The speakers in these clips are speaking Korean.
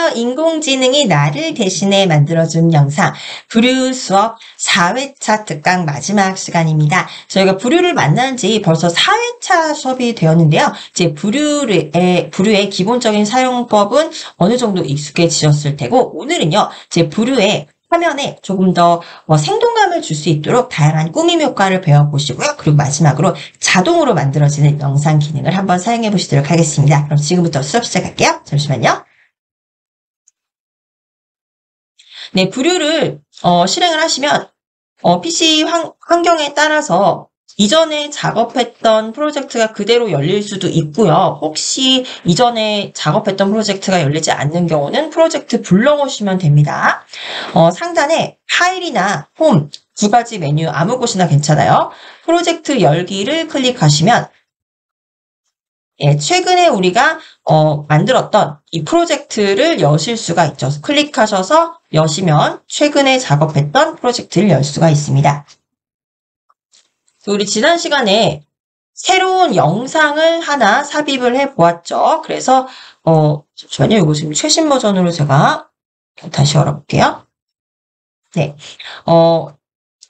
안녕하세요. 인공지능이 나를 대신해 만들어준 영상 부류 수업 4회차 특강 마지막 시간입니다. 저희가 부류를 만난 지 벌써 4회차 수업이 되었는데요. 이제 부류의 기본적인 사용법은 어느 정도 익숙해지셨을 테고, 오늘은요, 제 부류의 화면에 조금 더 생동감을 줄 수 있도록 다양한 꾸밈 효과를 배워보시고요. 그리고 마지막으로 자동으로 만들어지는 영상 기능을 한번 사용해 보시도록 하겠습니다. 그럼 지금부터 수업 시작할게요. 잠시만요. 네, 부류를 실행을 하시면 PC 환경에 따라서 이전에 작업했던 프로젝트가 그대로 열릴 수도 있고요. 혹시 이전에 작업했던 프로젝트가 열리지 않는 경우는 프로젝트 불러오시면 됩니다. 상단에 파일이나 홈 두 가지 메뉴 아무 곳이나 괜찮아요. 프로젝트 열기를 클릭하시면 최근에 우리가 만들었던 이 프로젝트를 여실 수가 있죠. 클릭하셔서 여시면 최근에 작업했던 프로젝트를 열 수가 있습니다. 우리 지난 시간에 새로운 영상을 하나 삽입을 해 보았죠. 그래서 잠시만요. 이거 지금 최신 버전으로 제가 다시 열어볼게요. 네.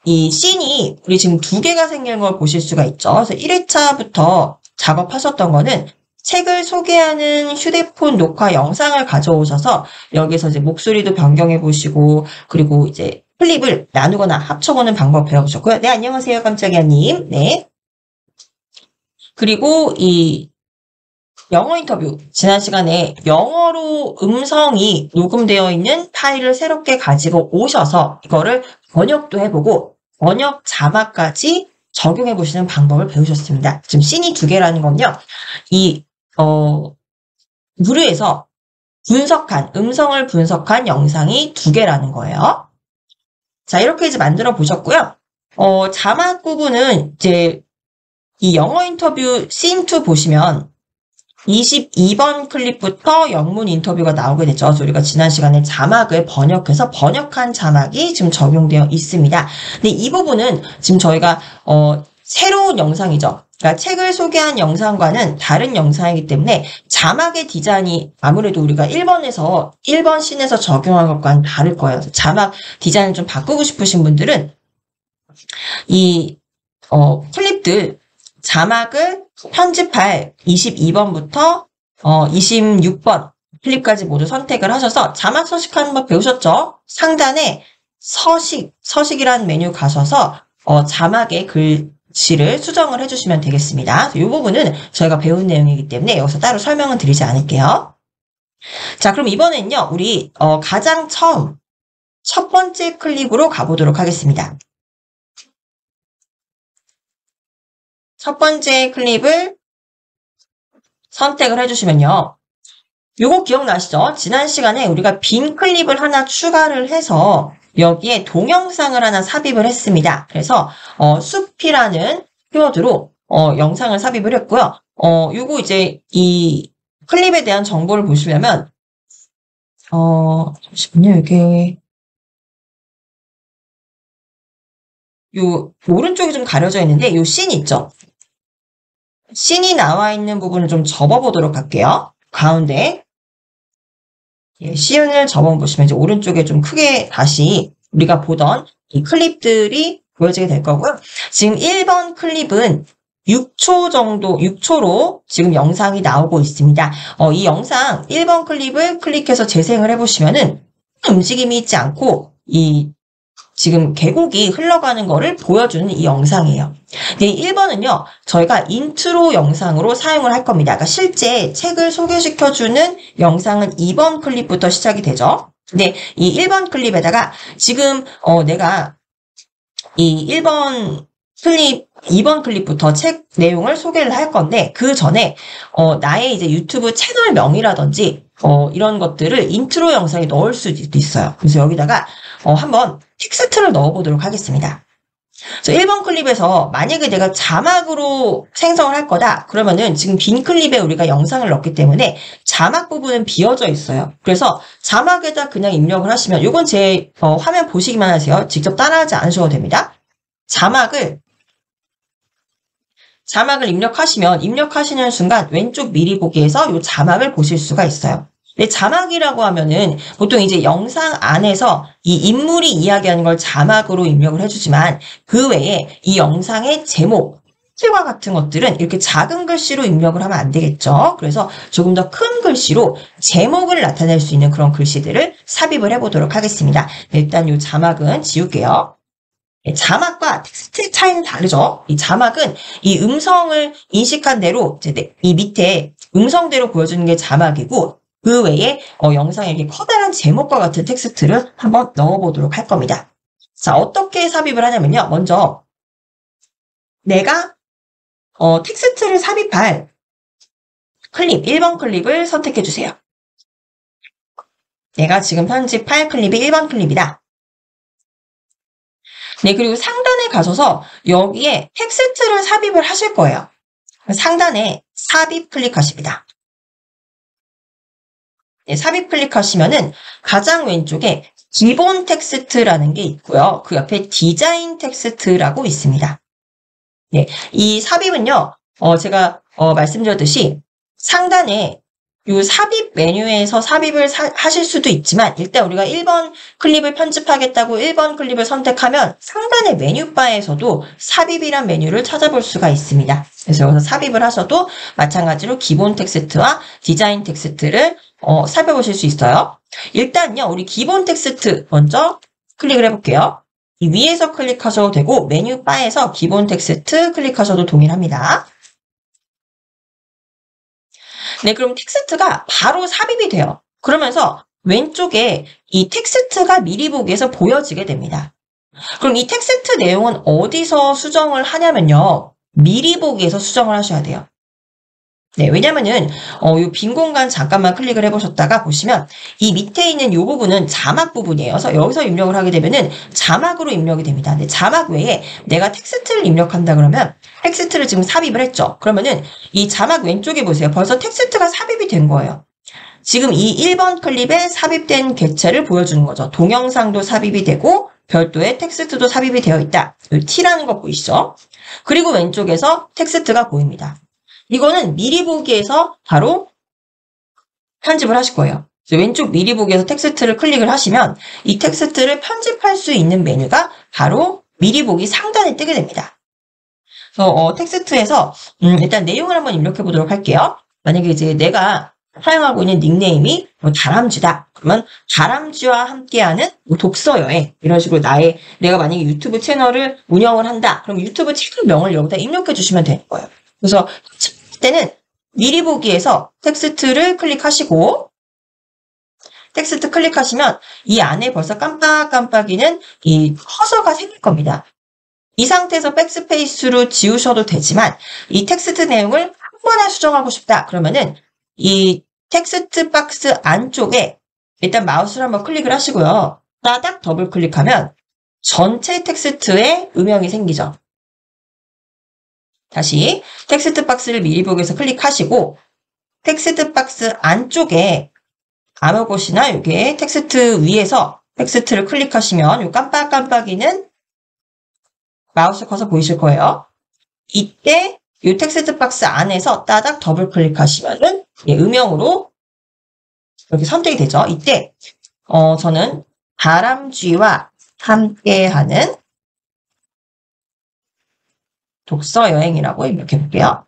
이 씬이 우리 지금 두 개가 생긴 걸 보실 수가 있죠. 그래서 1회차부터 작업하셨던 거는 책을 소개하는 휴대폰 녹화 영상을 가져오셔서 여기서 이제 목소리도 변경해 보시고, 그리고 이제 클립을 나누거나 합쳐보는 방법 배워보셨고요. 네, 안녕하세요. 깜짝이야님. 네. 그리고 이 영어 인터뷰. 지난 시간에 영어로 음성이 녹음되어 있는 파일을 새롭게 가지고 오셔서 이거를 번역도 해보고 번역 자막까지 적용해 보시는 방법을 배우셨습니다. 지금 씬이 두 개라는 건요. 이 부류에서 음성을 분석한 영상이 두 개라는 거예요. 자, 이렇게 이제 만들어 보셨고요. 자막 부분은 이제 이 영어 인터뷰 씬2 보시면 22번 클립부터 영문 인터뷰가 나오게 됐죠. 그래서 우리가 지난 시간에 자막을 번역해서 번역한 자막이 지금 적용되어 있습니다. 근데 이 부분은 지금 저희가 새로운 영상이죠. 그러니까 책을 소개한 영상과는 다른 영상이기 때문에 자막의 디자인이 아무래도 우리가 1번 씬에서 적용한 것과는 다를 거예요. 자막 디자인을 좀 바꾸고 싶으신 분들은 이 클립들 자막을 편집할 22번부터 26번 클립까지 모두 선택을 하셔서 자막 서식하는 법 배우셨죠? 상단에 서식이라는 메뉴 가셔서 자막의 글씨를 수정을 해주시면 되겠습니다. 이 부분은 저희가 배운 내용이기 때문에 여기서 따로 설명은 드리지 않을게요. 자, 그럼 이번엔요, 우리 가장 처음 첫 번째 클립으로 가보도록 하겠습니다. 첫 번째 클립을 선택을 해주시면요. 요거 기억나시죠? 지난 시간에 우리가 빈 클립을 하나 추가를 해서 여기에 동영상을 하나 삽입을 했습니다. 그래서 숲이라는 키워드로 영상을 삽입을 했고요. 요거 이제 이 클립에 대한 정보를 보시려면 잠시만요. 이게 요 오른쪽이 좀 가려져 있는데 요 씬 있죠? 씬이 나와 있는 부분을 좀 접어보도록 할게요. 가운데 씬을 접어보시면 이제 오른쪽에 좀 크게 다시 우리가 보던 이 클립들이 보여지게 될 거고요. 지금 1번 클립은 6초로 지금 영상이 나오고 있습니다. 이 영상 1번 클립을 클릭해서 재생을 해보시면은 움직임이 있지 않고 지금 계곡이 흘러가는 거를 보여주는 이 영상이에요. 네, 1번은요, 저희가 인트로 영상으로 사용을 할 겁니다. 그러니까 실제 책을 소개시켜주는 영상은 2번 클립부터 시작이 되죠. 근데 이 1번 클립에다가 지금 내가 이 1번 클립, 2번 클립부터 책 내용을 소개를 할 건데 그 전에 나의 이제 유튜브 채널명이라든지 이런 것들을 인트로 영상에 넣을 수도 있어요. 그래서 여기다가 한번 텍스트를 넣어보도록 하겠습니다. 그래서 1번 클립에서 만약에 내가 자막으로 생성을 할 거다 그러면은 지금 빈 클립에 우리가 영상을 넣기 때문에 자막 부분은 비어져 있어요. 그래서 자막에다 그냥 입력을 하시면 이건 제 화면 보시기만 하세요. 직접 따라하지 않으셔도 됩니다. 자막을 입력하시면 입력하시는 순간 왼쪽 미리 보기에서 이 자막을 보실 수가 있어요. 근데 자막이라고 하면은 보통 이제 영상 안에서 이 인물이 이야기하는 걸 자막으로 입력을 해주지만 그 외에 이 영상의 제목, 과 같은 것들은 이렇게 작은 글씨로 입력을 하면 안 되겠죠. 그래서 조금 더 큰 글씨로 제목을 나타낼 수 있는 그런 글씨들을 삽입을 해보도록 하겠습니다. 일단 이 자막은 지울게요. 자막과 텍스트 차이는 다르죠. 이 자막은 이 음성을 인식한 대로 이 밑에 음성대로 보여주는 게 자막이고 그 외에 영상에 이렇게 커다란 제목과 같은 텍스트를 한번 넣어보도록 할 겁니다. 자, 어떻게 삽입을 하냐면요. 먼저 내가 텍스트를 삽입할 클립, 1번 클립을 선택해 주세요. 내가 지금 편집할 클립이 1번 클립이다. 네, 그리고 상단에 가셔서 여기에 텍스트를 삽입을 하실 거예요. 상단에 삽입 클릭하십니다. 네, 삽입 클릭하시면은 가장 왼쪽에 기본 텍스트라는 게 있고요. 그 옆에 디자인 텍스트라고 있습니다. 네, 이 삽입은요, 제가 말씀드렸듯이 상단에 이 삽입 메뉴에서 삽입을 하실 수도 있지만 일단 우리가 1번 클립을 편집하겠다고 1번 클립을 선택하면 상단의 메뉴바에서도 삽입이란 메뉴를 찾아볼 수가 있습니다. 그래서 여기서 삽입을 하셔도 마찬가지로 기본 텍스트와 디자인 텍스트를 살펴보실 수 있어요. 일단요, 우리 기본 텍스트 먼저 클릭을 해볼게요. 이 위에서 클릭하셔도 되고 메뉴바에서 기본 텍스트 클릭하셔도 동일합니다. 네, 그럼 텍스트가 바로 삽입이 돼요. 그러면서 왼쪽에 이 텍스트가 미리 보기에서 보여지게 됩니다. 그럼 이 텍스트 내용은 어디서 수정을 하냐면요. 미리 보기에서 수정을 하셔야 돼요. 네, 왜냐면은 이 빈 공간 잠깐만 클릭을 해보셨다가 보시면 이 밑에 있는 이 부분은 자막 부분이에요. 그래서 여기서 입력을 하게 되면은 자막으로 입력이 됩니다. 근데 자막 외에 내가 텍스트를 입력한다 그러면 텍스트를 지금 삽입을 했죠. 그러면은 이 자막 왼쪽에 보세요. 벌써 텍스트가 삽입이 된 거예요. 지금 이 1번 클립에 삽입된 객체를 보여주는 거죠. 동영상도 삽입이 되고 별도의 텍스트도 삽입이 되어 있다. 이 T라는 거 보이시죠? 그리고 왼쪽에서 텍스트가 보입니다. 이거는 미리 보기에서 바로 편집을 하실 거예요. 왼쪽 미리 보기에서 텍스트를 클릭을 하시면 이 텍스트를 편집할 수 있는 메뉴가 바로 미리 보기 상단에 뜨게 됩니다. 그래서 텍스트에서 일단 내용을 한번 입력해 보도록 할게요. 만약에 이제 내가 사용하고 있는 닉네임이 다람쥐다. 그러면 다람쥐와 함께하는 독서 여행 이런 식으로 내가 만약에 유튜브 채널을 운영을 한다. 그럼 유튜브 채널명을 여기다 입력해 주시면 되는 거예요. 그래서 때는 미리 보기에서 텍스트를 클릭하시고 텍스트 클릭하시면 이 안에 벌써 깜빡깜빡이는 이 커서가 생길 겁니다. 이 상태에서 백스페이스로 지우셔도 되지만 이 텍스트 내용을 한 번에 수정하고 싶다. 그러면은 이 텍스트 박스 안쪽에 일단 마우스를 한번 클릭을 하시고요. 따닥 더블 클릭하면 전체 텍스트에 음영이 생기죠. 다시 텍스트 박스를 미리 보기에서 클릭하시고 텍스트 박스 안쪽에 아무 곳이나 여기에 텍스트 위에서 텍스트를 클릭하시면 이 깜빡깜빡이는 마우스 커서 보이실 거예요. 이때 이 텍스트 박스 안에서 따닥 더블 클릭하시면은 음영으로 이렇게 선택이 되죠. 이때 저는 다람쥐와 함께하는 독서 여행이라고 입력해 볼게요.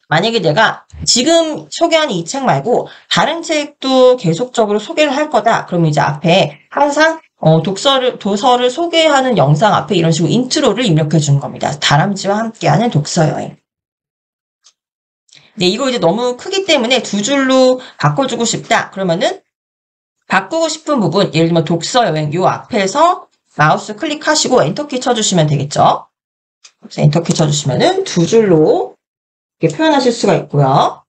만약에 내가 지금 소개한 이 책 말고 다른 책도 계속적으로 소개를 할 거다. 그럼 이제 앞에 항상 도서를 소개하는 영상 앞에 이런 식으로 인트로를 입력해 주는 겁니다. 다람쥐와 함께하는 독서 여행. 네, 이거 이제 너무 크기 때문에 두 줄로 바꿔주고 싶다. 그러면은 바꾸고 싶은 부분, 예를 들면 독서 여행 요 앞에서 마우스 클릭하시고 엔터키 쳐주시면 되겠죠. 그래서 엔터키 쳐주시면은 두 줄로 이렇게 표현하실 수가 있고요.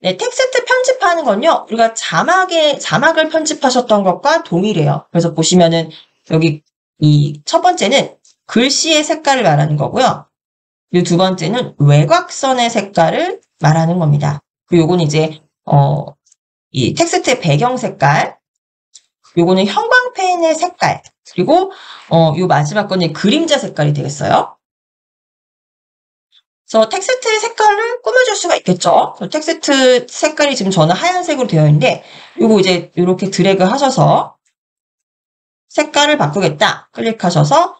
네, 텍스트 편집하는 건요, 우리가 자막을 편집하셨던 것과 동일해요. 그래서 보시면은 여기 이 첫 번째는 글씨의 색깔을 말하는 거고요. 이 두 번째는 외곽선의 색깔을 말하는 겁니다. 그리고 요건 이제 이 텍스트의 배경 색깔, 요거는 형광펜의 색깔, 그리고 요 마지막 거는 그림자 색깔이 되겠어요. 그래서 텍스트의 색깔을 꾸며줄 수가 있겠죠. 텍스트 색깔이 지금 저는 하얀색으로 되어 있는데 요거 이제 이렇게 드래그 하셔서 색깔을 바꾸겠다 클릭하셔서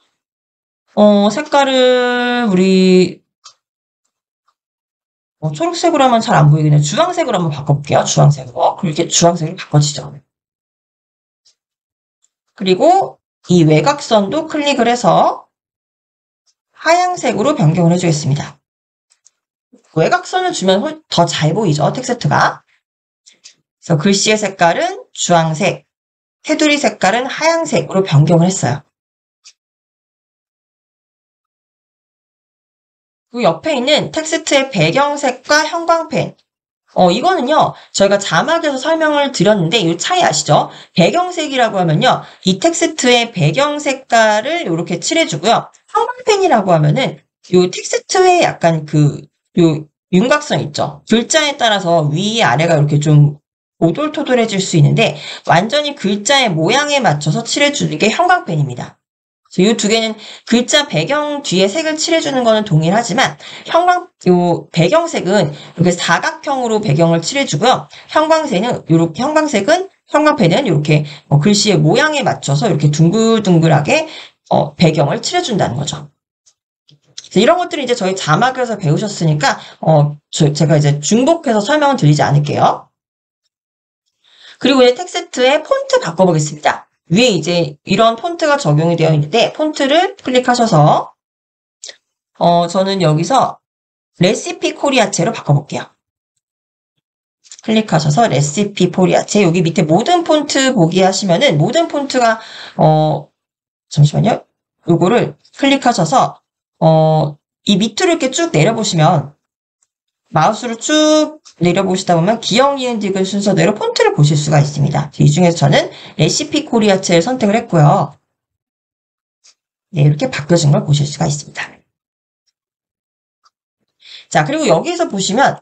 색깔을 우리 초록색으로 하면 잘 안 보이겠네요. 주황색으로 한번 바꿔볼게요. 주황색으로. 이렇게 주황색으로 바꿔지죠. 그리고 이 외곽선도 클릭을 해서 하얀색으로 변경을 해주겠습니다. 외곽선을 주면 더 잘 보이죠, 텍스트가. 그래서 글씨의 색깔은 주황색, 테두리 색깔은 하얀색으로 변경을 했어요. 그 옆에 있는 텍스트의 배경색과 형광펜. 이거는요, 저희가 자막에서 설명을 드렸는데, 이 차이 아시죠? 배경색이라고 하면요, 이 텍스트의 배경 색깔을 이렇게 칠해주고요. 형광펜이라고 하면은, 이 텍스트의 약간 요 윤곽선 있죠? 글자에 따라서 위, 아래가 이렇게 좀 오돌토돌해질 수 있는데, 완전히 글자의 모양에 맞춰서 칠해주는 게 형광펜입니다. 이 두 개는 글자 배경 뒤에 색을 칠해주는 거는 동일하지만 요 배경색은 이렇게 사각형으로 배경을 칠해주고요. 형광색은 이렇게 글씨의 모양에 맞춰서 이렇게 둥글둥글하게 배경을 칠해준다는 거죠. 이런 것들은 이제 저희 자막에서 배우셨으니까 제가 이제 중복해서 설명을 드리지 않을게요. 그리고 이제 텍스트의 폰트 바꿔보겠습니다. 위에 이제 이런 폰트가 적용이 되어 있는데 폰트를 클릭하셔서 저는 여기서 레시피 코리아체로 바꿔볼게요. 클릭하셔서 레시피 코리아체 여기 밑에 모든 폰트 보기 하시면은 모든 폰트가 잠시만요. 요거를 클릭하셔서 이 밑으로 이렇게 쭉 내려보시면 마우스로 쭉 내려보시다 보면 기역, 니은, 디귿 순서대로 폰트를 보실 수가 있습니다. 이 중에서 저는 레시피 코리아체를 선택을 했고요. 네, 이렇게 바뀌어진 걸 보실 수가 있습니다. 자, 그리고 여기에서 보시면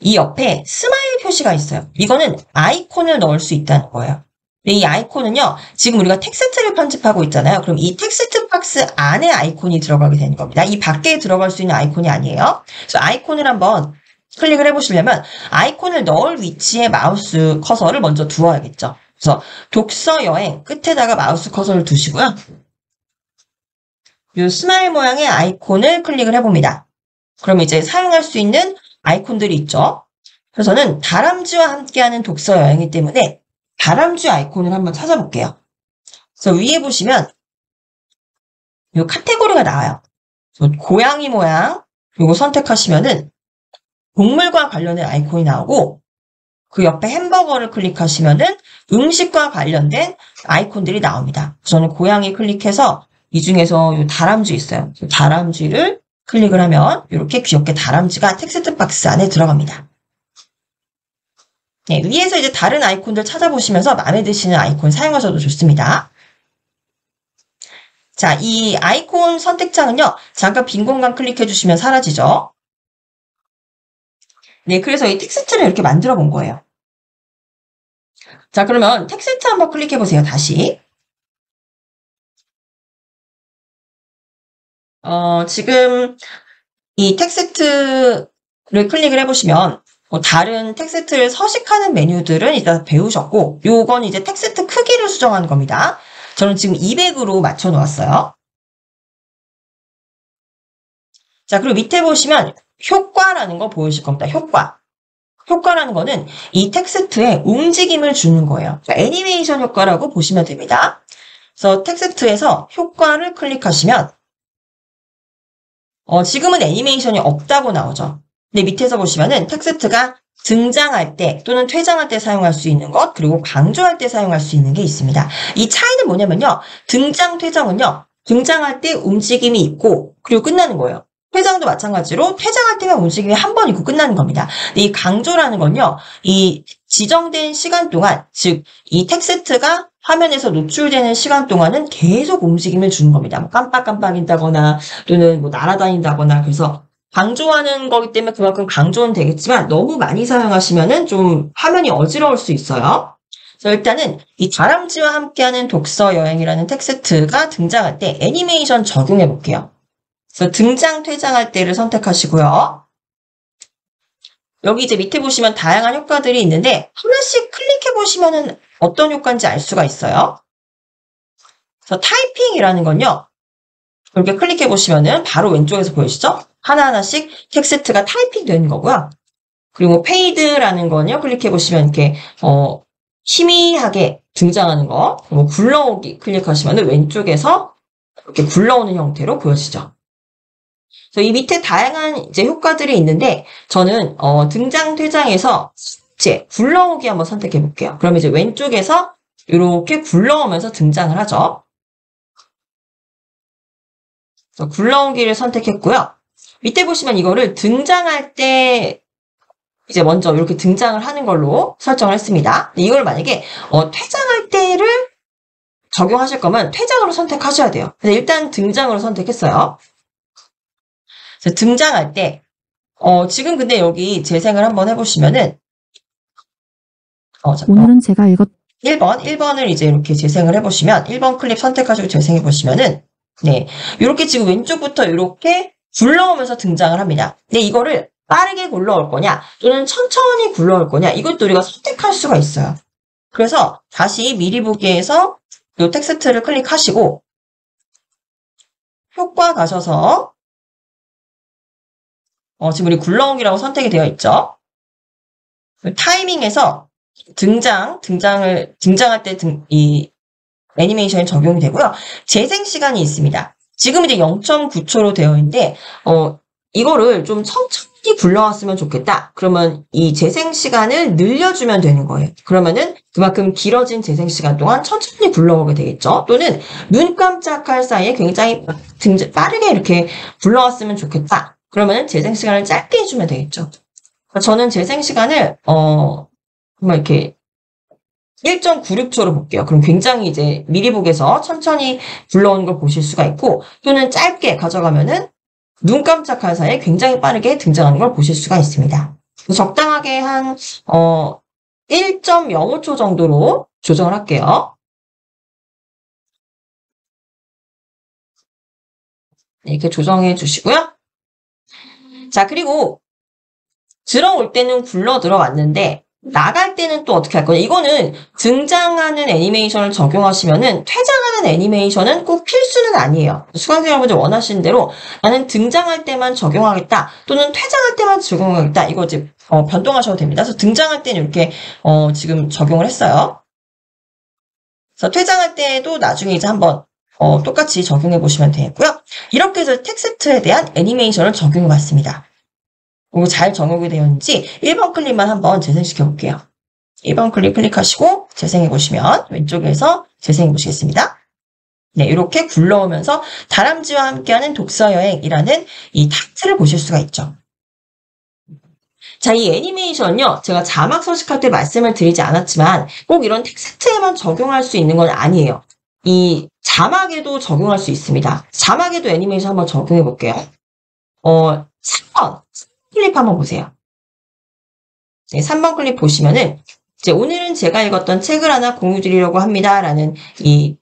이 옆에 스마일 표시가 있어요. 이거는 아이콘을 넣을 수 있다는 거예요. 이 아이콘은요, 지금 우리가 텍스트를 편집하고 있잖아요. 그럼 이 텍스트 박스 안에 아이콘이 들어가게 되는 겁니다. 이 밖에 들어갈 수 있는 아이콘이 아니에요. 그래서 아이콘을 한번 클릭을 해보시려면 아이콘을 넣을 위치에 마우스 커서를 먼저 두어야겠죠. 그래서 독서 여행 끝에다가 마우스 커서를 두시고요. 이 스마일 모양의 아이콘을 클릭을 해봅니다. 그럼 이제 사용할 수 있는 아이콘들이 있죠. 그래서 저는 다람쥐와 함께하는 독서 여행이기 때문에 다람쥐 아이콘을 한번 찾아볼게요. 그래서 위에 보시면 이 카테고리가 나와요. 고양이 모양 이거 선택하시면은 동물과 관련된 아이콘이 나오고 그 옆에 햄버거를 클릭하시면은 음식과 관련된 아이콘들이 나옵니다. 저는 고양이 클릭해서 이 중에서 이 다람쥐 있어요. 다람쥐를 클릭을 하면 이렇게 귀엽게 다람쥐가 텍스트 박스 안에 들어갑니다. 네, 위에서 이제 다른 아이콘들 찾아보시면서 마음에 드시는 아이콘 사용하셔도 좋습니다. 자, 이 아이콘 선택창은요, 잠깐 빈 공간 클릭해 주시면 사라지죠. 네, 그래서 이 텍스트를 이렇게 만들어 본 거예요. 자, 그러면 텍스트 한번 클릭해 보세요, 다시. 지금 이 텍스트를 클릭을 해보시면 다른 텍스트를 서식하는 메뉴들은 일단 배우셨고 요건 이제 텍스트 크기를 수정하는 겁니다. 저는 지금 200으로 맞춰 놓았어요. 자, 그리고 밑에 보시면 효과라는 거 보이실 겁니다. 효과. 효과라는 거는 이 텍스트에 움직임을 주는 거예요. 애니메이션 효과라고 보시면 됩니다. 그래서 텍스트에서 효과를 클릭하시면 지금은 애니메이션이 없다고 나오죠. 근데 밑에서 보시면은 텍스트가 등장할 때 또는 퇴장할 때 사용할 수 있는 것, 그리고 강조할 때 사용할 수 있는 게 있습니다. 이 차이는 뭐냐면요. 등장, 퇴장은요. 등장할 때 움직임이 있고 그리고 끝나는 거예요. 퇴장도 마찬가지로 퇴장할 때만 움직임이 한 번 있고 끝나는 겁니다. 근데 이 강조라는 건요. 이 지정된 시간 동안, 즉 이 텍스트가 화면에서 노출되는 시간 동안은 계속 움직임을 주는 겁니다. 뭐 깜빡깜빡인다거나 또는 뭐 날아다닌다거나. 그래서 강조하는 거기 때문에 그만큼 강조는 되겠지만 너무 많이 사용하시면은 좀 화면이 어지러울 수 있어요. 그래서 일단은 이 다람쥐와 함께하는 독서 여행이라는 텍스트가 등장할 때 애니메이션 적용해 볼게요. 그래서 등장, 퇴장할 때를 선택하시고요. 여기 이제 밑에 보시면 다양한 효과들이 있는데 하나씩 클릭해 보시면은 어떤 효과인지 알 수가 있어요. 그래서 타이핑이라는 건요. 이렇게 클릭해 보시면은 바로 왼쪽에서 보이시죠? 하나하나씩 텍스트가 타이핑 되는 거고요. 그리고 페이드라는 건요. 클릭해 보시면 이렇게 희미하게 등장하는 거. 그리고 굴러오기 클릭하시면은 왼쪽에서 이렇게 굴러오는 형태로 보여지죠. 그래서 이 밑에 다양한 이제 효과들이 있는데 저는 등장, 퇴장에서 이제 굴러오기 한번 선택해 볼게요. 그럼 이제 왼쪽에서 이렇게 굴러오면서 등장을 하죠. 그래서 굴러오기를 선택했고요. 밑에 보시면 이거를 등장할 때 이제 먼저 이렇게 등장을 하는 걸로 설정을 했습니다. 이걸 만약에 퇴장할 때를 적용하실 거면 퇴장으로 선택하셔야 돼요. 그래서 일단 등장으로 선택했어요. 그래서 등장할 때 지금 근데 여기 재생을 한번 해보시면은 오늘은 제가 1번을 이제 이렇게 재생을 해보시면 1번 클립 선택하시고 재생해보시면은 네, 이렇게 지금 왼쪽부터 이렇게 굴러오면서 등장을 합니다. 근데 이거를 빠르게 굴러올 거냐 또는 천천히 굴러올 거냐 이것도 우리가 선택할 수가 있어요. 그래서 다시 미리 보기에서 이 텍스트를 클릭하시고 효과 가셔서 지금 우리 굴러오기라고 선택이 되어 있죠. 타이밍에서 등장할 때 이 애니메이션이 적용이 되고요. 재생 시간이 있습니다. 지금 이제 0.9초로 되어 있는데 이거를 좀 천천히 굴러왔으면 좋겠다. 그러면 이 재생 시간을 늘려주면 되는 거예요. 그러면은 그만큼 길어진 재생 시간 동안 천천히 굴러오게 되겠죠. 또는 눈 깜짝할 사이에 굉장히 빠르게 이렇게 굴러왔으면 좋겠다. 그러면은 재생 시간을 짧게 해주면 되겠죠. 저는 재생 시간을 이렇게 1.96초로 볼게요. 그럼 굉장히 이제 미리 보기에서 천천히 굴러오는 걸 보실 수가 있고 또는 짧게 가져가면은 눈 깜짝할 사이에 굉장히 빠르게 등장하는 걸 보실 수가 있습니다. 적당하게 한 1.05초 정도로 조정을 할게요. 네, 이렇게 조정해 주시고요. 자, 그리고 들어올 때는 굴러 들어왔는데 나갈 때는 또 어떻게 할 거냐. 이거는 등장하는 애니메이션을 적용하시면은 퇴장하는 애니메이션은 꼭 필수는 아니에요. 수강생 여러분들 원하시는 대로 나는 등장할 때만 적용하겠다 또는 퇴장할 때만 적용하겠다. 이거 이제 변동하셔도 됩니다. 그래서 등장할 때는 이렇게 지금 적용을 했어요. 그래서 퇴장할 때도 나중에 이제 한번 똑같이 적용해 보시면 되겠고요. 이렇게 해서 텍스트에 대한 애니메이션을 적용해 봤습니다. 이거 잘 적용이 되었는지 1번 클릭만 한번 재생시켜 볼게요. 1번 클릭하시고 재생해 보시면 왼쪽에서 재생해 보시겠습니다. 네, 이렇게 굴러오면서 다람쥐와 함께하는 독서여행이라는 이 타이틀을 보실 수가 있죠. 자, 이 애니메이션요. 제가 자막 서식할 때 말씀을 드리지 않았지만 꼭 이런 텍스트에만 적용할 수 있는 건 아니에요. 이 자막에도 적용할 수 있습니다. 자막에도 애니메이션 한번 적용해 볼게요. 3번 클립 한번 보세요. 네, 3번 클립 보시면은 이제 오늘은 제가 읽었던 책을 하나 공유 드리려고 합니다. 라는 이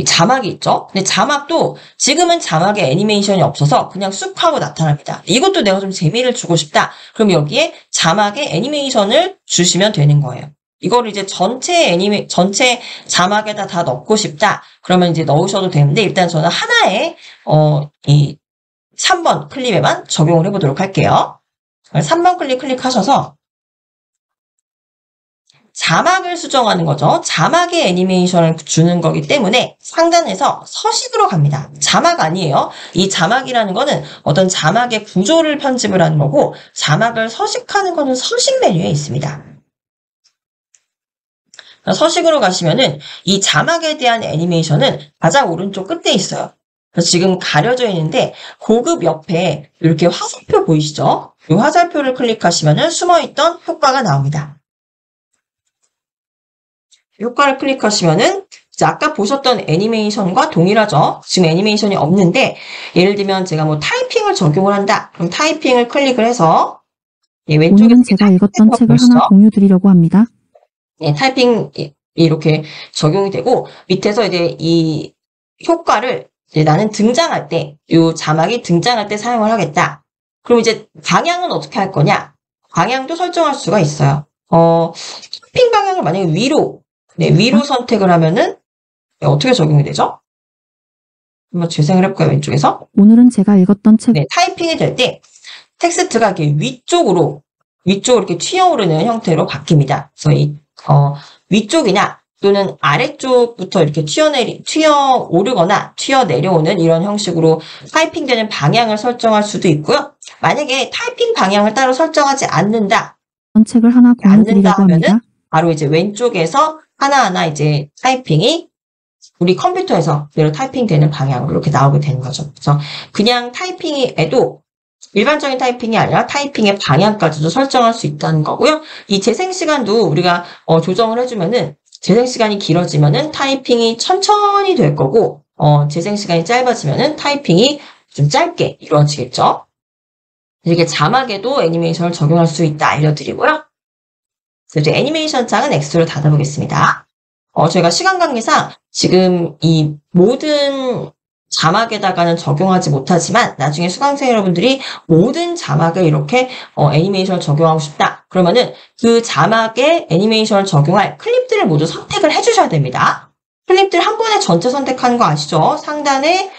자막이 있죠. 근데 자막도 지금은 자막에 애니메이션이 없어서 그냥 쑥 하고 나타납니다. 이것도 내가 좀 재미를 주고 싶다. 그럼 여기에 자막에 애니메이션을 주시면 되는 거예요. 이거를 이제 전체 자막에다 다 넣고 싶다. 그러면 이제 넣으셔도 되는데 일단 저는 하나의 이 3번 클립에만 적용을 해보도록 할게요. 3번 클릭하셔서 자막을 수정하는 거죠. 자막에 애니메이션을 주는 거기 때문에 상단에서 서식으로 갑니다. 자막 아니에요. 이 자막이라는 거는 어떤 자막의 구조를 편집을 하는 거고 자막을 서식하는 거는 서식 메뉴에 있습니다. 서식으로 가시면은 이 자막에 대한 애니메이션은 가장 오른쪽 끝에 있어요. 그래서 지금 가려져 있는데 고급 옆에 이렇게 화살표 보이시죠? 이 화살표를 클릭하시면은 숨어있던 효과가 나옵니다. 효과를 클릭하시면은 이제 아까 보셨던 애니메이션과 동일하죠? 지금 애니메이션이 없는데 예를 들면 제가 뭐 타이핑을 적용을 한다. 그럼 타이핑을 클릭을 해서 왼쪽에 오늘은 제가 읽었던 책을 하나 공유 드리려고 합니다. 네, 타이핑 이렇게 적용이 되고 밑에서 이제 이 효과를 이제 나는 등장할 때, 요 자막이 등장할 때 사용을 하겠다. 그럼 이제 방향은 어떻게 할 거냐? 방향도 설정할 수가 있어요. 타이핑 방향을 만약에 위로, 네, 위로 선택을 하면은 네, 어떻게 적용이 되죠? 한번 재생을 해볼까요, 왼쪽에서? 오늘은 제가 읽었던 책. 네, 타이핑이 될 때 텍스트가 이렇게 위쪽으로 이렇게 튀어오르는 형태로 바뀝니다. 그래서 이 위쪽이나 또는 아래쪽부터 이렇게 튀어오르거나 튀어내려오는 이런 형식으로 타이핑되는 방향을 설정할 수도 있고요. 만약에 타이핑 방향을 따로 설정하지 않는다 책을 하나 권해드리려고 하면은 합니다. 바로 이제 왼쪽에서 하나하나 이제 타이핑이 우리 컴퓨터에서 그대로 타이핑되는 방향으로 이렇게 나오게 되는 거죠. 그래서 그냥 타이핑에도 일반적인 타이핑이 아니라 타이핑의 방향까지도 설정할 수 있다는 거고요. 이 재생 시간도 우리가 조정을 해주면은 재생 시간이 길어지면은 타이핑이 천천히 될 거고 재생 시간이 짧아지면은 타이핑이 좀 짧게 이루어지겠죠. 이렇게 자막에도 애니메이션을 적용할 수 있다 알려드리고요. 그래서 애니메이션 창은 X로 닫아보겠습니다. 저희가 시간 관계상 지금 이 모든 자막에다가는 적용하지 못하지만 나중에 수강생 여러분들이 모든 자막에 이렇게 애니메이션을 적용하고 싶다. 그러면은 그 자막에 애니메이션을 적용할 클립들을 모두 선택을 해주셔야 됩니다. 클립들 한 번에 전체 선택하는 거 아시죠? 상단에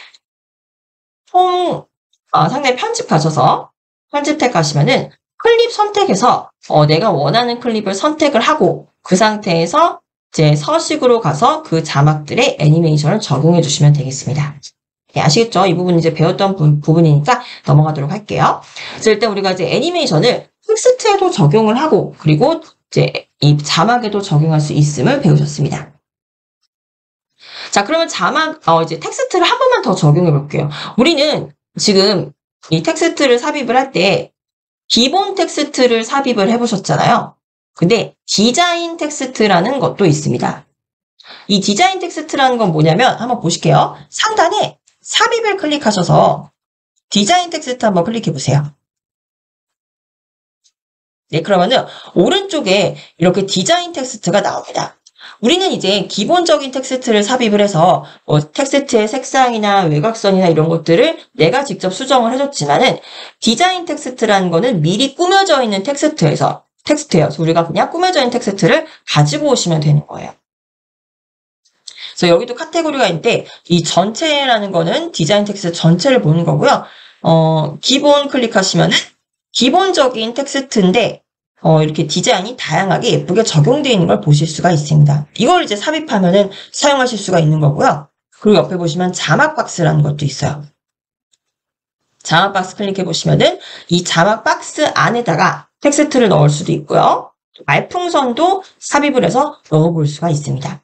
상단에 편집 가셔서 편집 탭 가시면은 클립 선택해서 내가 원하는 클립을 선택을 하고 그 상태에서 이제 서식으로 가서 그 자막들의 애니메이션을 적용해 주시면 되겠습니다. 네, 아시겠죠? 이 부분 이제 배웠던 부분이니까 넘어가도록 할게요. 그래서 일단 우리가 이제 애니메이션을 텍스트에도 적용을 하고 그리고 이제 이 자막에도 적용할 수 있음을 배우셨습니다. 자, 그러면 이제 텍스트를 한 번만 더 적용해 볼게요. 우리는 지금 이 텍스트를 삽입을 할 때 기본 텍스트를 삽입을 해 보셨잖아요. 근데 디자인 텍스트라는 것도 있습니다. 이 디자인 텍스트라는 건 뭐냐면 한번 보실게요. 상단에 삽입을 클릭하셔서 디자인 텍스트 한번 클릭해 보세요. 네, 그러면은 오른쪽에 이렇게 디자인 텍스트가 나옵니다. 우리는 이제 기본적인 텍스트를 삽입을 해서 텍스트의 색상이나 외곽선이나 이런 것들을 내가 직접 수정을 해줬지만은 디자인 텍스트라는 거는 미리 꾸며져 있는 텍스트예요. 그래서 우리가 그냥 꾸며져 있는 텍스트를 가지고 오시면 되는 거예요. 그래서 여기도 카테고리가 있는데 이 전체라는 거는 디자인 텍스트 전체를 보는 거고요. 기본 클릭하시면은 기본적인 텍스트인데 이렇게 디자인이 다양하게 예쁘게 적용되어 있는 걸 보실 수가 있습니다. 이걸 이제 삽입하면은 사용하실 수가 있는 거고요. 그리고 옆에 보시면 자막 박스라는 것도 있어요. 자막 박스 클릭해 보시면은 이 자막 박스 안에다가 텍스트를 넣을 수도 있고요. 말풍선도 삽입을 해서 넣어볼 수가 있습니다.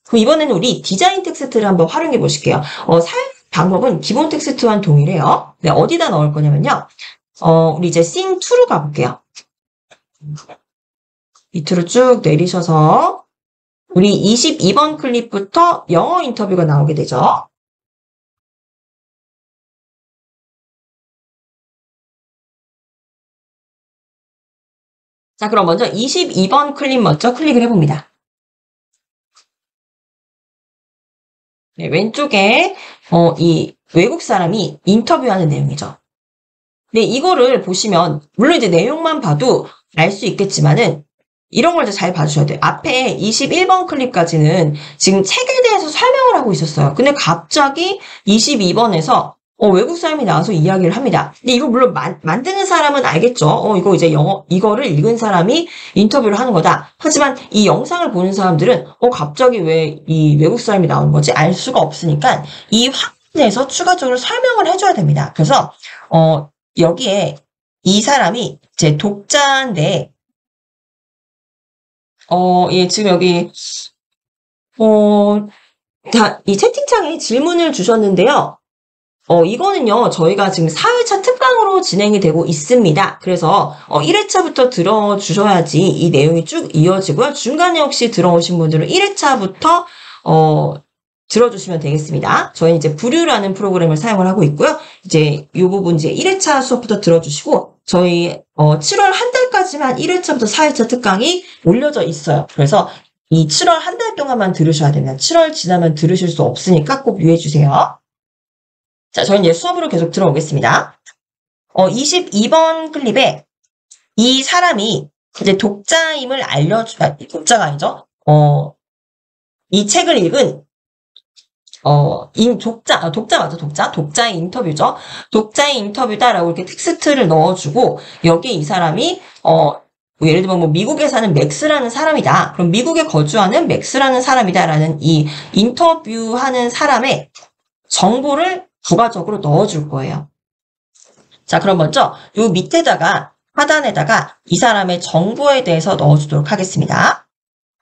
그럼 이번에는 우리 디자인 텍스트를 한번 활용해 보실게요. 사용 방법은 기본 텍스트와는 동일해요. 네, 어디다 넣을 거냐면요. 우리 이제 씬2로 가볼게요. 밑으로 쭉 내리셔서 우리 22번 클립부터 영어 인터뷰가 나오게 되죠. 자, 그럼 먼저 22번 클립 먼저 클릭을 해봅니다. 네, 왼쪽에 이 외국 사람이 인터뷰하는 내용이죠. 네, 이거를 보시면 물론 이제 내용만 봐도 알 수 있겠지만은 이런 걸 이제 잘 봐주셔야 돼요. 앞에 21번 클립까지는 지금 책에 대해서 설명을 하고 있었어요. 근데 갑자기 22번에서 외국 사람이 나와서 이야기를 합니다. 근데 이거 물론 만드는 사람은 알겠죠. 이거 이제 이거를 읽은 사람이 인터뷰를 하는 거다. 하지만 이 영상을 보는 사람들은 갑자기 왜 이 외국 사람이 나오는 거지? 알 수가 없으니까 이 화면에서 추가적으로 설명을 해줘야 됩니다. 그래서 여기에 이 사람이 제 독자인데 예, 지금 여기 이 채팅창에 질문을 주셨는데요. 이거는요, 저희가 지금 4회차 특강으로 진행이 되고 있습니다. 그래서 1회차부터 들어주셔야지 이 내용이 쭉 이어지고요. 중간에 혹시 들어오신 분들은 1회차부터 들어주시면 되겠습니다. 저희는 이제 부류라는 프로그램을 사용을 하고 있고요. 이제 이 부분 이제 1회차 수업부터 들어주시고 저희 7월 한 달까지만 1회차부터 4회차 특강이 올려져 있어요. 그래서 이 7월 한 달 동안만 들으셔야 됩니다. 7월 지나면 들으실 수 없으니까 꼭 유의해 주세요. 자, 저희는 이제 수업으로 계속 들어오겠습니다. 22번 클립에 이 사람이 이제 독자임을 독자가 아니죠. 이 책을 읽은 독자 맞죠? 독자의 인터뷰죠. 독자의 인터뷰다라고 이렇게 텍스트를 넣어주고, 여기에 이 사람이, 예를 들면 뭐 미국에 사는 맥스라는 사람이다. 그럼 미국에 거주하는 맥스라는 사람이다라는 이 인터뷰하는 사람의 정보를 부가적으로 넣어줄 거예요. 자, 그럼 먼저 요 밑에다가, 하단에다가 이 사람의 정보에 대해서 넣어주도록 하겠습니다.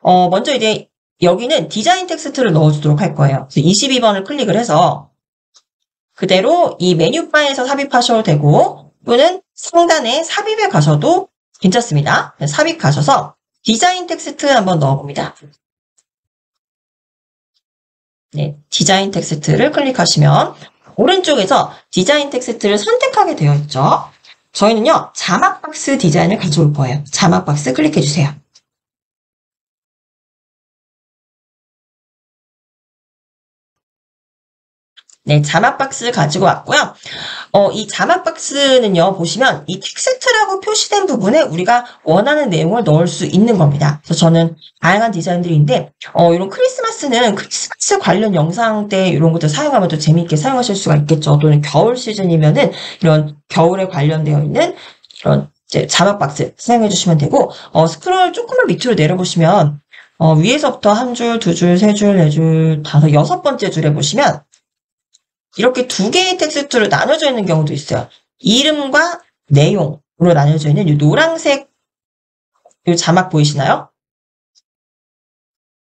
먼저 이제 여기는 디자인 텍스트를 넣어주도록 할 거예요. 그래서 22번을 클릭을 해서 그대로 이 메뉴바에서 삽입하셔도 되고, 또는 상단에 삽입에 가셔도 괜찮습니다. 삽입 가셔서 디자인 텍스트 한번 넣어봅니다. 네, 디자인 텍스트를 클릭하시면 오른쪽에서 디자인 텍스트를 선택하게 되어 있죠. 저희는요, 자막 박스 디자인을 가져올 거예요. 자막 박스 클릭해 주세요. 네, 자막 박스 가지고 왔고요. 이 자막 박스는요, 보시면 이 텍스트라고 표시된 부분에 우리가 원하는 내용을 넣을 수 있는 겁니다. 그래서 저는 다양한 디자인들인데, 이런 크리스마스 관련 영상 때 이런 것들 사용하면 또 재미있게 사용하실 수가 있겠죠. 또는 겨울 시즌이면은 이런 겨울에 관련되어 있는 이런 이제 자막 박스 사용해 주시면 되고, 스크롤 조금만 밑으로 내려보시면, 위에서부터 한 줄, 두 줄, 세 줄, 네 줄, 다섯, 여섯 번째 줄에 보시면, 이렇게 두 개의 텍스트로 나눠져 있는 경우도 있어요. 이름과 내용으로 나눠져 있는 이 노란색 이 자막 보이시나요?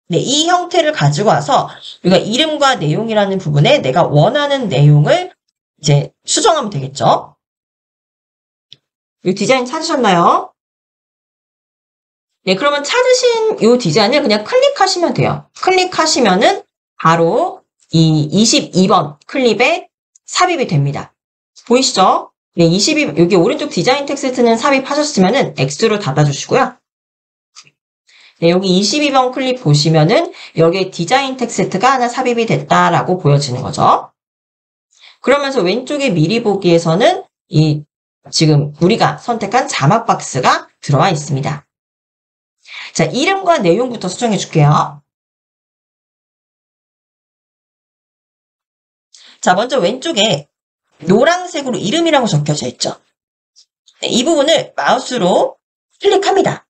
네, 이 형태를 가지고 와서 우리가 이름과 내용이라는 부분에 내가 원하는 내용을 이제 수정하면 되겠죠. 이 디자인 찾으셨나요? 네, 그러면 찾으신 이 디자인을 그냥 클릭하시면 돼요. 클릭하시면은 바로 이 22번 클립에 삽입이 됩니다. 보이시죠? 네, 여기 오른쪽 디자인 텍스트는 삽입하셨으면은 X로 닫아주시고요. 네, 여기 22번 클립 보시면은 여기에 디자인 텍스트가 하나 삽입이 됐다라고 보여지는 거죠. 그러면서 왼쪽에 미리 보기에서는 지금 우리가 선택한 자막 박스가 들어와 있습니다. 자, 이름과 내용부터 수정해 줄게요. 자, 먼저 왼쪽에 노란색으로 이름이라고 적혀져 있죠. 네, 이 부분을 마우스로 클릭합니다.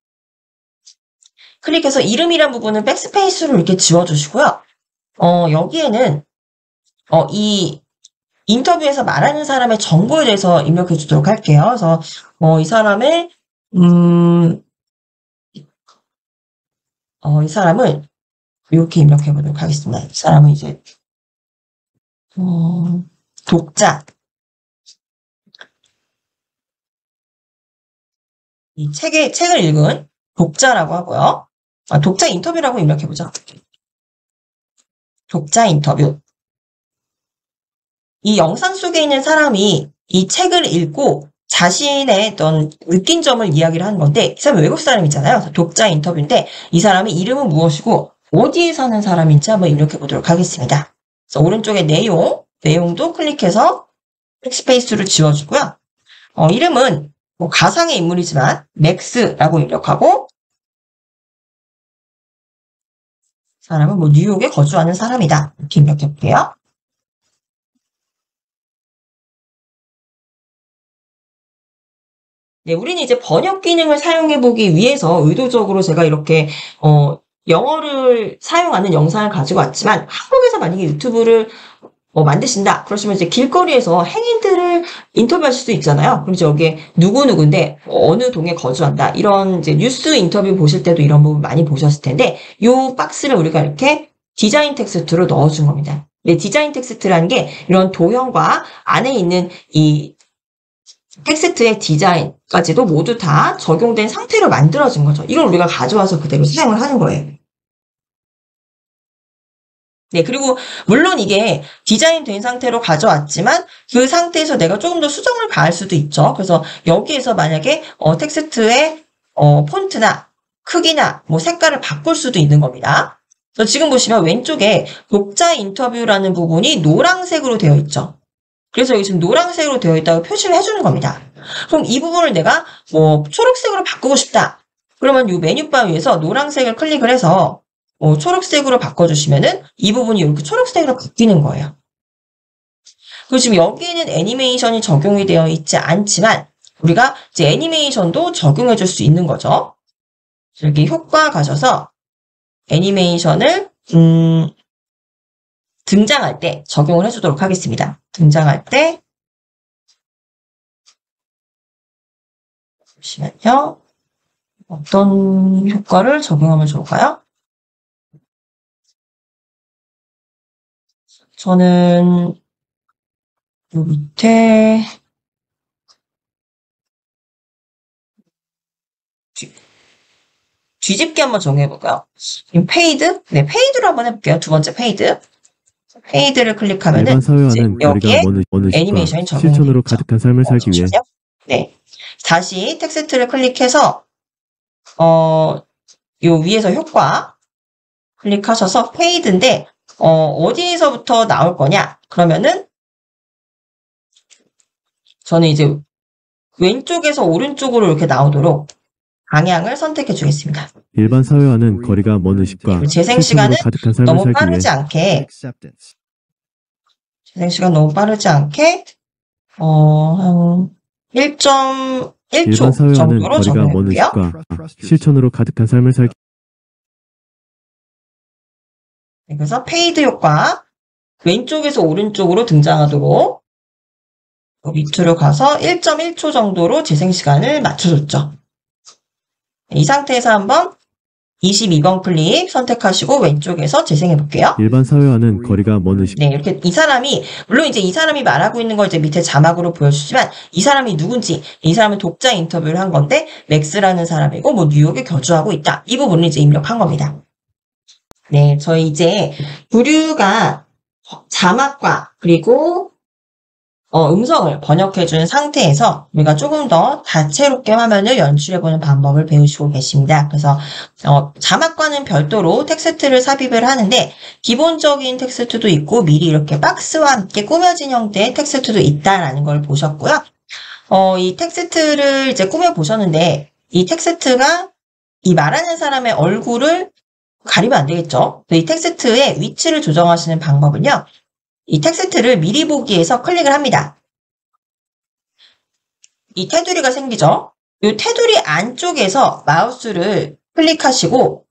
클릭해서 이름이란 부분은 백스페이스로 이렇게 지워주시고요. 여기에는 이 인터뷰에서 말하는 사람의 정보에 대해서 입력해 주도록 할게요. 그래서 이 사람의 이 사람을 이렇게 입력해 보도록 하겠습니다. 이 사람은 이제 독자. 이 책을 읽은 독자라고 하고요. 독자 인터뷰라고 입력해보자. 독자 인터뷰. 이 영상 속에 있는 사람이 이 책을 읽고 자신의 어떤 느낀 점을 이야기를 하는 건데, 이 사람은 외국 사람이잖아요. 독자 인터뷰인데, 이 사람의 이름은 무엇이고, 어디에 사는 사람인지 한번 입력해보도록 하겠습니다. 그래서 오른쪽에 내용도 클릭해서 백스페이스를 지워주고요. 이름은 뭐 가상의 인물이지만 맥스라고 입력하고, 사람은 뭐 뉴욕에 거주하는 사람이다. 이렇게 입력해볼게요. 네, 우리는 이제 번역 기능을 사용해보기 위해서 의도적으로 제가 이렇게 영어를 사용하는 영상을 가지고 왔지만, 한국에서 만약에 유튜브를 만드신다. 그러시면 이제 길거리에서 행인들을 인터뷰하실 수도 있잖아요. 그럼 이제 여기에 누구누구인데 어느 동에 거주한다. 이런 이제 뉴스 인터뷰 보실 때도 이런 부분 많이 보셨을 텐데, 이 박스를 우리가 이렇게 디자인 텍스트로 넣어준 겁니다. 네, 디자인 텍스트라는 게 이런 도형과 안에 있는 이 텍스트의 디자인까지도 모두 다 적용된 상태로 만들어진 거죠. 이걸 우리가 가져와서 그대로 사용을 하는 거예요. 네, 그리고 물론 이게 디자인된 상태로 가져왔지만 그 상태에서 내가 조금 더 수정을 가할 수도 있죠. 그래서 여기에서 만약에 텍스트의 폰트나 크기나 뭐 색깔을 바꿀 수도 있는 겁니다. 그래서 지금 보시면 왼쪽에 독자 인터뷰라는 부분이 노란색으로 되어 있죠. 그래서 여기 지금 노란색으로 되어 있다고 표시를 해주는 겁니다. 그럼 이 부분을 내가 뭐 초록색으로 바꾸고 싶다. 그러면 이 메뉴바 위에서 노란색을 클릭을 해서 초록색으로 바꿔주시면은 이 부분이 이렇게 초록색으로 바뀌는 거예요. 그리고 지금 여기에는 애니메이션이 적용이 되어 있지 않지만 우리가 이제 애니메이션도 적용해 줄 수 있는 거죠. 여기 효과 가셔서 애니메이션을 등장할 때 적용을 해주도록 하겠습니다. 등장할 때 잠시만요. 어떤 효과를 적용하면 좋을까요? 저는 요 밑에 뒤집기 한번 정해볼까요? 지금 페이드? 네, 페이드로 한번 해볼게요. 두 번째 페이드. 페이드를 클릭하면은 일반 사회와는 여기에 거리가 먼 애니메이션이 의식과 적용이 실천으로 되죠. 가득한 삶을 살기 위해 잠시만요. 네, 다시 텍스트를 클릭해서 요 위에서 효과 클릭하셔서 페이드인데 어디에서부터 나올 거냐? 그러면은 저는 이제 왼쪽에서 오른쪽으로 이렇게 나오도록 방향을 선택해 주겠습니다. 일반 사회와는 거리가 먼 의식과 그리고 재생 실천으로 시간은 가득한 삶을 너무 살기 위해 빠르지 않게 재생 시간 너무 빠르지 않게 한 1.1초 일반 사회와는 정도로 거리가 적용해 먼 볼게요. 의식과 실천으로 가득한 삶을 살기 네, 그래서 페이드 효과 왼쪽에서 오른쪽으로 등장하도록 밑으로 가서 1.1초 정도로 재생 시간을 맞춰줬죠. 이 상태에서 한번 22번 클릭 선택하시고 왼쪽에서 재생해 볼게요. 일반 사회와는 거리가 먼 의식 네, 이렇게 이 사람이 물론 이제 이 사람이 말하고 있는 걸 이제 밑에 자막으로 보여주지만 이 사람이 누군지 이 사람은 독자 인터뷰를 한 건데 맥스라는 사람이고 뭐 뉴욕에 거주하고 있다. 이 부분을 이제 입력한 겁니다. 네, 저희 이제 부류가 자막과 그리고 음성을 번역해준 상태에서 우리가 조금 더 다채롭게 화면을 연출해보는 방법을 배우시고 계십니다. 그래서 자막과는 별도로 텍스트를 삽입을 하는데 기본적인 텍스트도 있고 미리 이렇게 박스와 함께 꾸며진 형태의 텍스트도 있다라는 걸 보셨고요. 이 텍스트를 이제 꾸며보셨는데 이 텍스트가 이 말하는 사람의 얼굴을 가리면 안 되겠죠. 이 텍스트의 위치를 조정하시는 방법은요. 이 텍스트를 미리 보기에서 클릭을 합니다. 이 테두리가 생기죠. 이 테두리 안쪽에서 마우스를 클릭하시고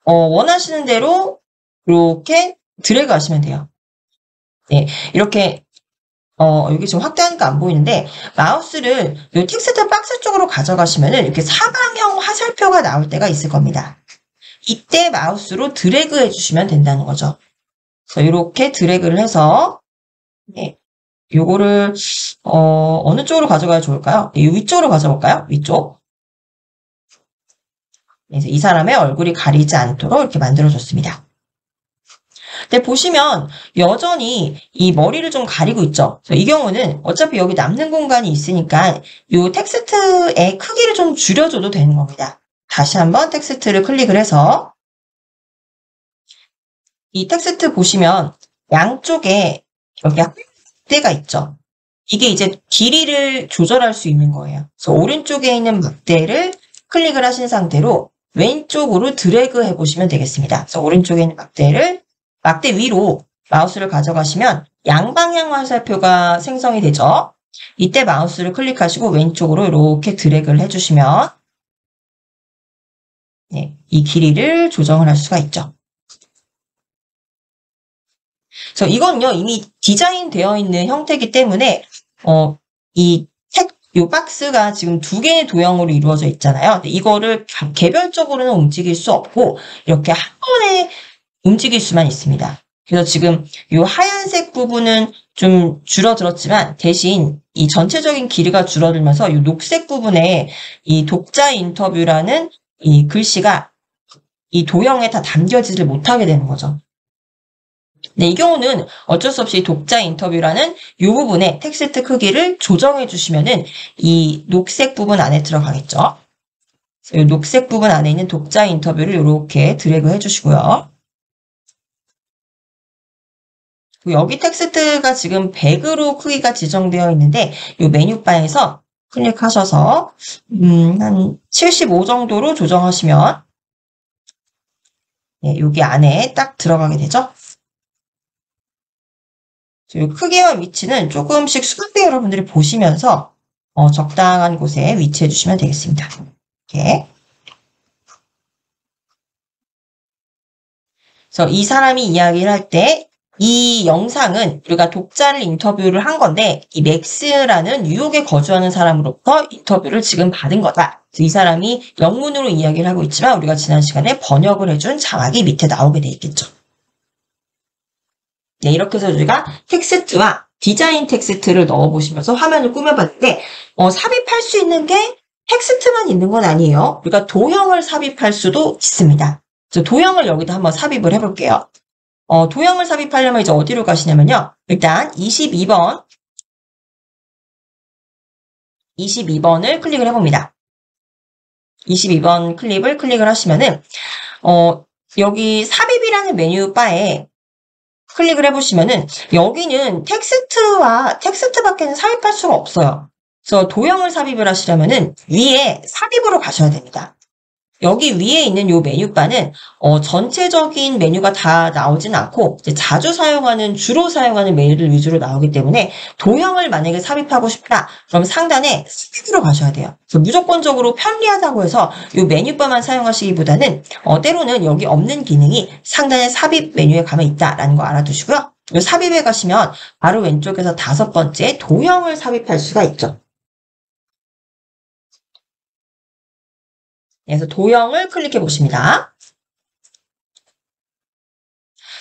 원하시는 대로 이렇게 드래그 하시면 돼요. 네, 이렇게 여기 지금 확대하니까 안 보이는데 마우스를 이 텍스트 박스 쪽으로 가져가시면 이렇게 사방형 화살표가 나올 때가 있을 겁니다. 이때 마우스로 드래그 해주시면 된다는 거죠. 그래서 이렇게 드래그를 해서 네, 요거를 어느 쪽으로 가져가야 좋을까요? 이 위쪽으로 가져볼까요? 위쪽. 그래서 이 사람의 얼굴이 가리지 않도록 이렇게 만들어줬습니다. 근데 보시면 여전히 이 머리를 좀 가리고 있죠. 그래서 이 경우는 어차피 여기 남는 공간이 있으니까 이 텍스트의 크기를 좀 줄여줘도 되는 겁니다. 다시 한번 텍스트를 클릭을 해서 이 텍스트 보시면 양쪽에 여기 막대가 있죠. 이게 이제 길이를 조절할 수 있는 거예요. 그래서 오른쪽에 있는 막대를 클릭을 하신 상태로 왼쪽으로 드래그 해보시면 되겠습니다. 그래서 오른쪽에 있는 막대 위로 마우스를 가져가시면 양방향 화살표가 생성이 되죠. 이때 마우스를 클릭하시고 왼쪽으로 이렇게 드래그를 해주시면 네, 이 길이를 조정을 할 수가 있죠. 그래서 이건요, 이미 디자인되어 있는 형태이기 때문에, 요 박스가 지금 두 개의 도형으로 이루어져 있잖아요. 근데 이거를 개별적으로는 움직일 수 없고, 이렇게 한 번에 움직일 수만 있습니다. 그래서 지금 요 하얀색 부분은 좀 줄어들었지만, 대신 이 전체적인 길이가 줄어들면서 요 녹색 부분에 이 독자 인터뷰라는 이 글씨가 이 도형에 다 담겨지질 못하게 되는 거죠. 네, 이 경우는 어쩔 수 없이 독자 인터뷰라는 이 부분에 텍스트 크기를 조정해 주시면은 이 녹색 부분 안에 들어가겠죠. 이 녹색 부분 안에 있는 독자 인터뷰를 이렇게 드래그 해주시고요. 여기 텍스트가 지금 100으로 크기가 지정되어 있는데 이 메뉴바에서 클릭하셔서 한 75 정도로 조정하시면 여기 안에 딱 들어가게 되죠. 이 크기와 위치는 조금씩 수강생 여러분들이 보시면서 적당한 곳에 위치해 주시면 되겠습니다. 이렇게. 그래서 이 사람이 이야기를 할 때 이 영상은 우리가 독자를 인터뷰를 한 건데 이 맥스라는 뉴욕에 거주하는 사람으로부터 인터뷰를 지금 받은 거다. 이 사람이 영문으로 이야기를 하고 있지만 우리가 지난 시간에 번역을 해준 자막이 밑에 나오게 돼 있겠죠. 네, 이렇게 해서 우리가 텍스트와 디자인 텍스트를 넣어보시면서 화면을 꾸며봤는데 삽입할 수 있는 게 텍스트만 있는 건 아니에요. 우리가 도형을 삽입할 수도 있습니다. 그래서 도형을 여기다 한번 삽입을 해볼게요. 도형을 삽입하려면 이제 어디로 가시냐면요. 일단 22번을 클릭을 해봅니다. 22번 클릭을 하시면은 여기 삽입이라는 메뉴 바에 클릭을 해보시면은 여기는 텍스트밖에는 삽입할 수가 없어요. 그래서 도형을 삽입을 하시려면은 위에 삽입으로 가셔야 됩니다. 여기 위에 있는 이 메뉴바는 전체적인 메뉴가 다 나오진 않고 이제 주로 사용하는 메뉴를 위주로 나오기 때문에 도형을 만약에 삽입하고 싶다 그럼 상단에 삽입으로 가셔야 돼요. 그래서 무조건적으로 편리하다고 해서 이 메뉴바만 사용하시기보다는 때로는 여기 없는 기능이 상단에 삽입 메뉴에 가면 있다라는 거 알아두시고요. 이 삽입에 가시면 바로 왼쪽에서 5번째 도형을 삽입할 수가 있죠. 그래서 도형을 클릭해 보십니다.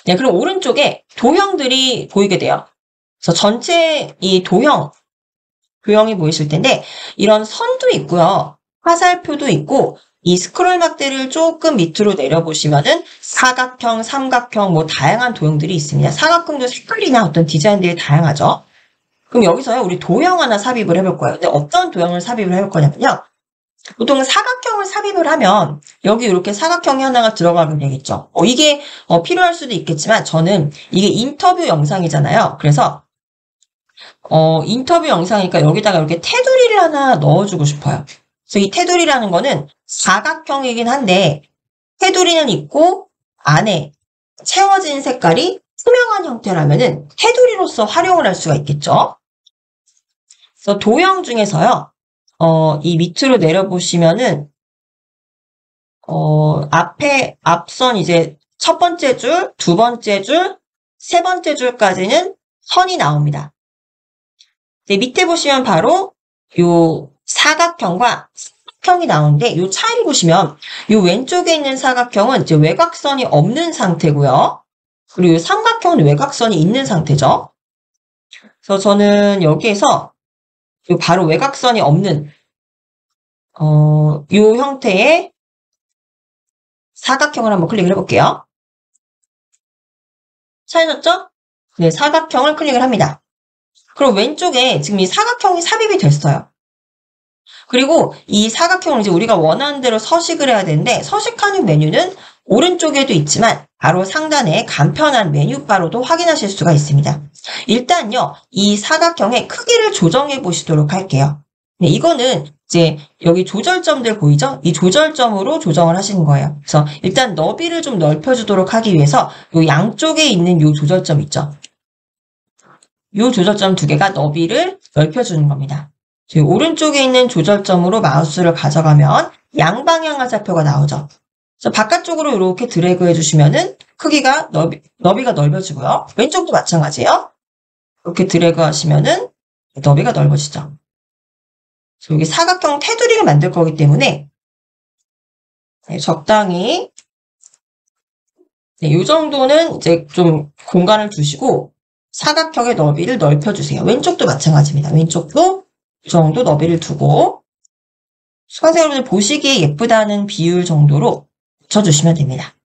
네, 그럼 오른쪽에 도형들이 보이게 돼요. 그래서 전체 이 도형이 보이실 텐데 이런 선도 있고요. 화살표도 있고 이 스크롤 막대를 조금 밑으로 내려보시면은 사각형, 삼각형 뭐 다양한 도형들이 있습니다. 사각형도 색깔이나 어떤 디자인들이 다양하죠. 그럼 여기서요, 우리 도형 하나 삽입을 해볼 거예요. 근데 어떤 도형을 삽입을 해볼 거냐면요. 보통 사각형을 삽입을 하면 여기 이렇게 사각형이 하나가 들어가면 되겠죠. 이게 필요할 수도 있겠지만 저는 이게 인터뷰 영상이잖아요. 그래서 인터뷰 영상이니까 여기다가 이렇게 테두리를 하나 넣어주고 싶어요. 그래서 이 테두리라는 거는 사각형이긴 한데 테두리는 있고 안에 채워진 색깔이 투명한 형태라면은 테두리로서 활용을 할 수가 있겠죠. 그래서 도형 중에서요. 이 밑으로 내려보시면은, 앞선 이제 첫 번째 줄, 두 번째 줄, 세 번째 줄까지는 선이 나옵니다. 네, 밑에 보시면 바로 요 사각형과 삼각형이 나오는데 요 차이를 보시면 요 왼쪽에 있는 사각형은 이제 외곽선이 없는 상태고요. 그리고 요 삼각형은 외곽선이 있는 상태죠. 그래서 저는 여기에서 요 바로 외곽선이 없는 요 형태의 사각형을 한번 클릭을 해볼게요. 찾으셨죠? 네, 사각형을 클릭을 합니다. 그럼 왼쪽에 지금 이 사각형이 삽입이 됐어요. 그리고 이 사각형을 이제 우리가 원하는 대로 서식을 해야 되는데 서식하는 메뉴는 오른쪽에도 있지만 바로 상단에 간편한 메뉴바로도 확인하실 수가 있습니다. 일단요, 이 사각형의 크기를 조정해 보시도록 할게요. 네, 이거는 이제 여기 조절점들 보이죠? 이 조절점으로 조정을 하시는 거예요. 그래서 일단 너비를 좀 넓혀주도록 하기 위해서 요 양쪽에 있는 요 조절점 있죠? 요 조절점 두 개가 너비를 넓혀주는 겁니다. 오른쪽에 있는 조절점으로 마우스를 가져가면 양방향 화살표가 나오죠. 그래서 바깥쪽으로 이렇게 드래그 해주시면은 크기가 너비가 넓어지고요. 왼쪽도 마찬가지예요. 이렇게 드래그 하시면은 너비가 넓어지죠. 여기 사각형 테두리를 만들 거기 때문에 적당히 이 정도는 이제 좀 공간을 두시고 사각형의 너비를 넓혀주세요. 왼쪽도 마찬가지입니다. 왼쪽도 이 정도 너비를 두고 수강생 여러분들 보시기에 예쁘다는 비율 정도로 붙여주시면 됩니다.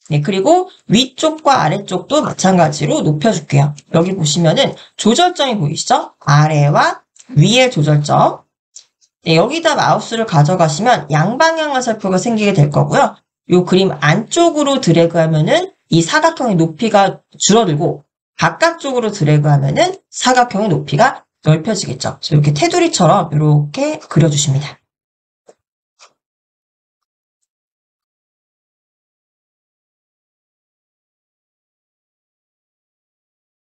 네, 그리고 위쪽과 아래쪽도 마찬가지로 높여줄게요. 여기 보시면은 조절점이 보이시죠? 아래와 위의 조절점. 네, 여기다 마우스를 가져가시면 양방향 화살표가 생기게 될 거고요. 이 그림 안쪽으로 드래그하면은 이 사각형의 높이가 줄어들고 바깥쪽으로 드래그하면은 사각형의 높이가 넓혀지겠죠. 그래서 이렇게 테두리처럼 이렇게 그려주십니다.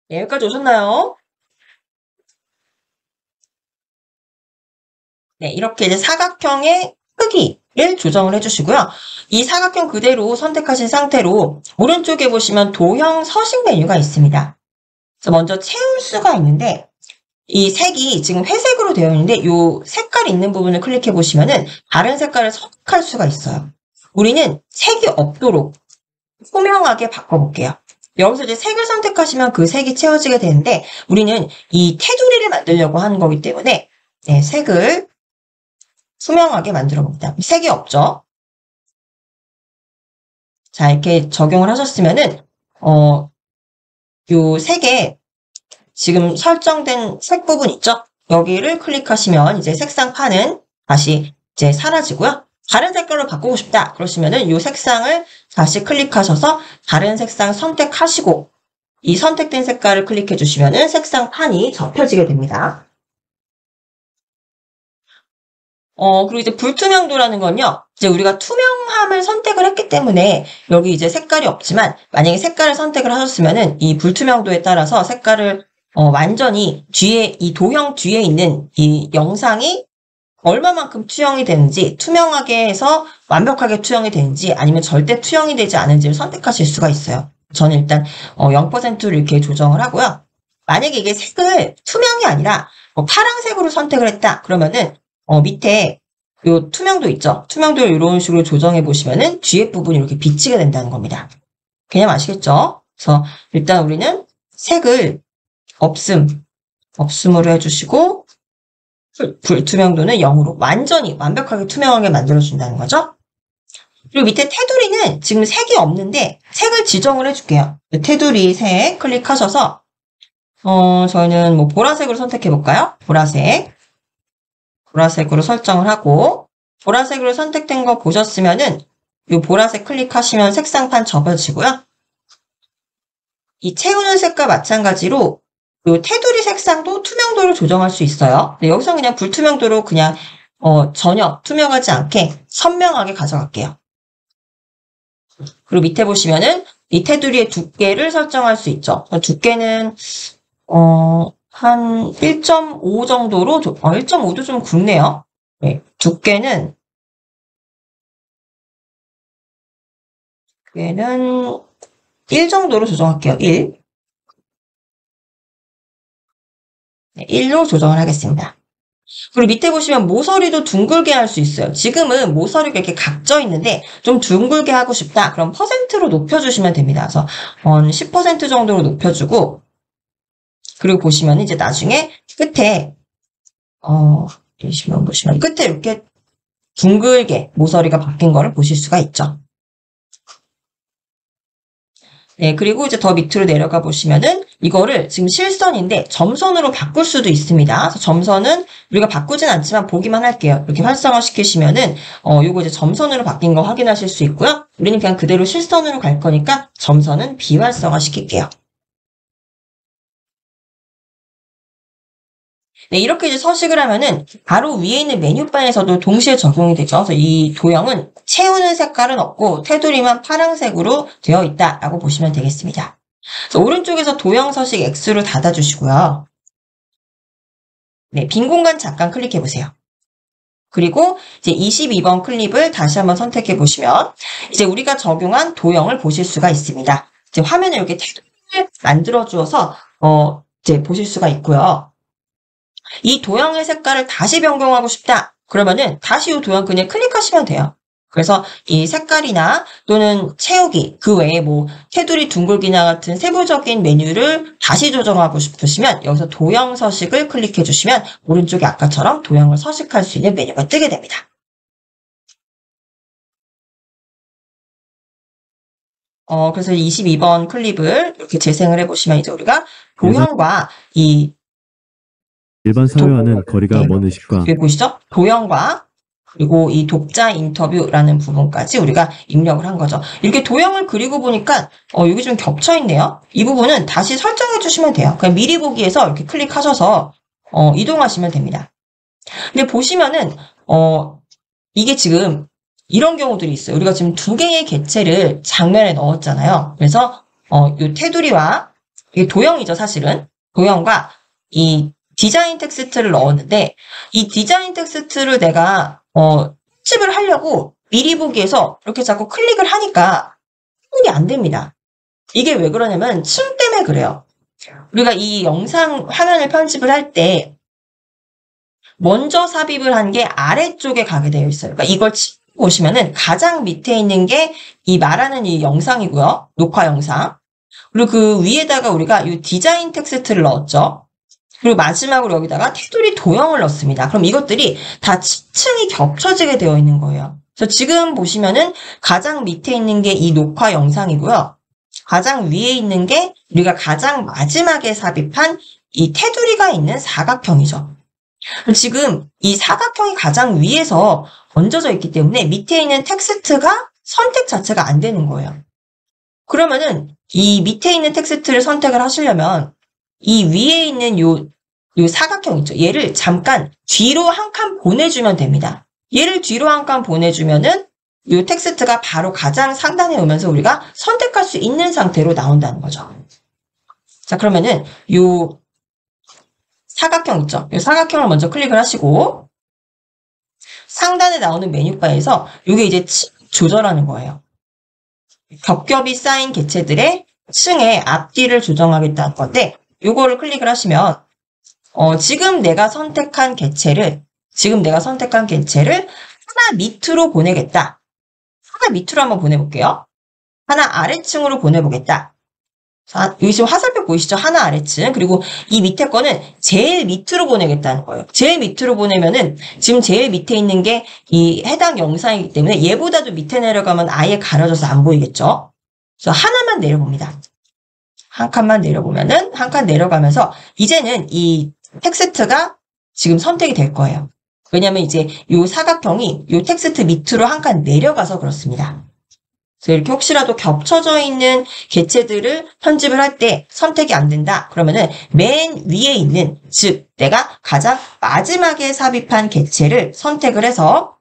네, 여기까지 오셨나요? 네, 이렇게 이제 사각형의 크기를 조정을 해주시고요. 이 사각형 그대로 선택하신 상태로 오른쪽에 보시면 도형 서식 메뉴가 있습니다. 그래서 먼저 채울 수가 있는데 이 색이 지금 회색으로 되어 있는데 이 색깔이 있는 부분을 클릭해 보시면은 다른 색깔을 선택할 수가 있어요. 우리는 색이 없도록 투명하게 바꿔볼게요. 여기서 이제 색을 선택하시면 그 색이 채워지게 되는데 우리는 이 테두리를 만들려고 하는 거기 때문에 네, 색을 투명하게 만들어 봅니다. 색이 없죠? 자, 이렇게 적용을 하셨으면은, 요 색에 지금 설정된 색 부분 있죠? 여기를 클릭하시면 이제 색상판은 다시 이제 사라지고요. 다른 색깔로 바꾸고 싶다. 그러시면은 요 색상을 다시 클릭하셔서 다른 색상 선택하시고 이 선택된 색깔을 클릭해 주시면은 색상판이 접혀지게 됩니다. 그리고 이제 불투명도라는 건요, 이제 우리가 투명함을 선택을 했기 때문에 여기 이제 색깔이 없지만 만약에 색깔을 선택을 하셨으면은 이 불투명도에 따라서 색깔을 완전히 뒤에 이 도형 뒤에 있는 이 영상이 얼마만큼 투영이 되는지 투명하게 해서 완벽하게 투영이 되는지 아니면 절대 투영이 되지 않은지를 선택하실 수가 있어요. 저는 일단 0%를 이렇게 조정을 하고요. 만약에 이게 색을 투명이 아니라 파란색으로 선택을 했다 그러면은 밑에 요 투명도 있죠? 투명도를 이런 식으로 조정해 보시면은 뒤에 부분이 이렇게 비치게 된다는 겁니다. 그냥 아시겠죠? 그래서 일단 우리는 색을 없음으로 해주시고 불투명도는 0으로 완전히 완벽하게 투명하게 만들어준다는 거죠. 그리고 밑에 테두리는 지금 색이 없는데 색을 지정을 해줄게요. 테두리 색 클릭하셔서 저희는 뭐 보라색으로 선택해 볼까요? 보라색으로 설정을 하고 보라색으로 선택된 거 보셨으면은 이 보라색 클릭하시면 색상판 접어지고요. 이 채우는 색과 마찬가지로 이 테두리 색상도 투명도를 조정할 수 있어요. 근데 여기서 그냥 불투명도로 그냥 전혀 투명하지 않게 선명하게 가져갈게요. 그리고 밑에 보시면은 이 테두리의 두께를 설정할 수 있죠. 두께는 한 1.5 정도로, 1.5도 좀 굵네요. 네, 두께는 1 정도로 조정할게요. 1. 네, 1로 조정을 하겠습니다. 그리고 밑에 보시면 모서리도 둥글게 할 수 있어요. 지금은 모서리가 이렇게 각져 있는데 좀 둥글게 하고 싶다. 그럼 퍼센트로 높여주시면 됩니다. 그래서 10% 정도로 높여주고 그리고 보시면 이제 나중에 끝에 보시면 끝에 이렇게 둥글게 모서리가 바뀐 거를 보실 수가 있죠. 네, 그리고 이제 더 밑으로 내려가 보시면은 이거를 지금 실선인데 점선으로 바꿀 수도 있습니다. 그래서 점선은 우리가 바꾸진 않지만 보기만 할게요. 이렇게 활성화 시키시면은 요거 이제 점선으로 바뀐 거 확인하실 수 있고요. 우리는 그냥 그대로 실선으로 갈 거니까 점선은 비활성화 시킬게요. 네, 이렇게 이제 서식을 하면은 바로 위에 있는 메뉴바에서도 동시에 적용이 되죠. 그래서 이 도형은 채우는 색깔은 없고 테두리만 파란색으로 되어 있다라고 보시면 되겠습니다. 그래서 오른쪽에서 도형 서식 X로 닫아주시고요. 네, 빈 공간 잠깐 클릭해 보세요. 그리고 이제 22번 클립을 다시 한번 선택해 보시면 이제 우리가 적용한 도형을 보실 수가 있습니다. 이제 화면에 이렇게 테두리를 만들어 주어서 이제 보실 수가 있고요. 이 도형의 색깔을 다시 변경하고 싶다. 그러면은 다시 이 도형 그냥 클릭하시면 돼요. 그래서 이 색깔이나 또는 채우기, 그 외에 뭐 테두리 둥글기나 같은 세부적인 메뉴를 다시 조정하고 싶으시면 여기서 도형 서식을 클릭해 주시면 오른쪽에 아까처럼 도형을 서식할 수 있는 메뉴가 뜨게 됩니다. 그래서 22번 클립을 이렇게 재생을 해보시면 이제 우리가 도형과 이 일반 사회와는 거리가 먼 의식과 여기 보시죠? 도형과 그리고 이 독자 인터뷰라는 부분까지 우리가 입력을 한 거죠. 이렇게 도형을 그리고 보니까 여기 좀 겹쳐 있네요. 이 부분은 다시 설정해 주시면 돼요. 그냥 미리 보기에서 이렇게 클릭하셔서 이동하시면 됩니다. 근데 보시면은 이게 지금 이런 경우들이 있어요. 우리가 지금 두 개의 객체를 장면에 넣었잖아요. 그래서 이 테두리와 이게 도형이죠, 사실은. 도형과 이 디자인 텍스트를 넣었는데 이 디자인 텍스트를 내가 편집을 하려고 미리 보기에서 이렇게 자꾸 클릭을 하니까 편집이 안 됩니다. 이게 왜 그러냐면 층 때문에 그래요. 우리가 이 영상 화면을 편집을 할 때 먼저 삽입을 한 게 아래쪽에 가게 되어 있어요. 그러니까 이걸 보시면은 가장 밑에 있는 게 이 말하는 이 영상이고요. 녹화 영상. 그리고 그 위에다가 우리가 이 디자인 텍스트를 넣었죠. 그리고 마지막으로 여기다가 테두리 도형을 넣습니다. 그럼 이것들이 다 층이 겹쳐지게 되어 있는 거예요. 그래서 지금 보시면은 가장 밑에 있는 게 이 녹화 영상이고요. 가장 위에 있는 게 우리가 가장 마지막에 삽입한 이 테두리가 있는 사각형이죠. 지금 이 사각형이 가장 위에서 얹어져 있기 때문에 밑에 있는 텍스트가 선택 자체가 안 되는 거예요. 그러면은 이 밑에 있는 텍스트를 선택을 하시려면 이 위에 있는 요 사각형 있죠. 얘를 잠깐 뒤로 한 칸 보내주면 됩니다. 얘를 뒤로 한 칸 보내주면은 요 텍스트가 바로 가장 상단에 오면서 우리가 선택할 수 있는 상태로 나온다는 거죠. 자, 그러면은 요 사각형 있죠. 요 사각형을 먼저 클릭을 하시고 상단에 나오는 메뉴바에서 요게 이제 층 조절하는 거예요. 겹겹이 쌓인 객체들의 층의 앞뒤를 조정하겠다는 건데 요거를 클릭을 하시면 지금 내가 선택한 객체를 하나 밑으로 보내겠다. 하나 밑으로 한번 보내볼게요. 하나 아래층으로 보내보겠다. 자, 여기 지금 화살표 보이시죠? 하나 아래층. 그리고 이 밑에 거는 제일 밑으로 보내겠다는 거예요. 제일 밑으로 보내면은 지금 제일 밑에 있는 게 이 해당 영상이기 때문에 얘보다도 밑에 내려가면 아예 가려져서 안 보이겠죠? 그래서 하나만 내려봅니다. 한 칸만 내려보면은 한 칸 내려가면서 이제는 이 텍스트가 지금 선택이 될 거예요. 왜냐면 이제 이 사각형이 이 텍스트 밑으로 한 칸 내려가서 그렇습니다. 그래서 이렇게 혹시라도 겹쳐져 있는 객체들을 편집을 할 때 선택이 안 된다. 그러면은 맨 위에 있는, 즉 내가 가장 마지막에 삽입한 객체를 선택을 해서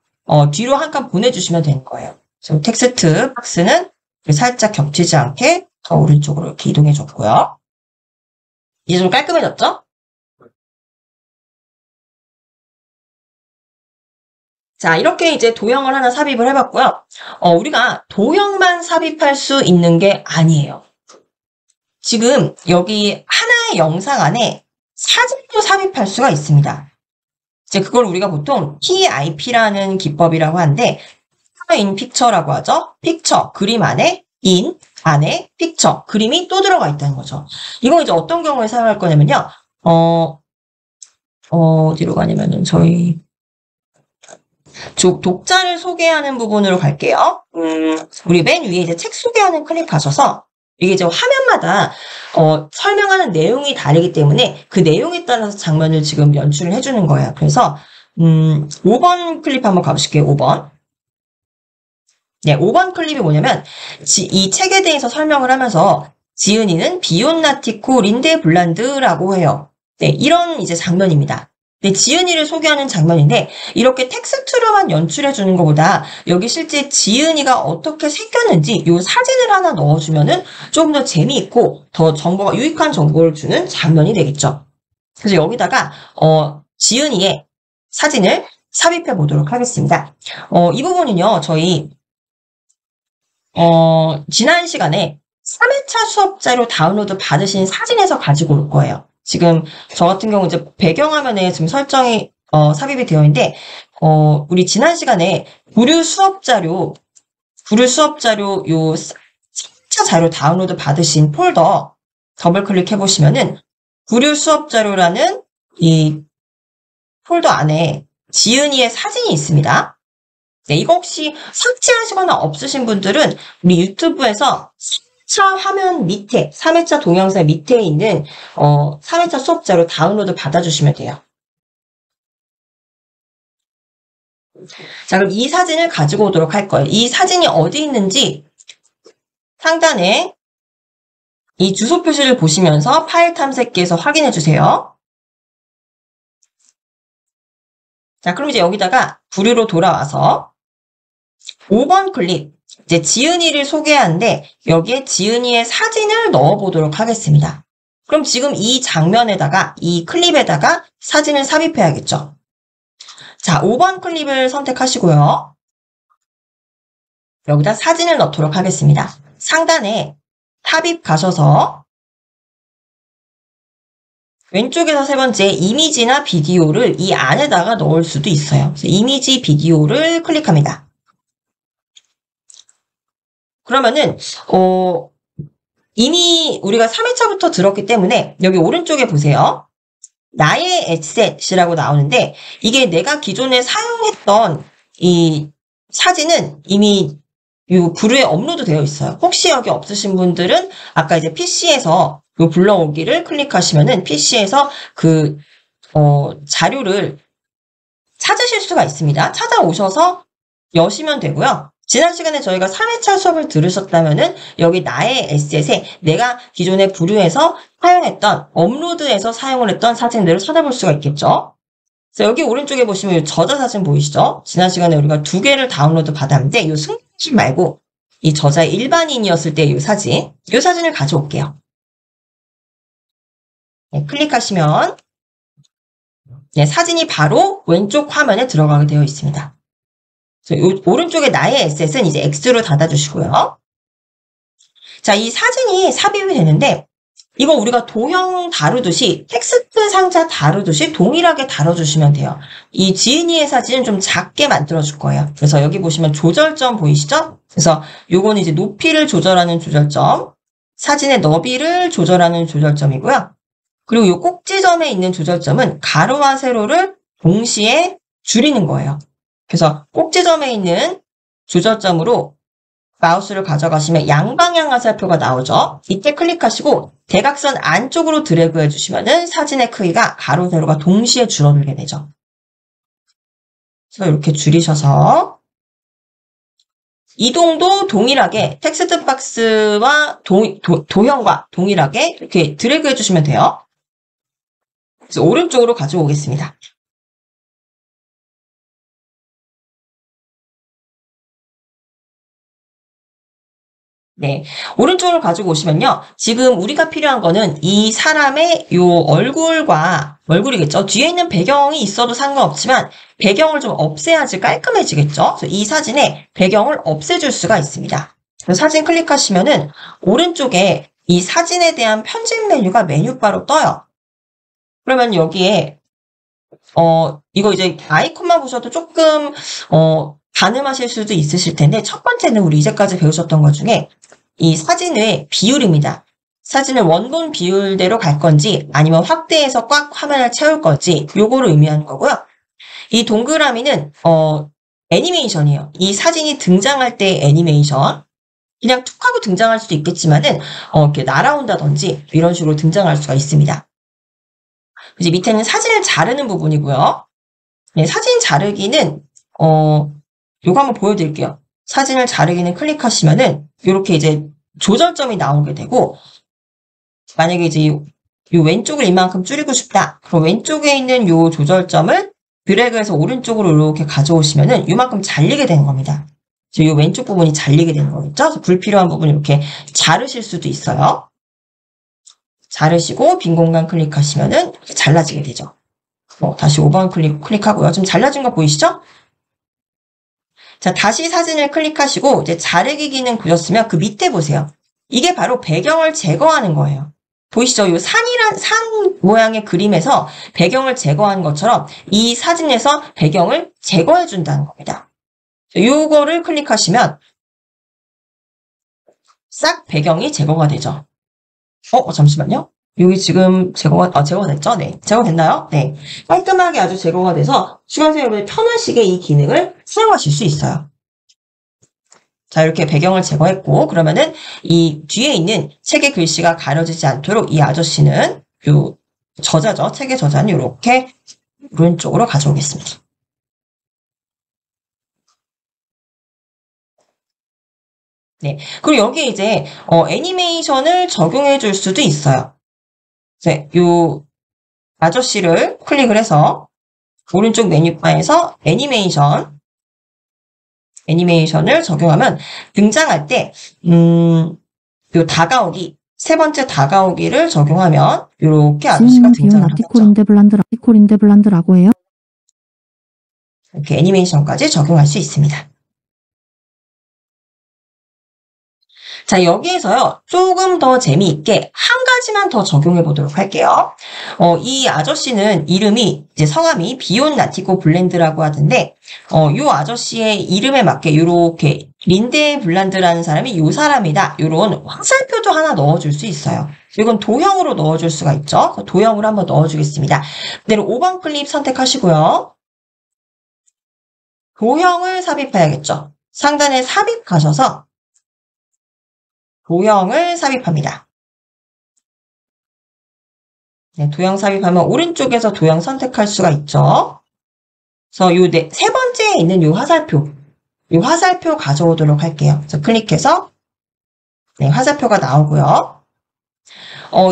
뒤로 한 칸 보내주시면 되는 거예요. 그래서 텍스트 박스는 살짝 겹치지 않게 더 오른쪽으로 이렇게 이동해 줬고요. 이제 좀 깔끔해졌죠? 자, 이렇게 이제 도형을 하나 삽입을 해봤고요. 우리가 도형만 삽입할 수 있는 게 아니에요. 지금 여기 하나의 영상 안에 사진도 삽입할 수가 있습니다. 이제 그걸 우리가 보통 PIP라는 기법이라고 하는데, in 픽처라고 하죠. 픽처, 그림 안에, in, 안에, 픽처, 그림이 또 들어가 있다는 거죠. 이거 이제 어떤 경우에 사용할 거냐면요. 어디로 가냐면은 저희 독자를 소개하는 부분으로 갈게요. 우리 맨 위에 이제 책 소개하는 클릭하셔서 이게 이제 화면마다 설명하는 내용이 다르기 때문에 그 내용에 따라서 장면을 지금 연출을 해주는 거예요. 그래서 5번 클립 한번 가보실게요. 5번. 네, 5번 클립이 뭐냐면 이 책에 대해서 설명을 하면서 지은이는 비온나티코 린데블란드라고 해요. 네, 이런 이제 장면입니다. 네, 지은이를 소개하는 장면인데 이렇게 텍스트로만 연출해 주는 것보다 여기 실제 지은이가 어떻게 생겼는지 이 사진을 하나 넣어주면은 조금 더 재미있고 더 정보가 유익한 정보를 주는 장면이 되겠죠. 그래서 여기다가 지은이의 사진을 삽입해 보도록 하겠습니다. 이 부분은요, 저희 지난 시간에 3회차 수업 자료 다운로드 받으신 사진에서 가지고 올 거예요. 지금 저 같은 경우 이제 배경화면에 지금 설정이 삽입이 되어 있는데 우리 지난 시간에 구류 수업 자료 요 3차 자료 다운로드 받으신 폴더 더블 클릭해 보시면은 구류 수업 자료라는 이 폴더 안에 지은이의 사진이 있습니다. 네, 이거 혹시 삭제하시거나 없으신 분들은 우리 유튜브에서 3차 화면 밑에, 3회차 동영상 밑에 있는 3회차 수업자로 다운로드 받아주시면 돼요. 자, 그럼 이 사진을 가지고 오도록 할 거예요. 이 사진이 어디 있는지 상단에 이 주소 표시를 보시면서 파일 탐색기에서 확인해 주세요. 자, 그럼 이제 여기다가 부류로 돌아와서 5번 클립, 이제 지은이를 소개하는데 여기에 지은이의 사진을 넣어보도록 하겠습니다. 그럼 지금 이 장면에다가, 이 클립에다가 사진을 삽입해야겠죠. 자, 5번 클립을 선택하시고요. 여기다 사진을 넣도록 하겠습니다. 상단에 삽입 가셔서 왼쪽에서 세 번째 이미지나 비디오를 이 안에다가 넣을 수도 있어요. 그래서 이미지, 비디오를 클릭합니다. 그러면은 이미 우리가 3회차부터 들었기 때문에 여기 오른쪽에 보세요. 나의 에셋이라고 나오는데 이게 내가 기존에 사용했던 이 사진은 이미 이 부류에 업로드 되어 있어요. 혹시 여기 없으신 분들은 아까 이제 PC에서 이 불러오기를 클릭하시면은 PC에서 그 자료를 찾으실 수가 있습니다. 찾아오셔서 여시면 되고요. 지난 시간에 저희가 3회차 수업을 들으셨다면은 여기 나의 에셋에 내가 기존에 부류에서 사용했던, 업로드해서 사용을 했던 사진들을 찾아볼 수가 있겠죠. 그래서 여기 오른쪽에 보시면 이 저자 사진 보이시죠? 지난 시간에 우리가 2개를 다운로드 받았는데 이 승진 말고 이 저자의 일반인이었을 때 이 사진을 가져올게요. 네, 클릭하시면 네, 사진이 바로 왼쪽 화면에 들어가게 되어 있습니다. 오른쪽에 나의 에셋은 이제 X로 닫아주시고요. 자, 이 사진이 삽입이 되는데 이거 우리가 도형 다루듯이 텍스트 상자 다루듯이 동일하게 다뤄주시면 돼요. 이 지은이의 사진은 좀 작게 만들어줄 거예요. 그래서 여기 보시면 조절점 보이시죠? 그래서 요거는 이제 높이를 조절하는 조절점, 사진의 너비를 조절하는 조절점이고요. 그리고 이 꼭지점에 있는 조절점은 가로와 세로를 동시에 줄이는 거예요. 그래서 꼭지점에 있는 조절점으로 마우스를 가져가시면 양방향 화살표가 나오죠. 이때 클릭하시고 대각선 안쪽으로 드래그 해주시면은 사진의 크기가 가로, 세로가 동시에 줄어들게 되죠. 그래서 이렇게 줄이셔서 이동도 동일하게 텍스트 박스와 도형과 동일하게 이렇게 드래그 해주시면 돼요. 그래서 오른쪽으로 가져오겠습니다. 네, 오른쪽으로 가지고 오시면요. 지금 우리가 필요한 거는 이 사람의 요 얼굴이겠죠. 뒤에 있는 배경이 있어도 상관없지만 배경을 좀 없애야지 깔끔해지겠죠. 그래서 이 사진에 배경을 없애줄 수가 있습니다. 그래서 사진 클릭하시면은 오른쪽에 이 사진에 대한 편집 메뉴가 메뉴바로 떠요. 그러면 여기에 이거 이제 아이콘만 보셔도 조금 가늠하실 수도 있으실 텐데 첫 번째는 우리 이제까지 배우셨던 것 중에 이 사진의 비율입니다. 사진을 원본 비율대로 갈 건지 아니면 확대해서 꽉 화면을 채울 건지 요거를 의미하는 거고요. 이 동그라미는 애니메이션이에요. 이 사진이 등장할 때의 애니메이션. 그냥 툭 하고 등장할 수도 있겠지만은 이렇게 날아온다든지 이런 식으로 등장할 수가 있습니다. 이제 밑에는 사진을 자르는 부분이고요. 네, 사진 자르기는 요거 한번 보여드릴게요. 사진을 자르기는 클릭하시면은 이렇게 이제 조절점이 나오게 되고 만약에 이제 요 왼쪽을 이만큼 줄이고 싶다. 그럼 왼쪽에 있는 요 조절점을 드래그해서 오른쪽으로 이렇게 가져오시면은 요만큼 잘리게 되는 겁니다. 요 왼쪽 부분이 잘리게 되는 거겠죠? 그래서 불필요한 부분 이렇게 자르실 수도 있어요. 자르시고 빈 공간 클릭하시면은 이렇게 잘라지게 되죠. 다시 5번 클릭하고요. 지금 잘라진 거 보이시죠? 자, 다시 사진을 클릭하시고 이제 자르기 기능 보셨으면 그 밑에 보세요. 이게 바로 배경을 제거하는 거예요. 보이시죠? 이 산 모양의 그림에서 배경을 제거한 것처럼 이 사진에서 배경을 제거해 준다는 겁니다. 요거를 클릭하시면 싹 배경이 제거가 되죠. 잠시만요. 여기 지금 제거됐죠? 네. 제거됐나요? 네. 깔끔하게 아주 제거가 돼서 수강생 여러분이 편하시게 이 기능을 사용하실 수 있어요. 자, 이렇게 배경을 제거했고, 그러면은 이 뒤에 있는 책의 글씨가 가려지지 않도록 이 아저씨는 요 저자죠. 책의 저자는 이렇게 오른쪽으로 가져오겠습니다. 네. 그리고 여기에 이제, 애니메이션을 적용해 줄 수도 있어요. 네, 요 아저씨를 클릭을 해서 오른쪽 메뉴바에서 애니메이션을 적용하면 등장할 때, 요 다가오기, 세 번째 다가오기를 적용하면 요렇게 아저씨가 지은이는 비온 등장을 하겠죠. 라티콜인데 블란드라고 해요. 이렇게 애니메이션까지 적용할 수 있습니다. 자, 여기에서요, 조금 더 재미있게 한 가지만 더 적용해 보도록 할게요. 이 아저씨는 이름이, 이제 성함이 비온 나티코 블란드라고 하던데, 요 아저씨의 이름에 맞게 요렇게 린데 블란드라는 사람이 요 사람이다. 요런 화살표도 하나 넣어줄 수 있어요. 이건 도형으로 넣어줄 수가 있죠. 도형으로 한번 넣어주겠습니다. 그대로 5번 클립 선택하시고요. 도형을 삽입해야겠죠. 상단에 삽입 가셔서 도형을 삽입합니다. 네, 도형 삽입하면 오른쪽에서 도형 선택할 수가 있죠. 그래서 세 번째에 있는 요 화살표 가져오도록 할게요. 그래서 클릭해서 네, 화살표가 나오고요.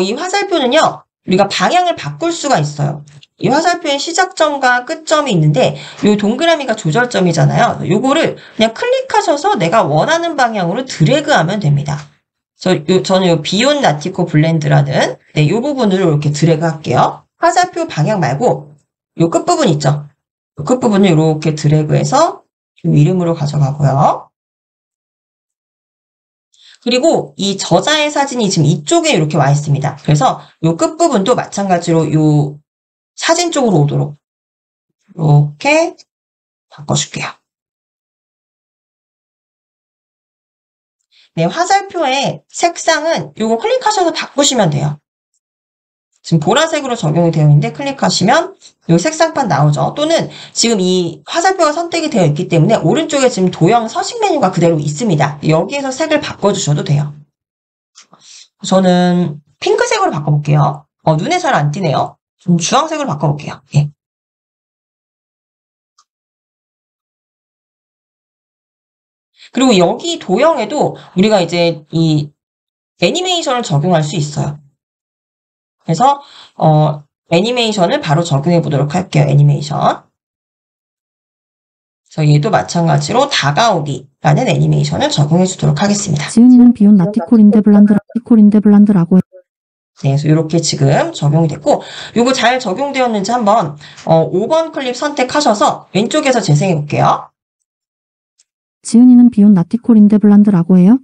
이 화살표는요, 우리가 방향을 바꿀 수가 있어요. 이 화살표의 시작점과 끝점이 있는데 요 동그라미가 조절점이잖아요. 요거를 그냥 클릭하셔서 내가 원하는 방향으로 드래그하면 됩니다. 저는 요 비온 나티코 블란드라는 요 부분을 이렇게 드래그 할게요. 화살표 방향 말고 요 끝부분 있죠? 요 끝부분을 이렇게 드래그해서 요 이름으로 가져가고요. 그리고 이 저자의 사진이 지금 이쪽에 이렇게 와 있습니다. 그래서 요 끝부분도 마찬가지로 요 사진 쪽으로 오도록 이렇게 바꿔줄게요. 네, 화살표의 색상은 요거 클릭하셔서 바꾸시면 돼요. 지금 보라색으로 적용이 되어 있는데 클릭하시면 요 색상판 나오죠. 또는 지금 이 화살표가 선택이 되어 있기 때문에 오른쪽에 지금 도형 서식 메뉴가 그대로 있습니다. 여기에서 색을 바꿔주셔도 돼요. 저는 핑크색으로 바꿔볼게요. 눈에 잘 안 띄네요. 좀 주황색으로 바꿔볼게요. 예. 그리고 여기 도형에도 우리가 이제 이 애니메이션을 적용할 수 있어요. 그래서 애니메이션을 바로 적용해 보도록 할게요. 애니메이션. 그래서 얘도 마찬가지로 다가오기라는 애니메이션을 적용해 주도록 하겠습니다. 지은이는 비온 라티콜인데 블란드라고 해요. 네, 그래서 이렇게 지금 적용이 됐고, 요거 잘 적용되었는지 한번 5번 클립 선택하셔서 왼쪽에서 재생해 볼게요. 지은이는 비온 라티콜인데 블란드라고 해요.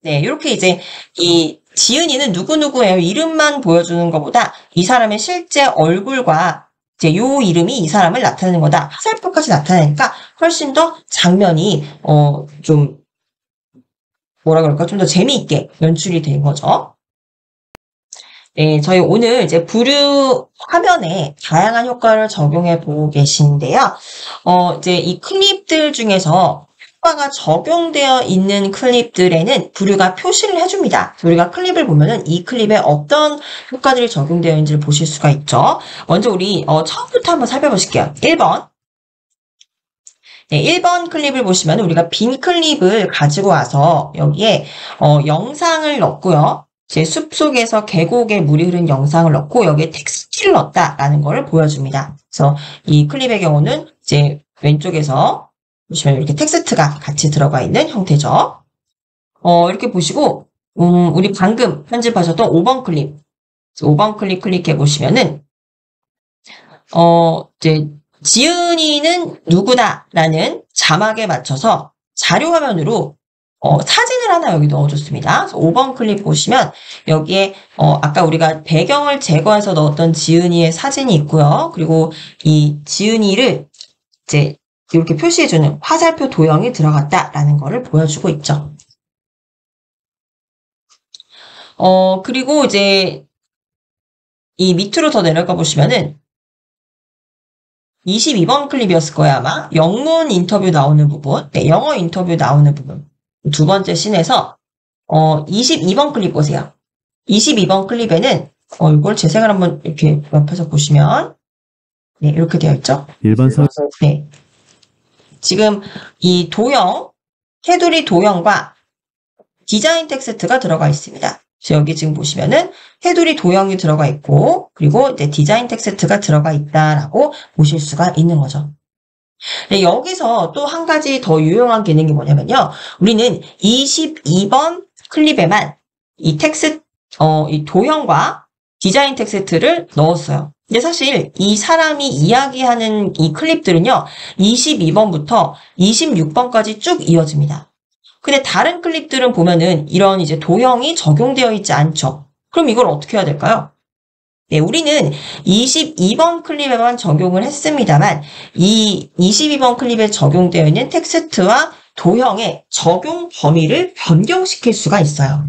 네, 이렇게 이제 이 지은이는 누구누구예요. 이름만 보여주는 것보다 이 사람의 실제 얼굴과 이제 요 이름이 이 사람을 나타내는 거다. 화살표까지 나타내니까 훨씬 더 장면이 좀 뭐라 그럴까? 좀 더 재미있게 연출이 된 거죠. 네, 저희 오늘 이제 부류 화면에 다양한 효과를 적용해 보고 계신데요. 이제 이 클립들 중에서 효과가 적용되어 있는 클립들에는 부류가 표시를 해줍니다. 우리가 클립을 보면은 이 클립에 어떤 효과들이 적용되어 있는지를 보실 수가 있죠. 먼저 우리 처음부터 한번 살펴보실게요. 1번. 네, 1번 클립을 보시면 우리가 빈 클립을 가지고 와서 여기에 영상을 넣고요. 제 숲속에서 계곡에 물이 흐른 영상을 넣고 여기에 텍스트를 넣었다라는 것을 보여줍니다. 그래서 이 클립의 경우는 이제 왼쪽에서 보시면 이렇게 텍스트가 같이 들어가 있는 형태죠. 이렇게 보시고 우리 방금 편집하셨던 5번 클립 5번 클립 클릭해 보시면은 이제 지은이는 누구다라는 자막에 맞춰서 자료 화면으로 사진을 하나 여기 넣어줬습니다. 그래서 5번 클립 보시면 여기에 아까 우리가 배경을 제거해서 넣었던 지은이의 사진이 있고요. 그리고 이 지은이를 이제 이렇게 표시해주는 화살표 도형이 들어갔다라는 것을 보여주고 있죠. 그리고 이제 이 밑으로 더 내려가 보시면은 22번 클립이었을 거예요, 아마. 영문 인터뷰 나오는 부분, 네, 영어 인터뷰 나오는 부분. 두 번째 씬에서 22번 클립 보세요. 22번 클립에는 이걸 재생을 한번 이렇게 옆에서 보시면 네, 이렇게 되어 있죠. 일반 사 네. 지금 이 도형, 테두리 도형과 디자인 텍스트가 들어가 있습니다. 그래서 여기 지금 보시면은 테두리 도형이 들어가 있고, 그리고 이제 디자인 텍스트가 들어가 있다라고 보실 수가 있는 거죠. 네, 여기서 또 한 가지 더 유용한 기능이 뭐냐면요. 우리는 22번 클립에만 이 이 도형과 디자인 텍스트를 넣었어요. 근데 사실 이 사람이 이야기하는 이 클립들은요, 22번부터 26번까지 쭉 이어집니다. 근데 다른 클립들은 보면은 이런 이제 도형이 적용되어 있지 않죠. 그럼 이걸 어떻게 해야 될까요? 네, 우리는 22번 클립에만 적용을 했습니다만 이 22번 클립에 적용되어 있는 텍스트와 도형의 적용 범위를 변경시킬 수가 있어요.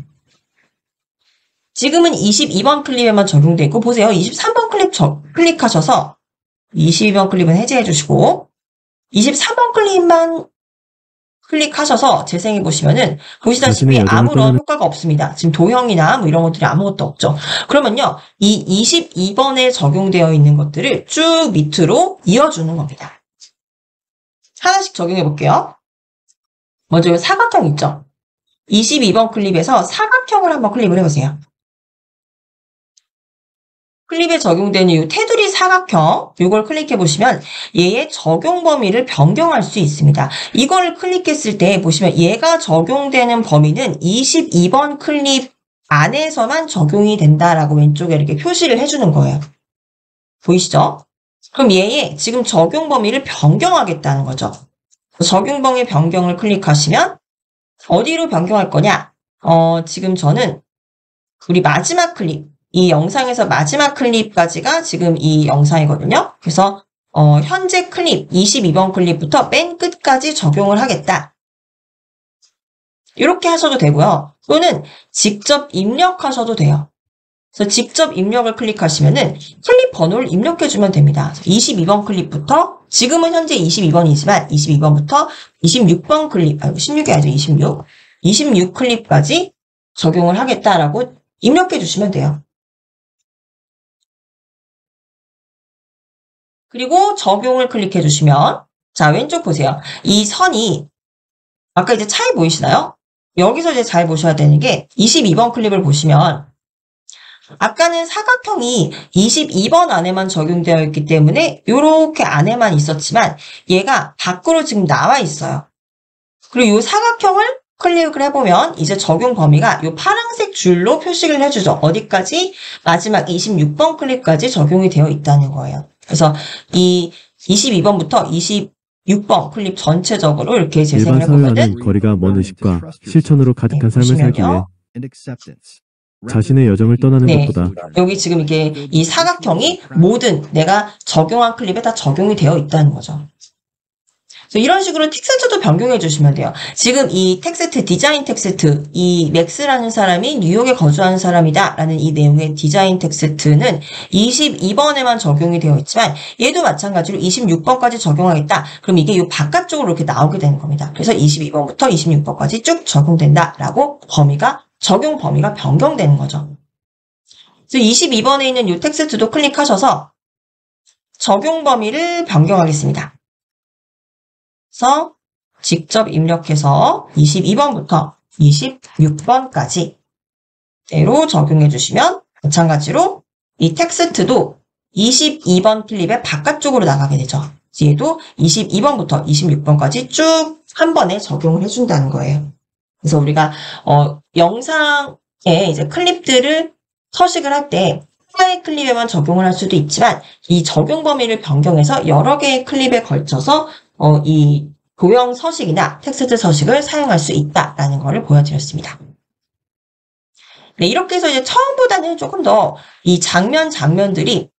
지금은 22번 클립에만 적용되어 있고, 보세요. 23번 클립 클릭하셔서 22번 클립은 해제해 주시고 23번 클립만 클릭하셔서 재생해 보시면은 보시다시피 아무런 효과가 없습니다. 지금 도형이나 뭐 이런 것들이 아무것도 없죠. 그러면요, 이 22번에 적용되어 있는 것들을 쭉 밑으로 이어주는 겁니다. 하나씩 적용해 볼게요. 먼저 이 사각형 있죠? 22번 클립에서 사각형을 한번 클릭을 해보세요. 클립에 적용되는 이 테두리 사각형, 이걸 클릭해 보시면 얘의 적용 범위를 변경할 수 있습니다. 이걸 클릭했을 때 보시면 얘가 적용되는 범위는 22번 클립 안에서만 적용이 된다라고 왼쪽에 이렇게 표시를 해주는 거예요. 보이시죠? 그럼 얘의 지금 적용 범위를 변경하겠다는 거죠. 적용 범위 변경을 클릭하시면 어디로 변경할 거냐? 지금 저는 우리 마지막 클립, 이 영상에서 마지막 클립까지가 지금 이 영상이거든요. 그래서 현재 클립 22번 클립부터 맨 끝까지 적용을 하겠다. 이렇게 하셔도 되고요. 또는 직접 입력하셔도 돼요. 그래서 직접 입력을 클릭하시면은 클립 번호를 입력해주면 됩니다. 22번 클립부터 지금은 현재 22번이지만 22번부터 26번 클립, 16이 아니죠. 26 클립까지 적용을 하겠다라고 입력해 주시면 돼요. 그리고 적용을 클릭해 주시면, 자, 왼쪽 보세요. 이 선이 아까 이제 차이 보이시나요? 여기서 이제 잘 보셔야 되는 게 22번 클립을 보시면 아까는 사각형이 22번 안에만 적용되어 있기 때문에 이렇게 안에만 있었지만 얘가 밖으로 지금 나와 있어요. 그리고 이 사각형을 클릭을 해보면 이제 적용 범위가 이 파란색 줄로 표시를 해주죠. 어디까지? 마지막 26번 클립까지 적용이 되어 있다는 거예요. 그래서 이 22번부터 26번 클립 전체적으로 이렇게 재생을 일반 사회와는 해보면은 거리가 먼 의식과 실천으로 가득한 삶을 살기 위해 보시면요. 자신의 여정을 떠나는 네, 것보다 여기 지금 이게 이 사각형이 모든 내가 적용한 클립에 다 적용이 되어 있다는 거죠. 그래서 이런 식으로 텍스트도 변경해 주시면 돼요. 지금 이 텍스트, 디자인 텍스트, 이 맥스라는 사람이 뉴욕에 거주하는 사람이다 라는 이 내용의 디자인 텍스트는 22번에만 적용이 되어 있지만 얘도 마찬가지로 26번까지 적용하겠다. 그럼 이게 이 바깥쪽으로 이렇게 나오게 되는 겁니다. 그래서 22번부터 26번까지 쭉 적용된다 라고 적용 범위가 변경되는 거죠. 그래서 22번에 있는 이 텍스트도 클릭하셔서 적용 범위를 변경하겠습니다. 그래서 직접 입력해서 22번부터 26번까지 대로 적용해 주시면 마찬가지로 이 텍스트도 22번 클립의 바깥쪽으로 나가게 되죠. 얘도 22번부터 26번까지 쭉 한 번에 적용을 해준다는 거예요. 그래서 우리가 영상에 이제 클립들을 서식을 할 때 하나의 클립에만 적용을 할 수도 있지만 이 적용 범위를 변경해서 여러 개의 클립에 걸쳐서 이 도형 서식이나 텍스트 서식을 사용할 수 있다라는 것을 보여드렸습니다. 네, 이렇게 해서 이제 처음보다는 조금 더 이 장면들이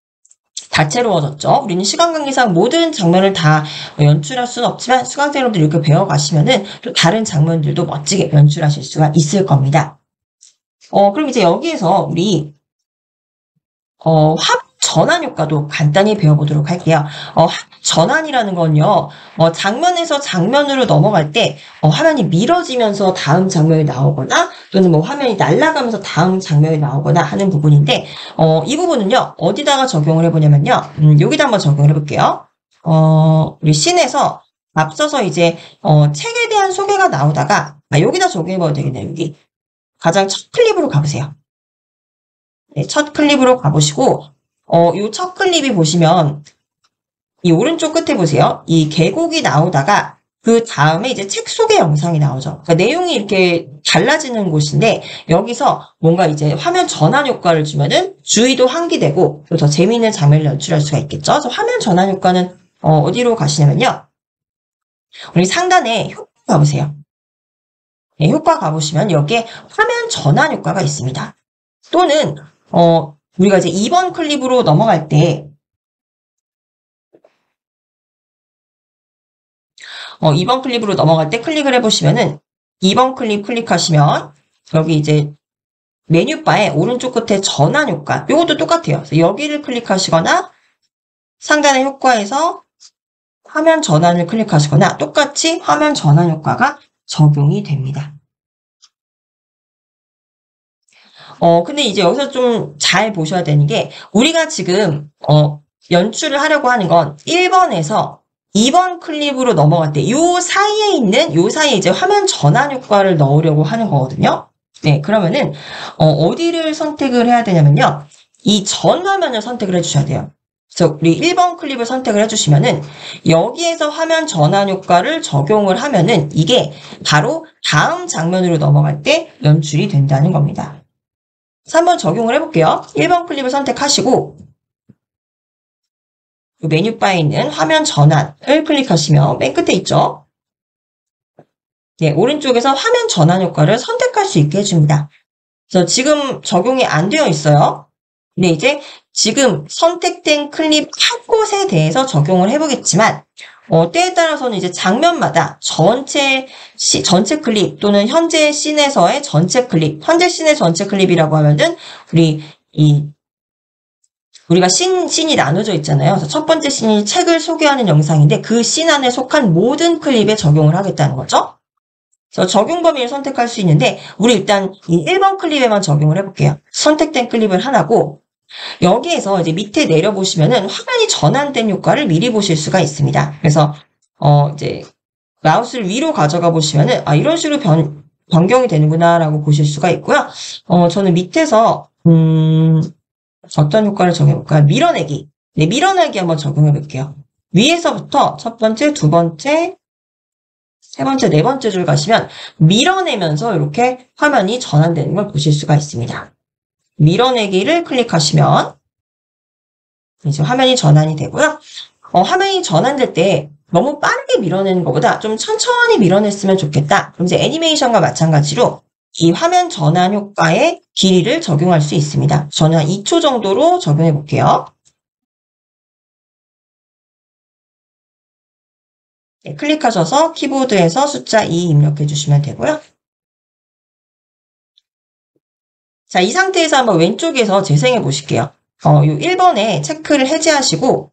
다채로워졌죠. 우리는 시간 관계상 모든 장면을 다 연출할 수는 없지만 수강생분들 이렇게 배워가시면은 또 다른 장면들도 멋지게 연출하실 수가 있을 겁니다. 그럼 이제 여기에서 우리 화면 전환 효과도 간단히 배워보도록 할게요. 전환이라는 건요, 장면에서 장면으로 넘어갈 때 화면이 밀어지면서 다음 장면이 나오거나 또는 뭐 화면이 날아가면서 다음 장면이 나오거나 하는 부분인데 이 부분은요 어디다가 적용을 해보냐면요, 여기다 한번 적용을 해볼게요. 우리 씬에서 앞서서 이제 책에 대한 소개가 나오다가 여기다 적용해봐도 되겠네요. 여기 가장 첫 클립으로 가보세요. 네, 첫 클립으로 가보시고, 요 첫 클립이 보시면, 이 오른쪽 끝에 보세요. 이 계곡이 나오다가, 그 다음에 이제 책 속의 영상이 나오죠. 그러니까 내용이 이렇게 달라지는 곳인데, 여기서 뭔가 이제 화면 전환 효과를 주면은 주의도 환기되고, 또 더 재미있는 장면을 연출할 수가 있겠죠. 그래서 화면 전환 효과는, 어디로 가시냐면요. 우리 상단에 효과 가보세요. 네, 효과 가보시면 여기에 화면 전환 효과가 있습니다. 또는, 우리가 이제 2번 클립으로 넘어갈 때, 2번 클립으로 넘어갈 때 클릭을 해보시면은, 2번 클립 클릭하시면, 여기 이제 메뉴바에 오른쪽 끝에 전환 효과, 요것도 똑같아요. 그래서 여기를 클릭하시거나, 상단의 효과에서 화면 전환을 클릭하시거나, 똑같이 화면 전환 효과가 적용이 됩니다. 근데 이제 여기서 좀 잘 보셔야 되는 게, 우리가 지금, 연출을 하려고 하는 건 1번에서 2번 클립으로 넘어갈 때, 요 사이에 이제 화면 전환 효과를 넣으려고 하는 거거든요. 네, 그러면은, 어디를 선택을 해야 되냐면요. 이 전 화면을 선택을 해주셔야 돼요. 그래서 우리 1번 클립을 선택을 해주시면은, 여기에서 화면 전환 효과를 적용을 하면은, 이게 바로 다음 장면으로 넘어갈 때 연출이 된다는 겁니다. 그래서 한번 적용을 해볼게요. 1번 클립을 선택하시고 메뉴바에 있는 화면 전환을 클릭하시면 맨 끝에 있죠. 네, 오른쪽에서 화면 전환 효과를 선택할 수 있게 해줍니다. 그래서 지금 적용이 안 되어 있어요. 근데 이제 지금 선택된 클립 한 곳에 대해서 적용을 해보겠지만 때에 따라서는 이제 장면마다 전체 클립 또는 현재 씬에서의 전체 클립, 현재 씬의 전체 클립이라고 하면은 우리가 씬이 나눠져 있잖아요. 그래서 첫 번째 씬이 책을 소개하는 영상인데 그 씬 안에 속한 모든 클립에 적용을 하겠다는 거죠. 그래서 적용 범위를 선택할 수 있는데 우리 일단 이 1번 클립에만 적용을 해볼게요. 선택된 클립을 하나고 여기에서 이제 밑에 내려보시면은 화면이 전환된 효과를 미리 보실 수가 있습니다. 그래서, 이제, 마우스를 위로 가져가 보시면은, 이런 식으로 변경이 되는구나라고 보실 수가 있고요. 저는 밑에서, 어떤 효과를 적용해볼까요? 밀어내기. 네, 밀어내기 한번 적용해 볼게요. 위에서부터 첫 번째, 두 번째, 세 번째, 네 번째 줄 가시면 밀어내면서 이렇게 화면이 전환되는 걸 보실 수가 있습니다. 밀어내기를 클릭하시면 이제 화면이 전환이 되고요. 화면이 전환될 때 너무 빠르게 밀어내는 것보다 좀 천천히 밀어냈으면 좋겠다. 그럼 이제 애니메이션과 마찬가지로 이 화면 전환 효과의 길이를 적용할 수 있습니다. 저는 한 2초 정도로 적용해 볼게요. 네, 클릭하셔서 키보드에서 숫자 2 입력해 주시면 되고요. 자, 이 상태에서 한번 왼쪽에서 재생해 보실게요. 요 1번에 체크를 해제하시고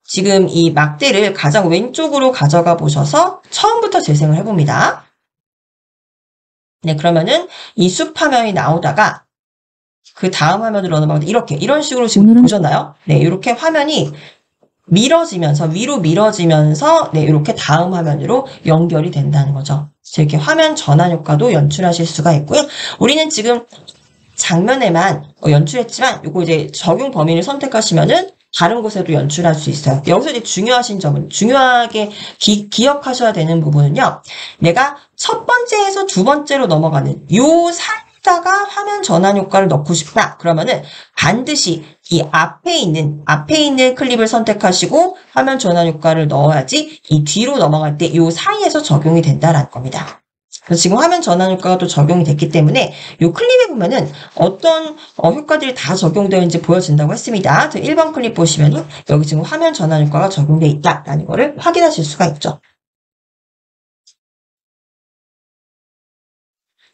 지금 이 막대를 가장 왼쪽으로 가져가 보셔서 처음부터 재생을 해봅니다. 네, 그러면은 이 숲 화면이 나오다가 그 다음 화면으로 넘어가면 이런 식으로 지금 보셨나요? 네, 이렇게 화면이 밀어지면서 위로 밀어지면서 네, 이렇게 다음 화면으로 연결이 된다는 거죠. 이렇게 화면 전환 효과도 연출하실 수가 있고요. 우리는 지금 장면에만 연출했지만 이거 이제 적용 범위를 선택하시면은 다른 곳에도 연출할 수 있어요. 여기서 이제 중요하신 점은 중요하게 기억하셔야 되는 부분은요. 내가 첫 번째에서 두 번째로 넘어가는 요 사이에다가 화면 전환 효과를 넣고 싶다. 그러면은 반드시 이 앞에 있는 클립을 선택하시고 화면 전환 효과를 넣어야지 이 뒤로 넘어갈 때 요 사이에서 적용이 된다라는 겁니다. 그래서 지금 화면 전환 효과가 또 적용이 됐기 때문에 이 클립에 보면은 어떤 효과들이 다 적용되어 있는지 보여진다고 했습니다. 1번 클립 보시면은 여기 지금 화면 전환 효과가 적용되어 있다라는 거를 확인하실 수가 있죠.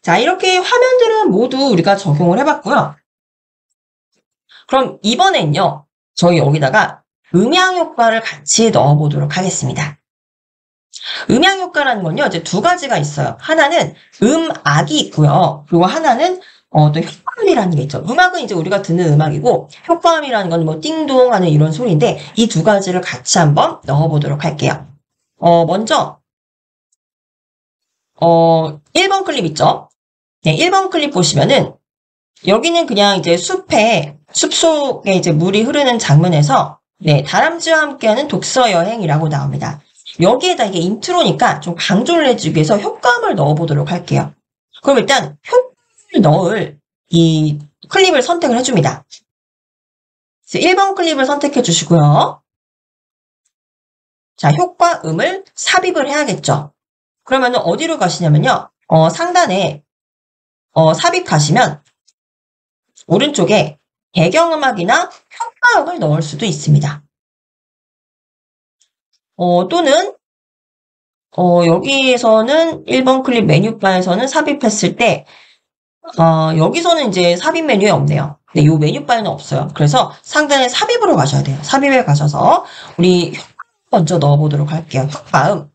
자, 이렇게 화면들은 모두 우리가 적용을 해봤고요. 그럼 이번엔요, 저희 여기다가 음향 효과를 같이 넣어보도록 하겠습니다. 음향 효과라는 건요, 이제 두 가지가 있어요. 하나는 음악이 있고요. 그리고 하나는 또 효과음이라는 게 있죠. 음악은 이제 우리가 듣는 음악이고, 효과음이라는 건 뭐 띵동 하는 이런 소리인데, 이 두 가지를 같이 한번 넣어보도록 할게요. 먼저, 1번 클립 있죠? 네, 1번 클립 보시면은 여기는 그냥 이제 숲 속에 이제 물이 흐르는 장면에서 네, 다람쥐와 함께하는 독서 여행이라고 나옵니다. 여기에다 이게 인트로니까 좀 강조를 해주기 위해서 효과음을 넣어보도록 할게요. 그럼 일단 효과음을 넣을 이 클립을 선택을 해줍니다. 1번 클립을 선택해 주시고요. 자, 효과음을 삽입을 해야겠죠. 그러면 어디로 가시냐면요. 상단에 삽입하시면 오른쪽에 배경음악이나 효과음을 넣을 수도 있습니다. 또는 여기에서는 1번 클립 메뉴바에서는 삽입했을 때 여기서는 이제 삽입 메뉴에 없네요. 네, 이 메뉴바에는 없어요. 그래서 상단에 삽입으로 가셔야 돼요. 삽입에 가셔서 우리 효과음 먼저 넣어보도록 할게요. 효과음.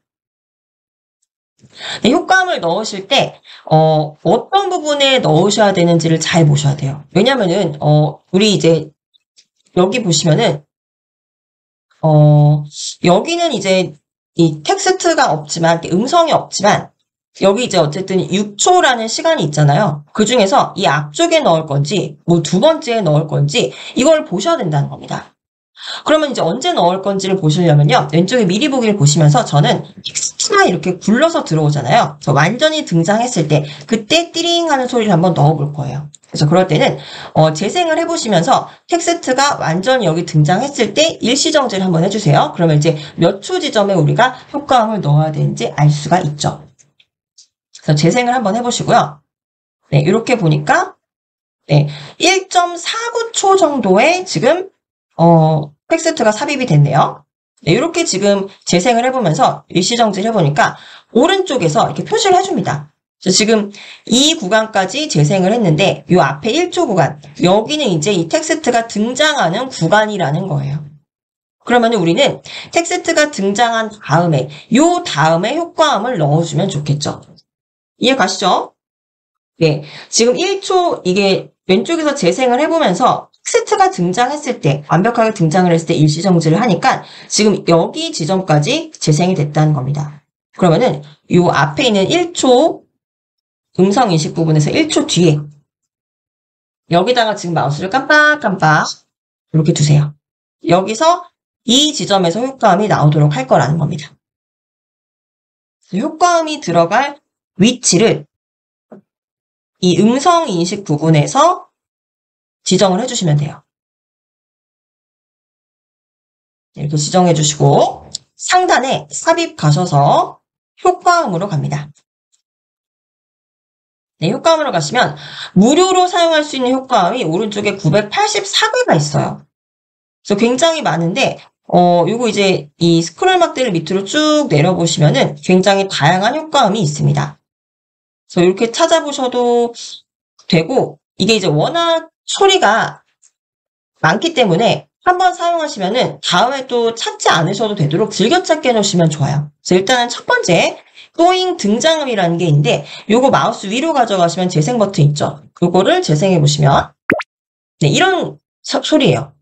네, 효과음을 넣으실 때 어떤 부분에 넣으셔야 되는지를 잘 보셔야 돼요. 왜냐면은 우리 이제 여기 보시면은 여기는 이제 이 텍스트가 없지만 음성이 없지만 여기 이제 어쨌든 6초라는 시간이 있잖아요. 그 중에서 이 앞쪽에 넣을 건지 뭐 두 번째에 넣을 건지 이걸 보셔야 된다는 겁니다. 그러면 이제 언제 넣을 건지를 보시려면요. 왼쪽에 미리 보기를 보시면서 저는 텍스트가 이렇게 굴러서 들어오잖아요. 그래서 완전히 등장했을 때 그때 띠링 하는 소리를 한번 넣어볼 거예요. 그래서 그럴 때는 재생을 해보시면서 텍스트가 완전히 여기 등장했을 때 일시정지를 한번 해주세요. 그러면 이제 몇 초 지점에 우리가 효과음을 넣어야 되는지 알 수가 있죠. 그래서 재생을 한번 해보시고요. 네, 이렇게 보니까 네, 1.49초 정도의 지금 텍스트가 삽입이 됐네요. 네, 이렇게 지금 재생을 해보면서 일시정지를 해보니까 오른쪽에서 이렇게 표시를 해줍니다. 지금 이 구간까지 재생을 했는데 이 앞에 1초 구간, 여기는 이제 이 텍스트가 등장하는 구간이라는 거예요. 그러면 우리는 텍스트가 등장한 다음에 요 다음에 효과음을 넣어주면 좋겠죠. 이해 가시죠? 네, 지금 1초 이게 왼쪽에서 재생을 해보면서 텍스트가 등장했을 때, 완벽하게 등장을 했을 때 일시정지를 하니까 지금 여기 지점까지 재생이 됐다는 겁니다. 그러면은 요 앞에 있는 1초 음성 인식 부분에서 1초 뒤에 여기다가 지금 마우스를 깜빡깜빡 이렇게 두세요. 여기서 이 지점에서 효과음이 나오도록 할 거라는 겁니다. 효과음이 들어갈 위치를 이 음성 인식 부분에서 지정을 해주시면 돼요. 이렇게 지정해 주시고 상단에 삽입 가셔서 효과음으로 갑니다. 네, 효과음으로 가시면 무료로 사용할 수 있는 효과음이 오른쪽에 984개가 있어요. 그래서 굉장히 많은데 요거 이제 이 스크롤막대를 밑으로 쭉 내려보시면은 굉장히 다양한 효과음이 있습니다. 그래서 이렇게 찾아보셔도 되고 이게 이제 워낙 소리가 많기 때문에 한번 사용하시면은 다음에 또 찾지 않으셔도 되도록 즐겨찾기 해놓으시면 좋아요. 그래서 일단은 첫 번째 또잉 등장음이라는 게 있는데 요거 마우스 위로 가져가시면 재생 버튼 있죠. 요거를 재생해 보시면 네, 이런 소리예요.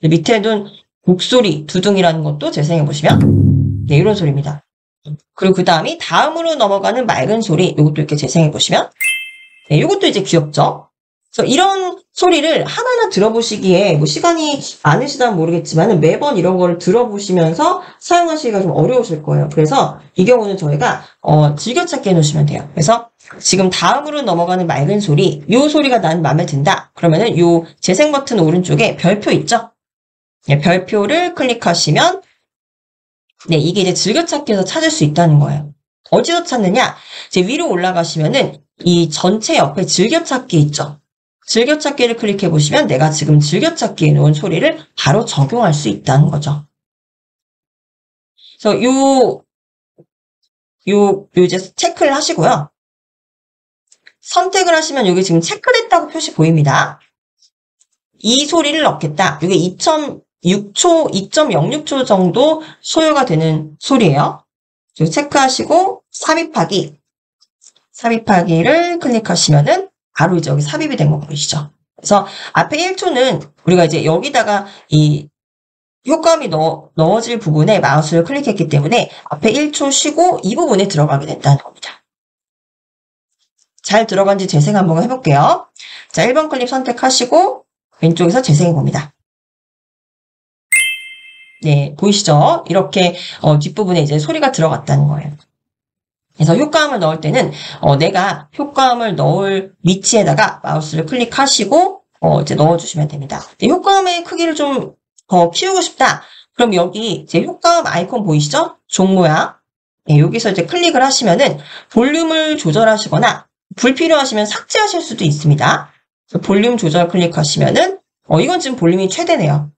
밑에는 곡소리, 두둥이라는 것도 재생해 보시면 네, 이런 소리입니다. 그리고 그 다음이 다음으로 넘어가는 맑은 소리, 요것도 이렇게 재생해 보시면 네, 요것도 이제 귀엽죠. 그래서 이런 소리를 하나하나 들어보시기에 뭐 시간이 많으시다면 모르겠지만 매번 이런 거를 들어보시면서 사용하시기가 좀 어려우실 거예요. 그래서 이 경우는 저희가 즐겨찾기 해놓으시면 돼요. 그래서 지금 다음으로 넘어가는 맑은 소리, 요 소리가 난 마음에 든다. 그러면은 요 재생 버튼 오른쪽에 별표 있죠? 네, 별표를 클릭하시면 네, 이게 이제 즐겨찾기에서 찾을 수 있다는 거예요. 어디서 찾느냐? 이제 위로 올라가시면은 이 전체 옆에 즐겨찾기 있죠? 즐겨찾기를 클릭해 보시면 내가 지금 즐겨찾기에 놓은 소리를 바로 적용할 수 있다는 거죠. 그래서 이제 체크를 하시고요. 선택을 하시면 여기 지금 체크됐다고 표시 보입니다. 이 소리를 넣겠다. 이게 2.06초 정도 소요가 되는 소리예요. 체크하시고 삽입하기를 클릭하시면은 바로 이제 여기 삽입이 된 거 보이시죠? 그래서 앞에 1초는 우리가 이제 여기다가 이 효과음이 넣어질 부분에 마우스를 클릭했기 때문에 앞에 1초 쉬고 이 부분에 들어가게 된다는 겁니다. 잘 들어간지 재생 한번 해볼게요. 자, 1번 클립 선택하시고 왼쪽에서 재생해 봅니다. 네, 보이시죠? 이렇게 뒷부분에 이제 소리가 들어갔다는 거예요. 그래서 효과음을 넣을 때는 내가 효과음을 넣을 위치에다가 마우스를 클릭하시고 이제 넣어주시면 됩니다. 효과음의 크기를 좀 더 키우고 싶다. 그럼 여기 이제 효과음 아이콘 보이시죠? 종 모양. 네, 여기서 이제 클릭을 하시면은 볼륨을 조절하시거나 불필요하시면 삭제하실 수도 있습니다. 볼륨 조절 클릭하시면은 이건 지금 볼륨이 최대네요.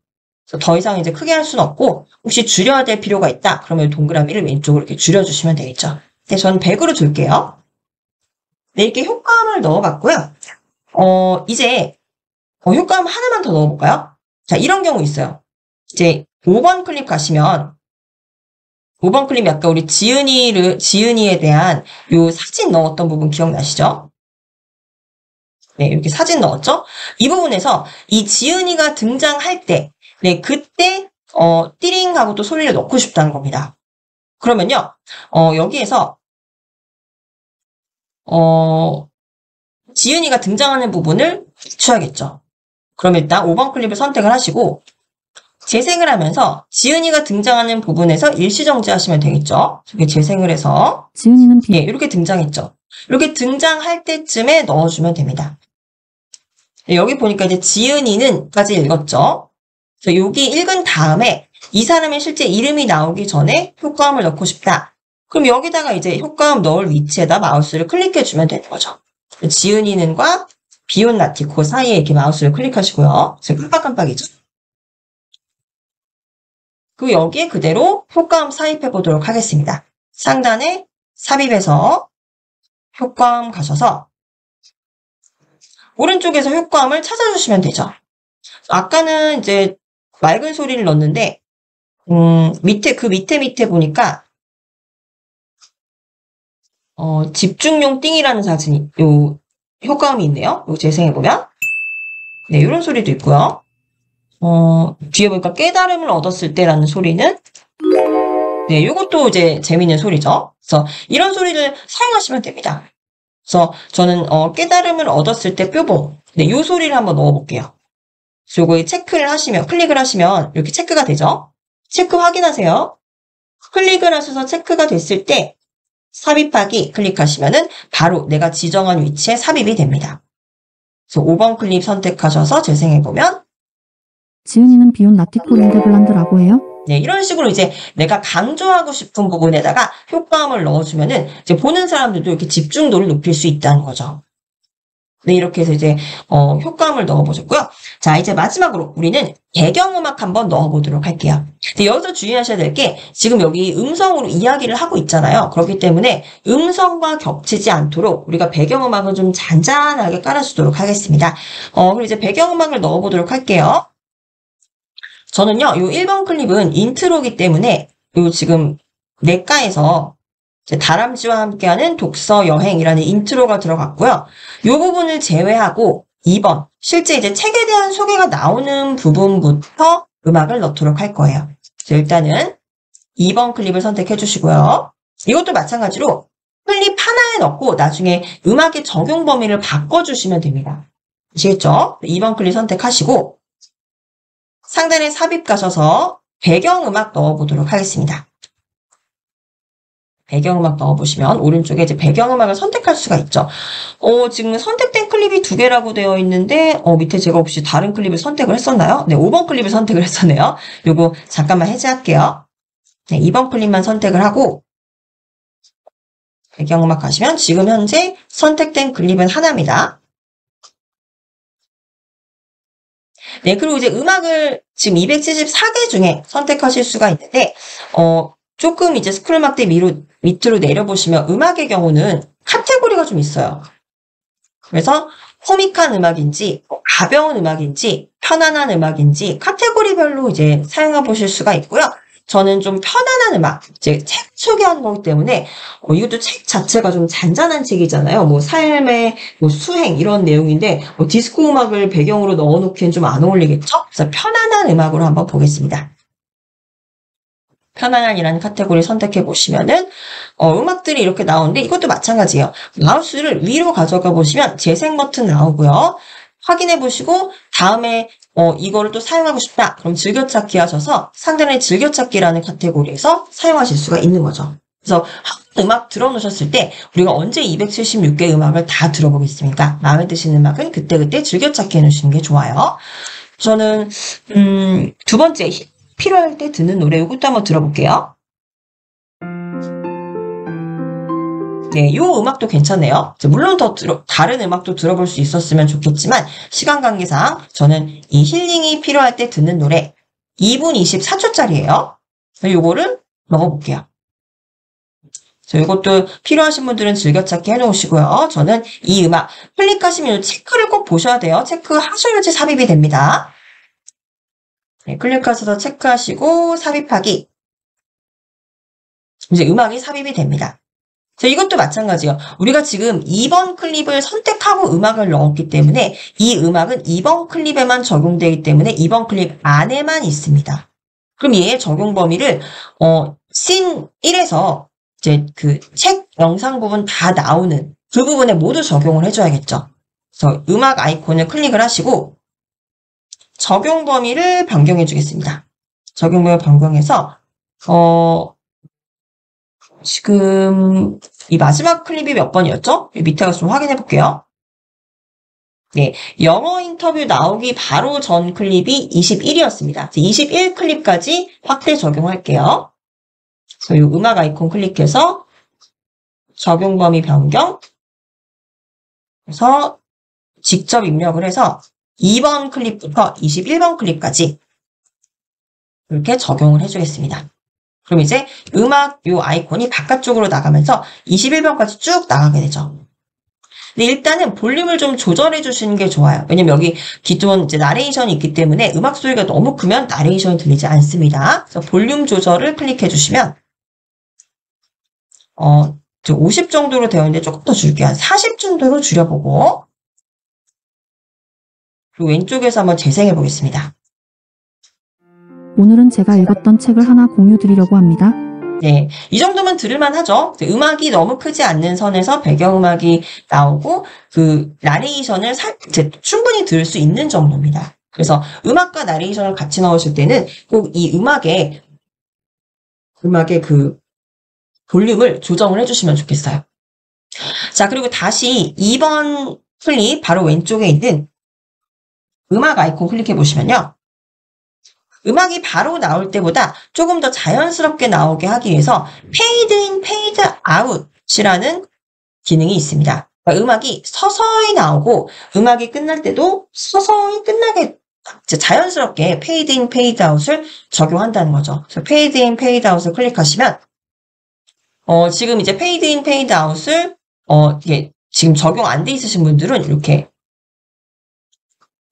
그래서 더 이상 이제 크게 할 수는 없고 혹시 줄여야 될 필요가 있다. 그러면 동그라미를 왼쪽으로 이렇게 줄여주시면 되겠죠. 네, 저는 100으로 줄게요. 네, 이렇게 효과음을 넣어봤고요. 이제 효과음 하나만 더 넣어볼까요? 자, 이런 경우 있어요. 이제 5번 클립 가시면 5번 클립 아까 우리 지은이에 대한 요 사진 넣었던 부분 기억나시죠? 네, 이렇게 사진 넣었죠? 이 부분에서 이 지은이가 등장할 때, 네, 그때 띠링 하고 또 소리를 넣고 싶다는 겁니다. 그러면요, 여기에서 지은이가 등장하는 부분을 맞춰야겠죠. 그럼 일단 5번 클립을 선택을 하시고 재생을 하면서 지은이가 등장하는 부분에서 일시정지 하시면 되겠죠. 이렇게 재생을 해서 지은이는 예, 이렇게 등장했죠. 이렇게 등장할 때쯤에 넣어주면 됩니다. 네, 여기 보니까 이제 지은이는까지 읽었죠. 그래서 여기 읽은 다음에 이 사람의 실제 이름이 나오기 전에 효과음을 넣고 싶다. 그럼 여기다가 이제 효과음 넣을 위치에다 마우스를 클릭해주면 되는 거죠. 지은이는과 비온 라티코 사이에 이렇게 마우스를 클릭하시고요. 지금 깜빡깜빡이죠. 그리고 여기에 그대로 효과음 삽입해 보도록 하겠습니다. 상단에 삽입해서 효과음 가셔서 오른쪽에서 효과음을 찾아주시면 되죠. 아까는 이제 맑은 소리를 넣었는데 밑에 보니까 집중용 띵이라는 사진이 요 효과음이 있네요. 요 재생해보면 네, 이런 소리도 있고요. 뒤에 보니까 깨달음을 얻었을 때라는 소리는 네, 요것도 이제 재밌는 소리죠. 그래서 이런 소리를 사용하시면 됩니다. 그래서 저는 깨달음을 얻었을 때 뾰봉 네, 요 소리를 한번 넣어볼게요. 그래서 요거에 체크를 하시면 클릭을 하시면 이렇게 체크가 되죠. 체크 확인하세요. 클릭을 하셔서 체크가 됐을 때 삽입하기 클릭하시면은 바로 내가 지정한 위치에 삽입이 됩니다. 그래서 5번 클립 선택하셔서 재생해보면 지은이는 비온 라티코 린데블란드라고 해요. 네, 이런 식으로 이제 내가 강조하고 싶은 부분에다가 효과음을 넣어주면은 이제 보는 사람들도 이렇게 집중도를 높일 수 있다는 거죠. 네, 이렇게 해서 이제 효과음을 넣어보셨고요. 자, 이제 마지막으로 우리는 배경음악 한번 넣어보도록 할게요. 근데 여기서 주의하셔야 될 게 지금 여기 음성으로 이야기를 하고 있잖아요. 그렇기 때문에 음성과 겹치지 않도록 우리가 배경음악을 좀 잔잔하게 깔아주도록 하겠습니다. 그리고 이제 배경음악을 넣어보도록 할게요. 저는요, 요 1번 클립은 인트로기 때문에 요 지금 넷가에서 다람쥐와 함께하는 독서 여행이라는 인트로가 들어갔고요. 이 부분을 제외하고 2번 실제 이제 책에 대한 소개가 나오는 부분부터 음악을 넣도록 할 거예요. 일단은 2번 클립을 선택해 주시고요. 이것도 마찬가지로 클립 하나에 넣고 나중에 음악의 적용 범위를 바꿔주시면 됩니다. 아시겠죠? 2번 클립 선택하시고 상단에 삽입 가셔서 배경음악 넣어보도록 하겠습니다. 배경음악 넣어보시면 오른쪽에 이제 배경음악을 선택할 수가 있죠. 지금 선택된 클립이 2개라고 되어 있는데 밑에 제가 혹시 다른 클립을 선택을 했었나요? 네, 5번 클립을 선택을 했었네요. 요거 잠깐만 해제할게요. 네, 2번 클립만 선택을 하고 배경음악 가시면 지금 현재 선택된 클립은 하나입니다. 네, 그리고 이제 음악을 지금 274개 중에 선택하실 수가 있는데 조금 이제 스크롤 막대 밑으로 내려보시면 음악의 경우는 카테고리가 좀 있어요. 그래서 코믹한 음악인지, 가벼운 음악인지, 편안한 음악인지 카테고리별로 이제 사용해 보실 수가 있고요. 저는 좀 편안한 음악, 이제 책 소개하는 거기 때문에 이것도 책 자체가 좀 잔잔한 책이잖아요. 뭐 삶의 뭐 수행 이런 내용인데 디스코 음악을 배경으로 넣어놓기엔 좀 안 어울리겠죠? 그래서 편안한 음악으로 한번 보겠습니다. 편안한이라는 카테고리 선택해 보시면은 음악들이 이렇게 나오는데 이것도 마찬가지예요. 마우스를 위로 가져가 보시면 재생 버튼 나오고요. 확인해 보시고 다음에 이거를 또 사용하고 싶다. 그럼 즐겨찾기 하셔서 상단의 즐겨찾기라는 카테고리에서 사용하실 수가 있는 거죠. 그래서 음악 들어놓으셨을 때 우리가 언제 276개 음악을 다 들어보겠습니까? 마음에 드시는 음악은 그때그때 즐겨찾기 해놓으시는 게 좋아요. 저는 두 번째 필요할 때 듣는 노래 이것도 한번 들어볼게요. 네, 요 음악도 괜찮네요. 물론 더 다른 음악도 들어볼 수 있었으면 좋겠지만 시간 관계상 저는 이 힐링이 필요할 때 듣는 노래 2분 24초짜리예요. 요거를 넣어볼게요. 이것도 필요하신 분들은 즐겨찾기 해놓으시고요. 저는 이 음악 클릭하시면 체크를 꼭 보셔야 돼요. 체크하셔야지 삽입이 됩니다. 네, 클릭하셔서 체크하시고 삽입하기. 이제 음악이 삽입이 됩니다. 이것도 마찬가지예요. 우리가 지금 2번 클립을 선택하고 음악을 넣었기 때문에 이 음악은 2번 클립에만 적용되기 때문에 2번 클립 안에만 있습니다. 그럼 얘의 적용 범위를 씬 1에서 이제 그 책 영상 부분 다 나오는 그 부분에 모두 적용을 해줘야겠죠. 그래서 음악 아이콘을 클릭을 하시고 적용 범위를 변경해 주겠습니다. 적용 범위 변경해서 지금 이 마지막 클립이 몇 번이었죠? 밑에 가서 좀 확인해 볼게요. 네, 영어 인터뷰 나오기 바로 전 클립이 21이었습니다. 21 클립까지 확대 적용할게요. 그래서 이 음악 아이콘 클릭해서 적용 범위 변경. 그래서 직접 입력을 해서 2번 클립부터 21번 클립까지 이렇게 적용을 해주겠습니다. 그럼 이제 음악 요 아이콘이 바깥쪽으로 나가면서 21번까지 쭉 나가게 되죠. 근데 일단은 볼륨을 좀 조절해 주시는 게 좋아요. 왜냐면 여기 기존 이제 나레이션이 있기 때문에 음악 소리가 너무 크면 나레이션이 들리지 않습니다. 그래서 볼륨 조절을 클릭해 주시면 50 정도로 되어 있는데 조금 더 줄게요. 한 40 정도로 줄여보고 그리고 왼쪽에서 한번 재생해 보겠습니다. 오늘은 제가 읽었던 책을 하나 공유 드리려고 합니다. 네, 이 정도면 들을만 하죠. 음악이 너무 크지 않는 선에서 배경음악이 나오고 그 나레이션을 충분히 들을 수 있는 정도입니다. 그래서 음악과 나레이션을 같이 넣으실 때는 꼭 이 음악의 그 볼륨을 조정을 해주시면 좋겠어요. 자, 그리고 다시 2번 클립 바로 왼쪽에 있는 음악 아이콘 클릭해 보시면요. 음악이 바로 나올 때보다 조금 더 자연스럽게 나오게 하기 위해서 페이드 인, 페이드 아웃이라는 기능이 있습니다. 그러니까 음악이 서서히 나오고 음악이 끝날 때도 서서히 끝나게 자연스럽게 페이드 인, 페이드 아웃을 적용한다는 거죠. 그래서 페이드 인, 페이드 아웃을 클릭하시면 지금 이제 페이드 인, 페이드 아웃을 이게 지금 적용 안 돼 있으신 분들은 이렇게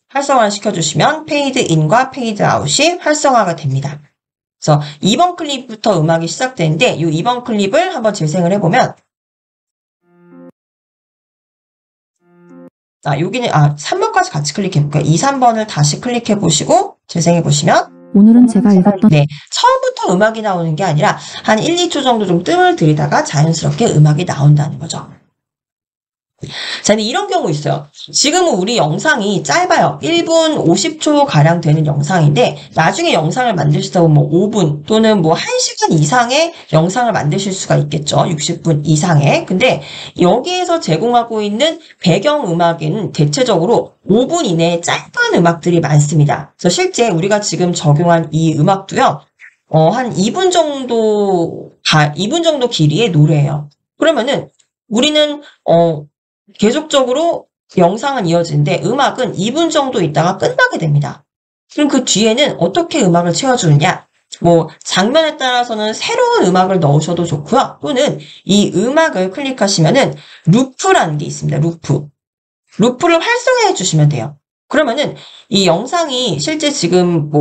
활성화를 시켜주시면 페이드 인과 페이드 아웃이 활성화가 됩니다. 그래서 2번 클립부터 음악이 시작되는데 이 2번 클립을 한번 재생을 해보면 여기는 3번까지 같이 클릭해볼게요. 2, 3번을 다시 클릭해보시고 재생해보시면 오늘은 제가 읽었던 네, 처음부터 음악이 나오는 게 아니라 한 1, 2초 정도 좀 뜸을 들이다가 자연스럽게 음악이 나온다는 거죠. 자, 근데 이런 경우 있어요. 지금은 우리 영상이 짧아요. 1분 50초 가량 되는 영상인데 나중에 영상을 만드시다 보면 5분 또는 1시간 이상의 영상을 만드실 수가 있겠죠. 60분 이상의. 근데 여기에서 제공하고 있는 배경음악에는 대체적으로 5분 이내에 짧은 음악들이 많습니다. 그래서 실제 우리가 지금 적용한 이 음악도요. 한 2분 정도 길이의 노래예요. 그러면은 우리는 계속적으로 영상은 이어지는데 음악은 2분 정도 있다가 끝나게 됩니다. 그럼 그 뒤에는 어떻게 음악을 채워주느냐? 장면에 따라서는 새로운 음악을 넣으셔도 좋고요. 또는 이 음악을 클릭하시면은 루프라는 게 있습니다. 루프를 활성화해 주시면 돼요. 그러면은 이 영상이 실제 지금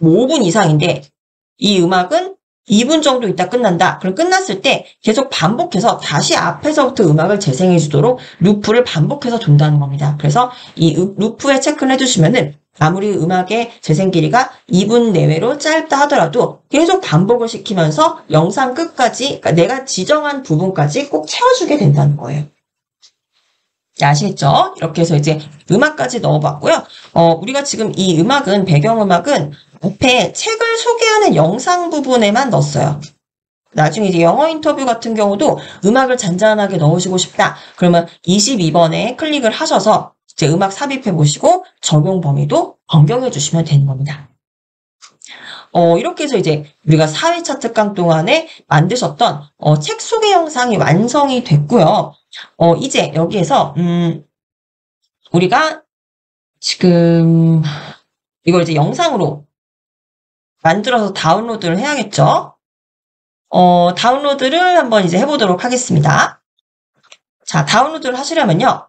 5분 이상인데 이 음악은 2분 정도 있다 끝난다. 그럼 끝났을 때 계속 반복해서 다시 앞에서부터 음악을 재생해 주도록 루프를 반복해서 돈다는 겁니다. 그래서 이 루프에 체크를 해주시면은 아무리 음악의 재생 길이가 2분 내외로 짧다 하더라도 계속 반복을 시키면서 영상 끝까지, 그러니까 내가 지정한 부분까지 꼭 채워주게 된다는 거예요. 아시겠죠? 이렇게 해서 이제 음악까지 넣어봤고요. 우리가 지금 이 음악은, 배경음악은 앞에 책을 소개하는 영상 부분에만 넣었어요. 나중에 이제 영어 인터뷰 같은 경우도 음악을 잔잔하게 넣으시고 싶다. 그러면 22번에 클릭을 하셔서 이제 음악 삽입해 보시고 적용 범위도 변경해 주시면 되는 겁니다. 이렇게 해서 이제 우리가 4회차 특강 동안에 만드셨던 책 소개 영상이 완성이 됐고요. 이제 여기에서 우리가 지금 이걸 이제 영상으로 만들어서 다운로드를 해야겠죠. 다운로드를 한번 이제 해보도록 하겠습니다. 자, 다운로드를 하시려면요.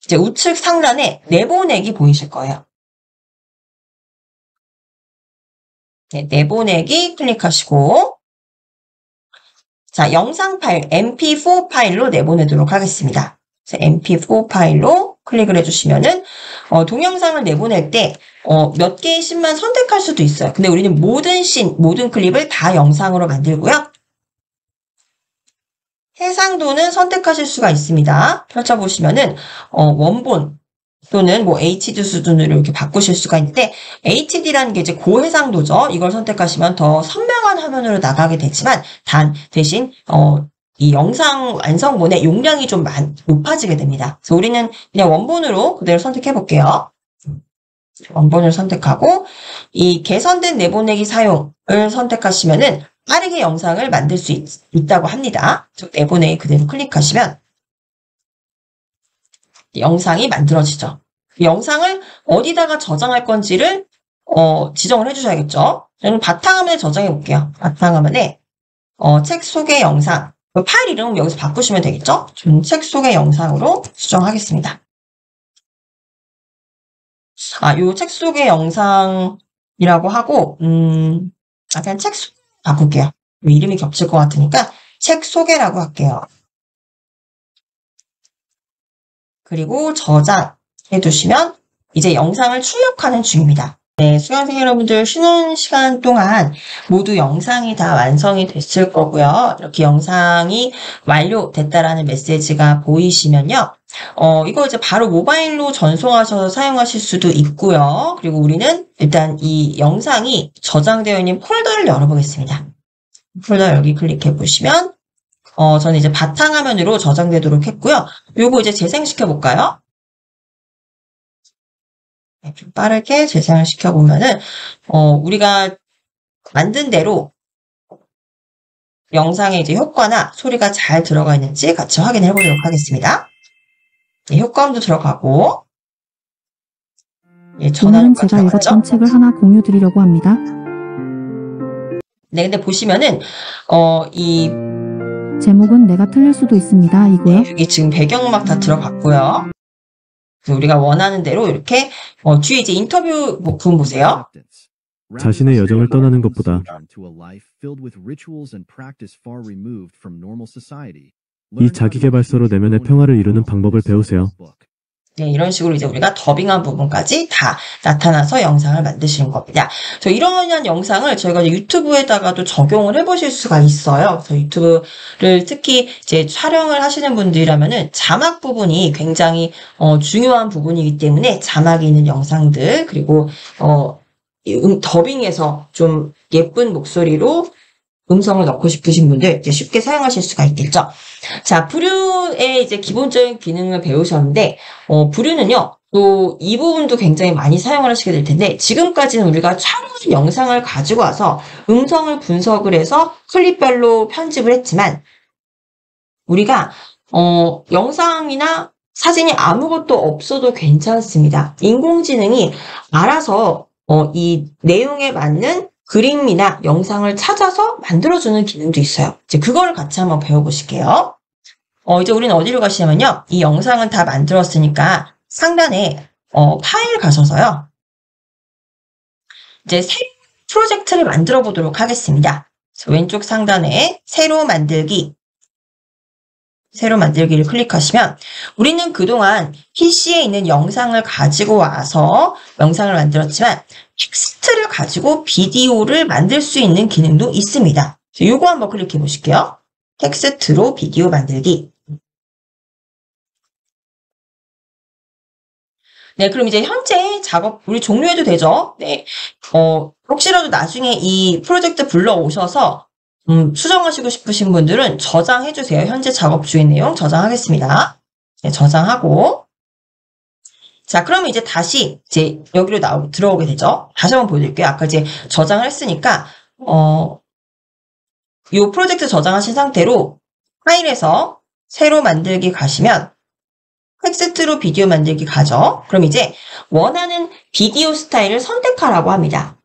이제 우측 상단에 내보내기 보이실 거예요. 네, 내보내기 클릭하시고, 자, 영상 파일, mp4 파일로 내보내도록 하겠습니다. mp4 파일로 클릭을 해주시면은, 동영상을 내보낼 때, 몇 개의 씬만 선택할 수도 있어요. 근데 우리는 모든 씬, 모든 클립을 다 영상으로 만들고요. 해상도는 선택하실 수가 있습니다. 펼쳐보시면은, 원본 또는 뭐 HD 수준으로 이렇게 바꾸실 수가 있는데, HD라는 게 이제 고해상도죠. 이걸 선택하시면 더 선명한 화면으로 나가게 되지만, 대신, 이 영상 완성본의 용량이 좀 높아지게 됩니다. 그래서 우리는 그냥 원본으로 그대로 선택해 볼게요. 원본을 선택하고, 이 개선된 내보내기 사용을 선택하시면은, 빠르게 영상을 만들 수 있다고 합니다. 내보내기 그대로 클릭하시면 영상이 만들어지죠. 영상을 어디다가 저장할 건지를 지정을 해주셔야겠죠. 저는 바탕화면에 저장해 볼게요. 바탕화면에 책 소개 영상, 파일 이름은 여기서 바꾸시면 되겠죠. 저는 책 소개 영상으로 수정하겠습니다. 요 책 소개 영상이라고 하고 그냥 책 소개 바꿀게요. 이름이 겹칠 것 같으니까 책 소개라고 할게요. 그리고 저장해 두시면 이제 영상을 출력하는 중입니다. 네, 수강생 여러분들 쉬는 시간 동안 모두 영상이 다 완성이 됐을 거고요. 이렇게 영상이 완료됐다라는 메시지가 보이시면요. 이거 이제 바로 모바일로 전송하셔서 사용하실 수도 있고요. 그리고 우리는 일단 이 영상이 저장되어 있는 폴더를 열어보겠습니다. 폴더 여기 클릭해 보시면 저는 이제 바탕화면으로 저장되도록 했고요. 요거 이제 재생시켜 볼까요? 네, 좀 빠르게 재생을 시켜보면은, 우리가 만든 대로 영상의 이제 효과나 소리가 잘 들어가 있는지 같이 확인해 보도록 하겠습니다. 네, 효과음도 들어가고, 예, 오늘은 전화효과 제가 읽었던 들어갔죠? 책을 하나 공유 드리려고 합니다. 네, 근데 보시면은, 이, 제목은 내가 틀릴 수도 있습니다. 이고요. 여기 지금 배경음악 다 들어갔고요. 우리가 원하는 대로 이렇게, 뒤에 이제 인터뷰 부분 보세요. 자신의 여정을 떠나는 것보다 이 자기계발서로 내면의 평화를 이루는 방법을 배우세요. 네, 이런 식으로 이제 우리가 더빙한 부분까지 다 나타나서 영상을 만드시는 겁니다. 이러한 영상을 저희가 이제 유튜브에다가도 적용을 해보실 수가 있어요. 그래서 유튜브를 특히 이제 촬영을 하시는 분들이라면은 자막 부분이 굉장히 중요한 부분이기 때문에 자막이 있는 영상들 그리고 더빙해서 좀 예쁜 목소리로 음성을 넣고 싶으신 분들 이제 쉽게 사용하실 수가 있겠죠. 자, 부류의 이제 기본적인 기능을 배우셨는데, 부류는요, 또 이 부분도 굉장히 많이 사용을 하시게 될 텐데, 지금까지는 우리가 촬영한 영상을 가지고 와서 음성을 분석을 해서 클립별로 편집을 했지만, 우리가, 영상이나 사진이 아무것도 없어도 괜찮습니다. 인공지능이 알아서, 이 내용에 맞는 그림이나 영상을 찾아서 만들어주는 기능도 있어요. 이제 그거를 같이 한번 배워보실게요. 이제 우리는 어디로 가시냐면요. 이 영상은 다 만들었으니까 상단에 파일 가셔서요. 이제 새 프로젝트를 만들어 보도록 하겠습니다. 왼쪽 상단에 새로 만들기 새로 만들기를 클릭하시면 우리는 그동안 PC에 있는 영상을 가지고 와서 영상을 만들었지만 텍스트를 가지고 비디오를 만들 수 있는 기능도 있습니다. 요거 한번 클릭해 보실게요. 텍스트로 비디오 만들기. 네, 그럼 이제 현재 작업 우리 종료해도 되죠? 네. 혹시라도 나중에 이 프로젝트 불러오셔서 수정하시고 싶으신 분들은 저장해 주세요. 현재 작업 중인 내용 저장하겠습니다. 네, 저장하고. 자, 그러면 이제 다시 이제 여기로 들어오게 되죠. 다시 한번 보여드릴게요. 아까 이제 저장을 했으니까 이 프로젝트 저장하신 상태로 파일에서 새로 만들기 가시면 텍스트로 비디오 만들기 가죠. 그럼 이제 원하는 비디오 스타일을 선택하라고 합니다.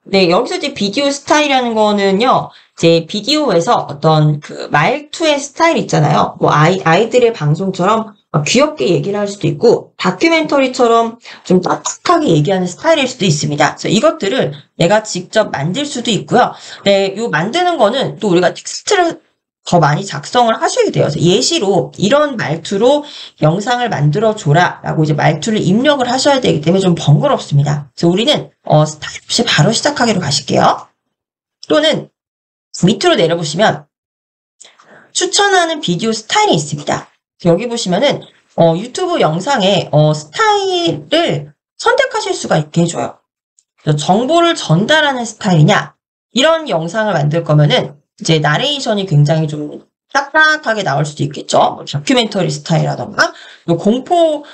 네, 여기서 이제 비디오 스타일이라는 거는요, 이제 비디오에서 어떤 그 말투의 스타일 있잖아요. 뭐 아이들의 방송처럼 귀엽게 얘기를 할 수도 있고, 다큐멘터리처럼 좀 따뜻하게 얘기하는 스타일일 수도 있습니다. 그래서 이것들을 내가 직접 만들 수도 있고요. 네, 요 만드는 거는 또 우리가 텍스트를 더 많이 작성을 하셔야 돼요. 그래서 예시로 이런 말투로 영상을 만들어줘라 라고 이제 말투를 입력을 하셔야 되기 때문에 좀 번거롭습니다. 그래서 우리는 스타일 없이 바로 시작하기로 가실게요. 또는 밑으로 내려보시면 추천하는 비디오 스타일이 있습니다. 여기 보시면은 유튜브 영상의 스타일을 선택하실 수가 있게 해줘요. 정보를 전달하는 스타일이냐, 이런 영상을 만들 거면은 이제 나레이션이 굉장히 좀 딱딱하게 나올 수도 있겠죠. 뭐 다큐멘터리 스타일이라던가, 공포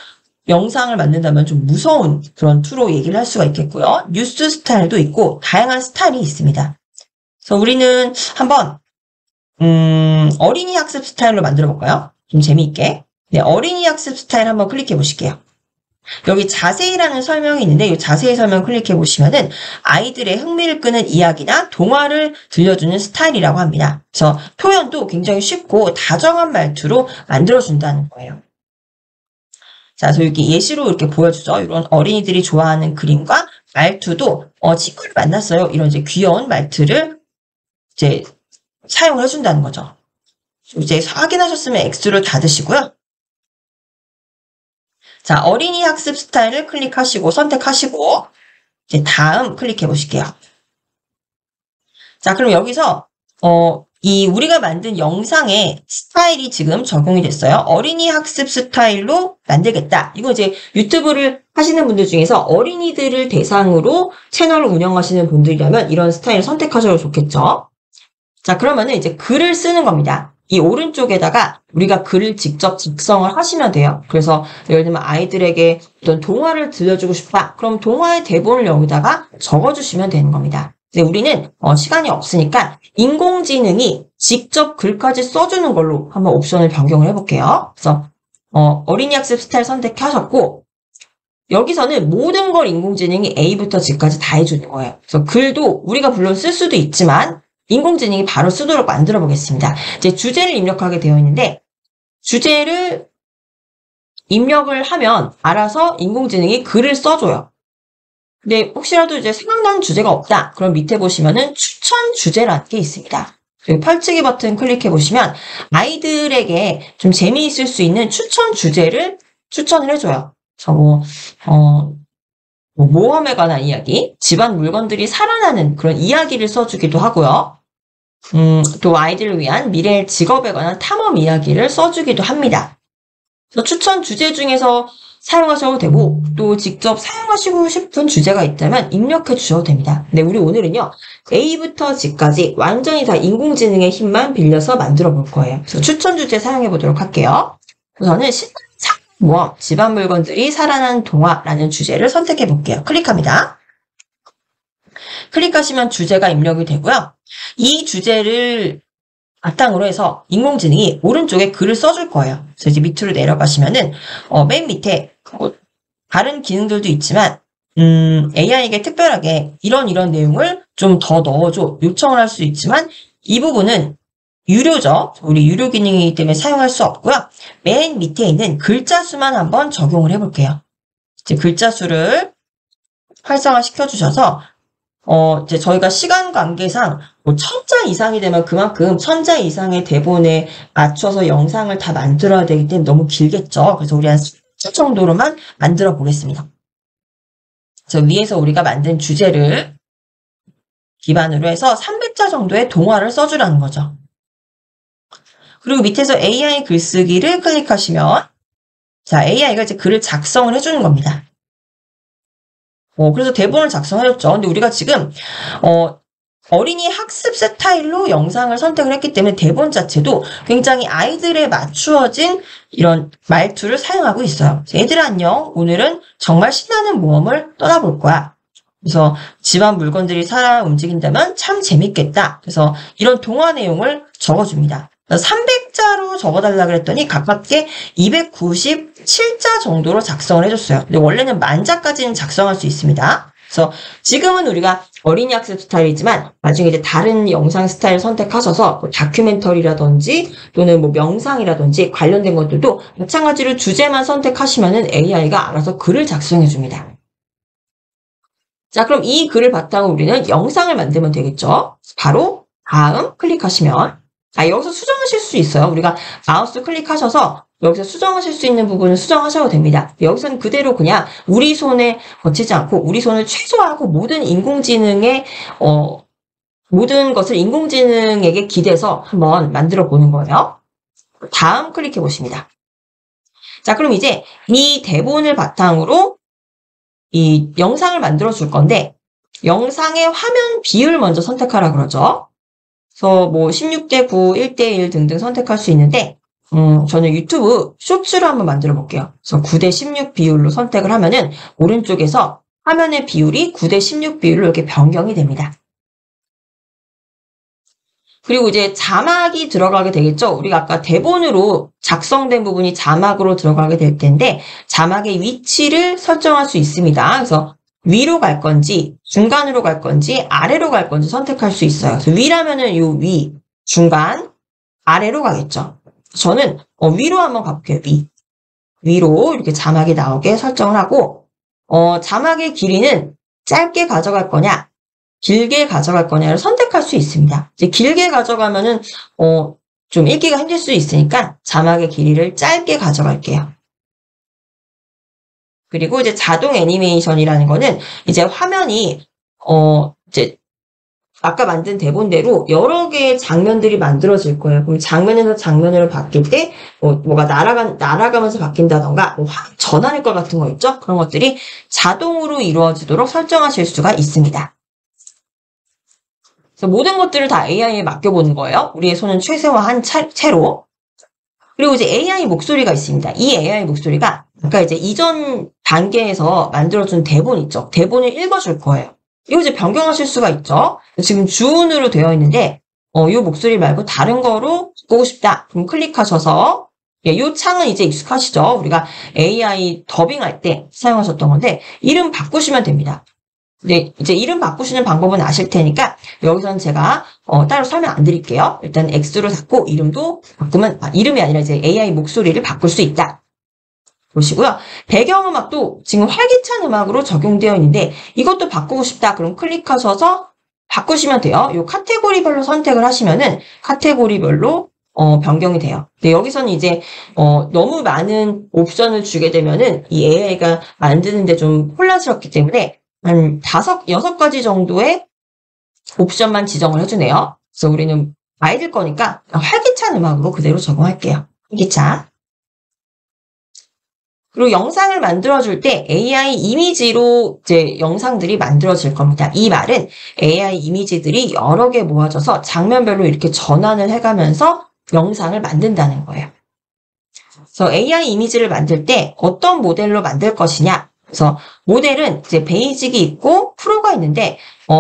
영상을 만든다면 좀 무서운 그런 투로 얘기를 할 수가 있겠고요. 뉴스 스타일도 있고 다양한 스타일이 있습니다. 그래서 우리는 한번 어린이 학습 스타일로 만들어 볼까요? 좀 재미있게. 네, 어린이 학습 스타일 한번 클릭해 보실게요. 여기 자세히라는 설명이 있는데 이 자세히 설명 클릭해 보시면은 아이들의 흥미를 끄는 이야기나 동화를 들려주는 스타일이라고 합니다. 그래서 표현도 굉장히 쉽고 다정한 말투로 만들어준다는 거예요. 자, 그래서 여기 예시로 이렇게 보여주죠. 이런 어린이들이 좋아하는 그림과 말투도 친구를 만났어요. 이런 이제 귀여운 말투를 이제 사용을 해준다는 거죠. 이제 확인하셨으면 X로 닫으시고요. 자, 어린이 학습 스타일을 클릭하시고 선택하시고 이제 다음 클릭해 보실게요. 자, 그럼 여기서 우리가 만든 영상의 스타일이 지금 적용이 됐어요. 어린이 학습 스타일로 만들겠다. 이거 이제 유튜브를 하시는 분들 중에서 어린이들을 대상으로 채널을 운영하시는 분들이라면 이런 스타일을 선택하셔도 좋겠죠. 자, 그러면은 이제 글을 쓰는 겁니다. 이 오른쪽에다가 우리가 글을 직접 작성을 하시면 돼요. 그래서 예를 들면 아이들에게 어떤 동화를 들려주고 싶다. 그럼 동화의 대본을 여기다가 적어주시면 되는 겁니다. 근데 우리는 시간이 없으니까 인공지능이 직접 글까지 써주는 걸로 한번 옵션을 변경을 해볼게요. 그래서 어린이 학습 스타일 선택하셨고 여기서는 모든 걸 인공지능이 A부터 Z까지 다 해주는 거예요. 그래서 글도 우리가 물론 쓸 수도 있지만 인공지능이 바로 쓰도록 만들어 보겠습니다. 이제 주제를 입력하게 되어 있는데 주제를 입력을 하면 알아서 인공지능이 글을 써줘요. 근데 혹시라도 이제 생각나는 주제가 없다. 그럼 밑에 보시면은 추천 주제라는 게 있습니다. 그리고 펼치기 버튼 클릭해 보시면 아이들에게 좀 재미있을 수 있는 추천 주제를 추천을 해줘요. 그래서 모험에 관한 이야기, 집안 물건들이 살아나는 그런 이야기를 써주기도 하고요. 또 아이들을 위한 미래 직업에 관한 탐험 이야기를 써주기도 합니다. 그래서 추천 주제 중에서 사용하셔도 되고 또 직접 사용하시고 싶은 주제가 있다면 입력해 주셔도 됩니다. 근데 우리 오늘은요. A부터 G까지 완전히 다 인공지능의 힘만 빌려서 만들어 볼 거예요. 그래서 추천 주제 사용해 보도록 할게요. 우선은 모험, 집안 물건들이 살아난 동화라는 주제를 선택해 볼게요. 클릭합니다. 클릭하시면 주제가 입력이 되고요. 이 주제를 바탕으로 해서 인공지능이 오른쪽에 글을 써줄 거예요. 그래서 이제 밑으로 내려가시면은 맨 밑에 다른 기능들도 있지만 AI에게 특별하게 이런 내용을 좀 더 넣어줘 요청을 할 수 있지만 이 부분은 유료죠. 우리 유료 기능이기 때문에 사용할 수 없고요. 맨 밑에 있는 글자 수만 한번 적용을 해볼게요. 이제 글자 수를 활성화 시켜주셔서 이제 저희가 시간 관계상 뭐 1000자 이상이 되면 그만큼 1000자 이상의 대본에 맞춰서 영상을 다 만들어야 되기 때문에 너무 길겠죠. 그래서 우리 한 10자 정도로만 만들어 보겠습니다. 그래서 위에서 우리가 만든 주제를 기반으로 해서 300자 정도의 동화를 써주라는 거죠. 그리고 밑에서 AI 글쓰기를 클릭하시면 자, AI가 이제 글을 작성을 해주는 겁니다. 그래서 대본을 작성해줬죠. 근데 우리가 지금 어린이 학습 스타일로 영상을 선택을 했기 때문에 대본 자체도 굉장히 아이들에 맞추어진 이런 말투를 사용하고 있어요. 얘들아 안녕. 오늘은 정말 신나는 모험을 떠나볼 거야. 그래서 집안 물건들이 살아 움직인다면 참 재밌겠다. 그래서 이런 동화 내용을 적어줍니다. 300자로 적어달라 그랬더니 가깝게 297자 정도로 작성을 해줬어요. 근데 원래는 10,000자까지는 작성할 수 있습니다. 그래서 지금은 우리가 어린이 학습 스타일이지만 나중에 이제 다른 영상 스타일 선택하셔서 뭐 다큐멘터리라든지 또는 뭐 명상이라든지 관련된 것들도 마찬가지로 주제만 선택하시면은 AI가 알아서 글을 작성해 줍니다. 자, 그럼 이 글을 바탕으로 우리는 영상을 만들면 되겠죠? 바로 다음 클릭하시면 여기서 수정하실 수 있어요. 우리가 마우스 클릭하셔서 여기서 수정하실 수 있는 부분은 수정하셔도 됩니다. 여기서는 그대로 그냥 우리 손에 거치지 않고 우리 손을 최소화하고 모든 인공지능의 모든 것을 인공지능에게 기대서 한번 만들어 보는 거예요. 다음 클릭해 보십니다. 자, 그럼 이제 이 대본을 바탕으로 이 영상을 만들어 줄 건데 영상의 화면 비율 먼저 선택하라 그러죠. 그래서 뭐 16:9, 1:1 등등 선택할 수 있는데 저는 유튜브 쇼츠로 한번 만들어 볼게요. 그래서 9:16 비율로 선택을 하면은 오른쪽에서 화면의 비율이 9:16 비율로 이렇게 변경이 됩니다. 그리고 이제 자막이 들어가게 되겠죠. 우리가 아까 대본으로 작성된 부분이 자막으로 들어가게 될 텐데 자막의 위치를 설정할 수 있습니다. 그래서 위로 갈 건지 중간으로 갈 건지 아래로 갈 건지 선택할 수 있어요. 그래서 위라면은 요 위, 중간, 아래로 가겠죠. 저는 위로 한번 가볼게요. 위로 이렇게 자막이 나오게 설정을 하고 자막의 길이는 짧게 가져갈 거냐 길게 가져갈 거냐를 선택할 수 있습니다. 이제 길게 가져가면은 좀 읽기가 힘들 수 있으니까 자막의 길이를 짧게 가져갈게요. 그리고 이제 자동 애니메이션이라는 거는 이제 화면이 이제 아까 만든 대본대로 여러 개의 장면들이 만들어질 거예요. 그럼 장면에서 장면으로 바뀔 때 뭐가 날아가면서 바뀐다던가 전환할 것 같은 거 있죠? 그런 것들이 자동으로 이루어지도록 설정하실 수가 있습니다. 그래서 모든 것들을 다 AI에 맡겨보는 거예요. 우리의 손은 최소화한 채로. 그리고 이제 AI 목소리가 있습니다. 이 AI 목소리가 아까 이제 이전 단계에서 만들어준 대본 있죠. 대본을 읽어줄 거예요. 이거 이제 변경하실 수가 있죠. 지금 주운으로 되어 있는데 이 목소리 말고 다른 거로 보고 싶다. 그럼 클릭하셔서 이 창은 이제 익숙하시죠. 우리가 AI 더빙할 때 사용하셨던 건데 이름 바꾸시면 됩니다. 네, 이제 이름 바꾸시는 방법은 아실 테니까 여기서는 제가 따로 설명 안 드릴게요. 일단 X로 닫고 이름도 바꾸면 이름이 아니라 이제 AI 목소리를 바꿀 수 있다. 보시고요. 배경음악도 지금 활기찬 음악으로 적용되어 있는데 이것도 바꾸고 싶다. 그럼 클릭하셔서 바꾸시면 돼요. 이 카테고리별로 선택을 하시면은 카테고리별로 변경이 돼요. 근데 여기서는 이제 너무 많은 옵션을 주게 되면은 이 AI가 만드는데 좀 혼란스럽기 때문에 한 6가지 정도의 옵션만 지정을 해주네요. 그래서 우리는 아이들 거니까 활기찬 음악으로 그대로 적용할게요. 활기찬. 그리고 영상을 만들어줄 때 AI 이미지로 이제 영상들이 만들어질 겁니다. 이 말은 AI 이미지들이 여러 개 모아져서 장면별로 이렇게 전환을 해가면서 영상을 만든다는 거예요. 그래서 AI 이미지를 만들 때 어떤 모델로 만들 것이냐. 그래서 모델은 이제 베이직이 있고 프로가 있는데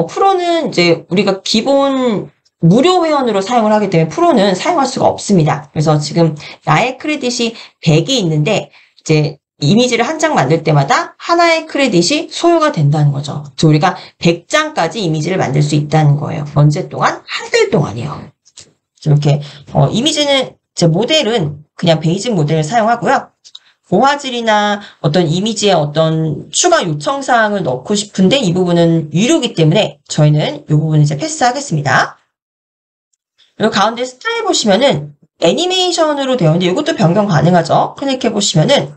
프로는 이제 우리가 기본 무료 회원으로 사용을 하기 때문에 프로는 사용할 수가 없습니다. 그래서 지금 나의 크레딧이 100이 있는데 이제 이미지를 한 장 만들 때마다 하나의 크레딧이 소요가 된다는 거죠. 그래서 우리가 100장까지 이미지를 만들 수 있다는 거예요. 언제 동안? 한 달 동안이요. 이렇게 이미지는 이제 모델은 그냥 베이직 모델을 사용하고요. 고화질이나 어떤 이미지에 어떤 추가 요청사항을 넣고 싶은데 이 부분은 유료이기 때문에 저희는 이 부분은 이제 패스하겠습니다. 그리고 가운데 스타일 보시면은 애니메이션으로 되어 있는데 이것도 변경 가능하죠. 클릭해 보시면은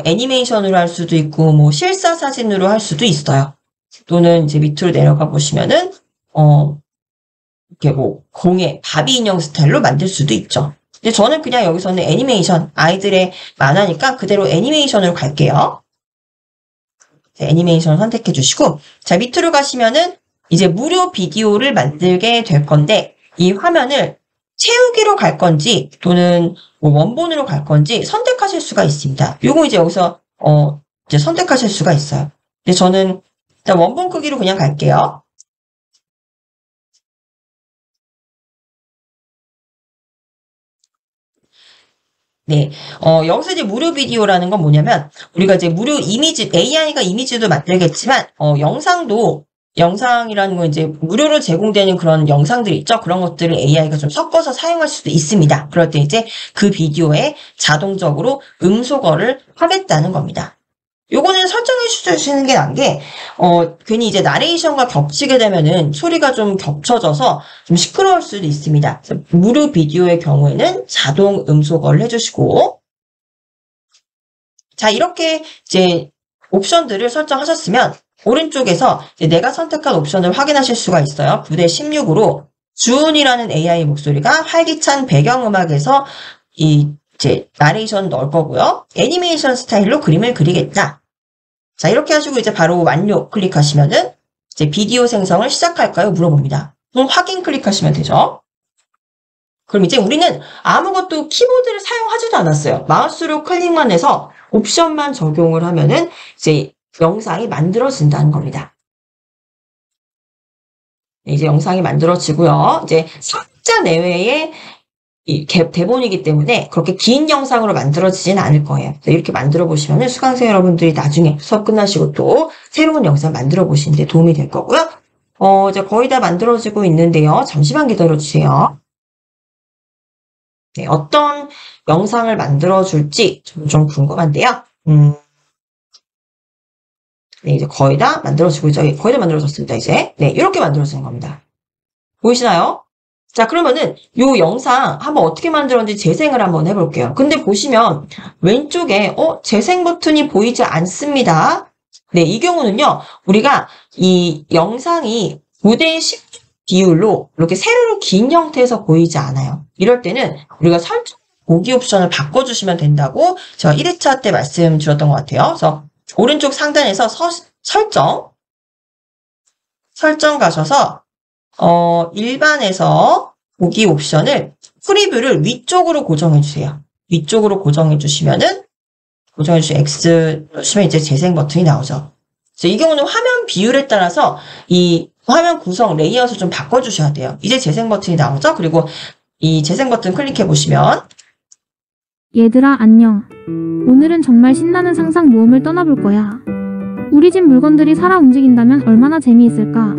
애니메이션으로 할 수도 있고 뭐 실사 사진으로 할 수도 있어요. 또는 이제 밑으로 내려가 보시면은 이렇게 뭐 공예 바비 인형 스타일로 만들 수도 있죠. 근데 저는 그냥 여기서는 애니메이션 아이들의 만화니까 그대로 애니메이션으로 갈게요. 애니메이션을 선택해 주시고 자 밑으로 가시면은 이제 무료 비디오를 만들게 될 건데 이 화면을 채우기로 갈 건지 또는 뭐 원본으로 갈 건지 선택하실 수가 있습니다. 요거 이제 여기서 이제 선택하실 수가 있어요. 근데 저는 일단 원본 크기로 그냥 갈게요. 네, 여기서 이제 무료 비디오라는 건 뭐냐면, 우리가 이제 무료 이미지, AI가 이미지도 만들겠지만, 영상이라는 건 이제 무료로 제공되는 그런 영상들이 있죠? 그런 것들을 AI가 좀 섞어서 사용할 수도 있습니다. 그럴 때 이제 그 비디오에 자동적으로 음소거를 하겠다는 겁니다. 요거는 설정해 주시는 게 나은 게, 괜히 이제 나레이션과 겹치게 되면은 소리가 좀 겹쳐져서 좀 시끄러울 수도 있습니다. 무료 비디오의 경우에는 자동 음소거를 해주시고, 자, 이렇게 이제 옵션들을 설정하셨으면, 오른쪽에서 이제 내가 선택한 옵션을 확인하실 수가 있어요. 부대 16으로 주은이라는 AI 목소리가 활기찬 배경음악에서 이제 나레이션 넣을 거고요. 애니메이션 스타일로 그림을 그리겠다. 자, 이렇게 하시고 이제 바로 완료 클릭하시면은 이제 비디오 생성을 시작할까요? 물어봅니다. 그럼 확인 클릭하시면 되죠. 그럼 이제 우리는 아무것도 키보드를 사용하지도 않았어요. 마우스로 클릭만 해서 옵션만 적용을 하면은 이제 영상이 만들어진다는 겁니다. 이제 영상이 만들어지고요. 이제 3자 내외의 대본이기 때문에 그렇게 긴 영상으로 만들어지진 않을 거예요. 이렇게 만들어 보시면 수강생 여러분들이 나중에 수업 끝나시고 또 새로운 영상 만들어 보시는데 도움이 될 거고요. 이제 거의 다 만들어지고 있는데요. 잠시만 기다려 주세요. 네, 어떤 영상을 만들어 줄지 좀 궁금한데요. 네, 이제 거의 다 만들어지고 있죠. 거의 다 만들어졌습니다, 이제. 네, 이렇게 만들어지는 겁니다. 보이시나요? 자, 그러면은 요 영상 한번 어떻게 만들었는지 재생을 한번 해볼게요. 근데 보시면 왼쪽에 재생 버튼이 보이지 않습니다. 네, 이 경우는요. 우리가 이 영상이 9대 10 비율로 이렇게 세로로 긴 형태에서 보이지 않아요. 이럴 때는 우리가 설정 보기 옵션을 바꿔주시면 된다고 제가 1회차 때 말씀드렸던 것 같아요. 그래서 오른쪽 상단에서 설정 가셔서 일반에서 보기 옵션을 프리뷰를 위쪽으로 고정해 주세요. 위쪽으로 고정해 주시면은 X 누르시면 이제 재생 버튼이 나오죠. 이 경우는 화면 비율에 따라서 이 화면 구성 레이아웃을 좀 바꿔 주셔야 돼요. 이제 재생 버튼이 나오죠. 그리고 이 재생 버튼 클릭해 보시면 얘들아 안녕. 오늘은 정말 신나는 상상 모험을 떠나볼 거야. 우리 집 물건들이 살아 움직인다면 얼마나 재미있을까?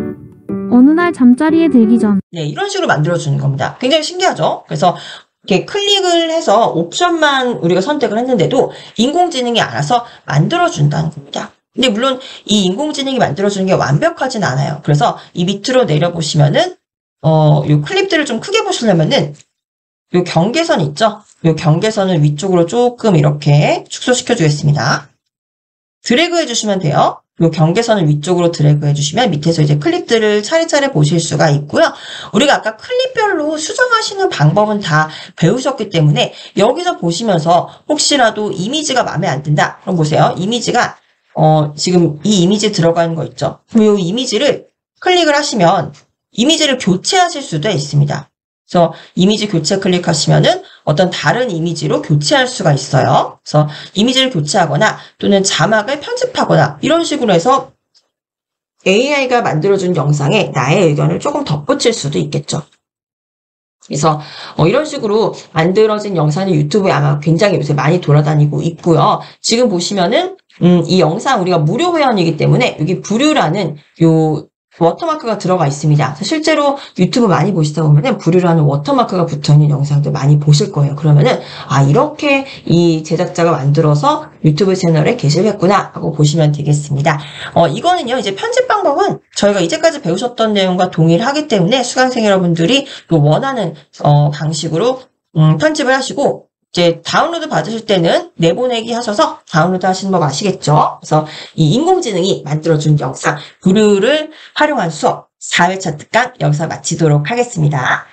어느 날 잠자리에 들기 전. 네, 이런 식으로 만들어주는 겁니다. 굉장히 신기하죠? 그래서 이렇게 클릭을 해서 옵션만 우리가 선택을 했는데도 인공지능이 알아서 만들어준다는 겁니다. 근데 물론 이 인공지능이 만들어주는 게 완벽하진 않아요. 그래서 이 밑으로 내려보시면은 요 클립들을 좀 크게 보시려면은 요 경계선 있죠? 요 경계선을 위쪽으로 조금 이렇게 축소시켜 주겠습니다. 드래그 해주시면 돼요. 요 경계선을 위쪽으로 드래그 해주시면 밑에서 이제 클립들을 차례차례 보실 수가 있고요. 우리가 아까 클립별로 수정하시는 방법은 다 배우셨기 때문에 여기서 보시면서 혹시라도 이미지가 마음에 안 든다. 그럼 보세요. 이미지가 지금 이 이미지 들어가는 거 있죠? 그럼 이 이미지를 클릭을 하시면 이미지를 교체하실 수도 있습니다. 그래서 이미지 교체 클릭하시면은 어떤 다른 이미지로 교체할 수가 있어요. 그래서 이미지를 교체하거나 또는 자막을 편집하거나 이런 식으로 해서 AI가 만들어준 영상에 나의 의견을 조금 덧붙일 수도 있겠죠. 그래서 이런 식으로 만들어진 영상이 유튜브에 아마 굉장히 요새 많이 돌아다니고 있고요. 지금 보시면은 이 영상 우리가 무료 회원이기 때문에 여기 부류라는 요 워터마크가 들어가 있습니다. 실제로 유튜브 많이 보시다 보면은 부류라는 워터마크가 붙어있는 영상들 많이 보실 거예요. 그러면은 이렇게 이 제작자가 만들어서 유튜브 채널에 게시를 했구나 하고 보시면 되겠습니다. 이거는요, 이제 편집 방법은 저희가 이제까지 배우셨던 내용과 동일하기 때문에 수강생 여러분들이 또 원하는 방식으로 편집을 하시고, 이제 다운로드 받으실 때는 내보내기 하셔서 다운로드 하시는 법 아시겠죠? 그래서 이 인공지능이 만들어준 영상, 부류를 활용한 수업 4회차 특강 여기서 마치도록 하겠습니다.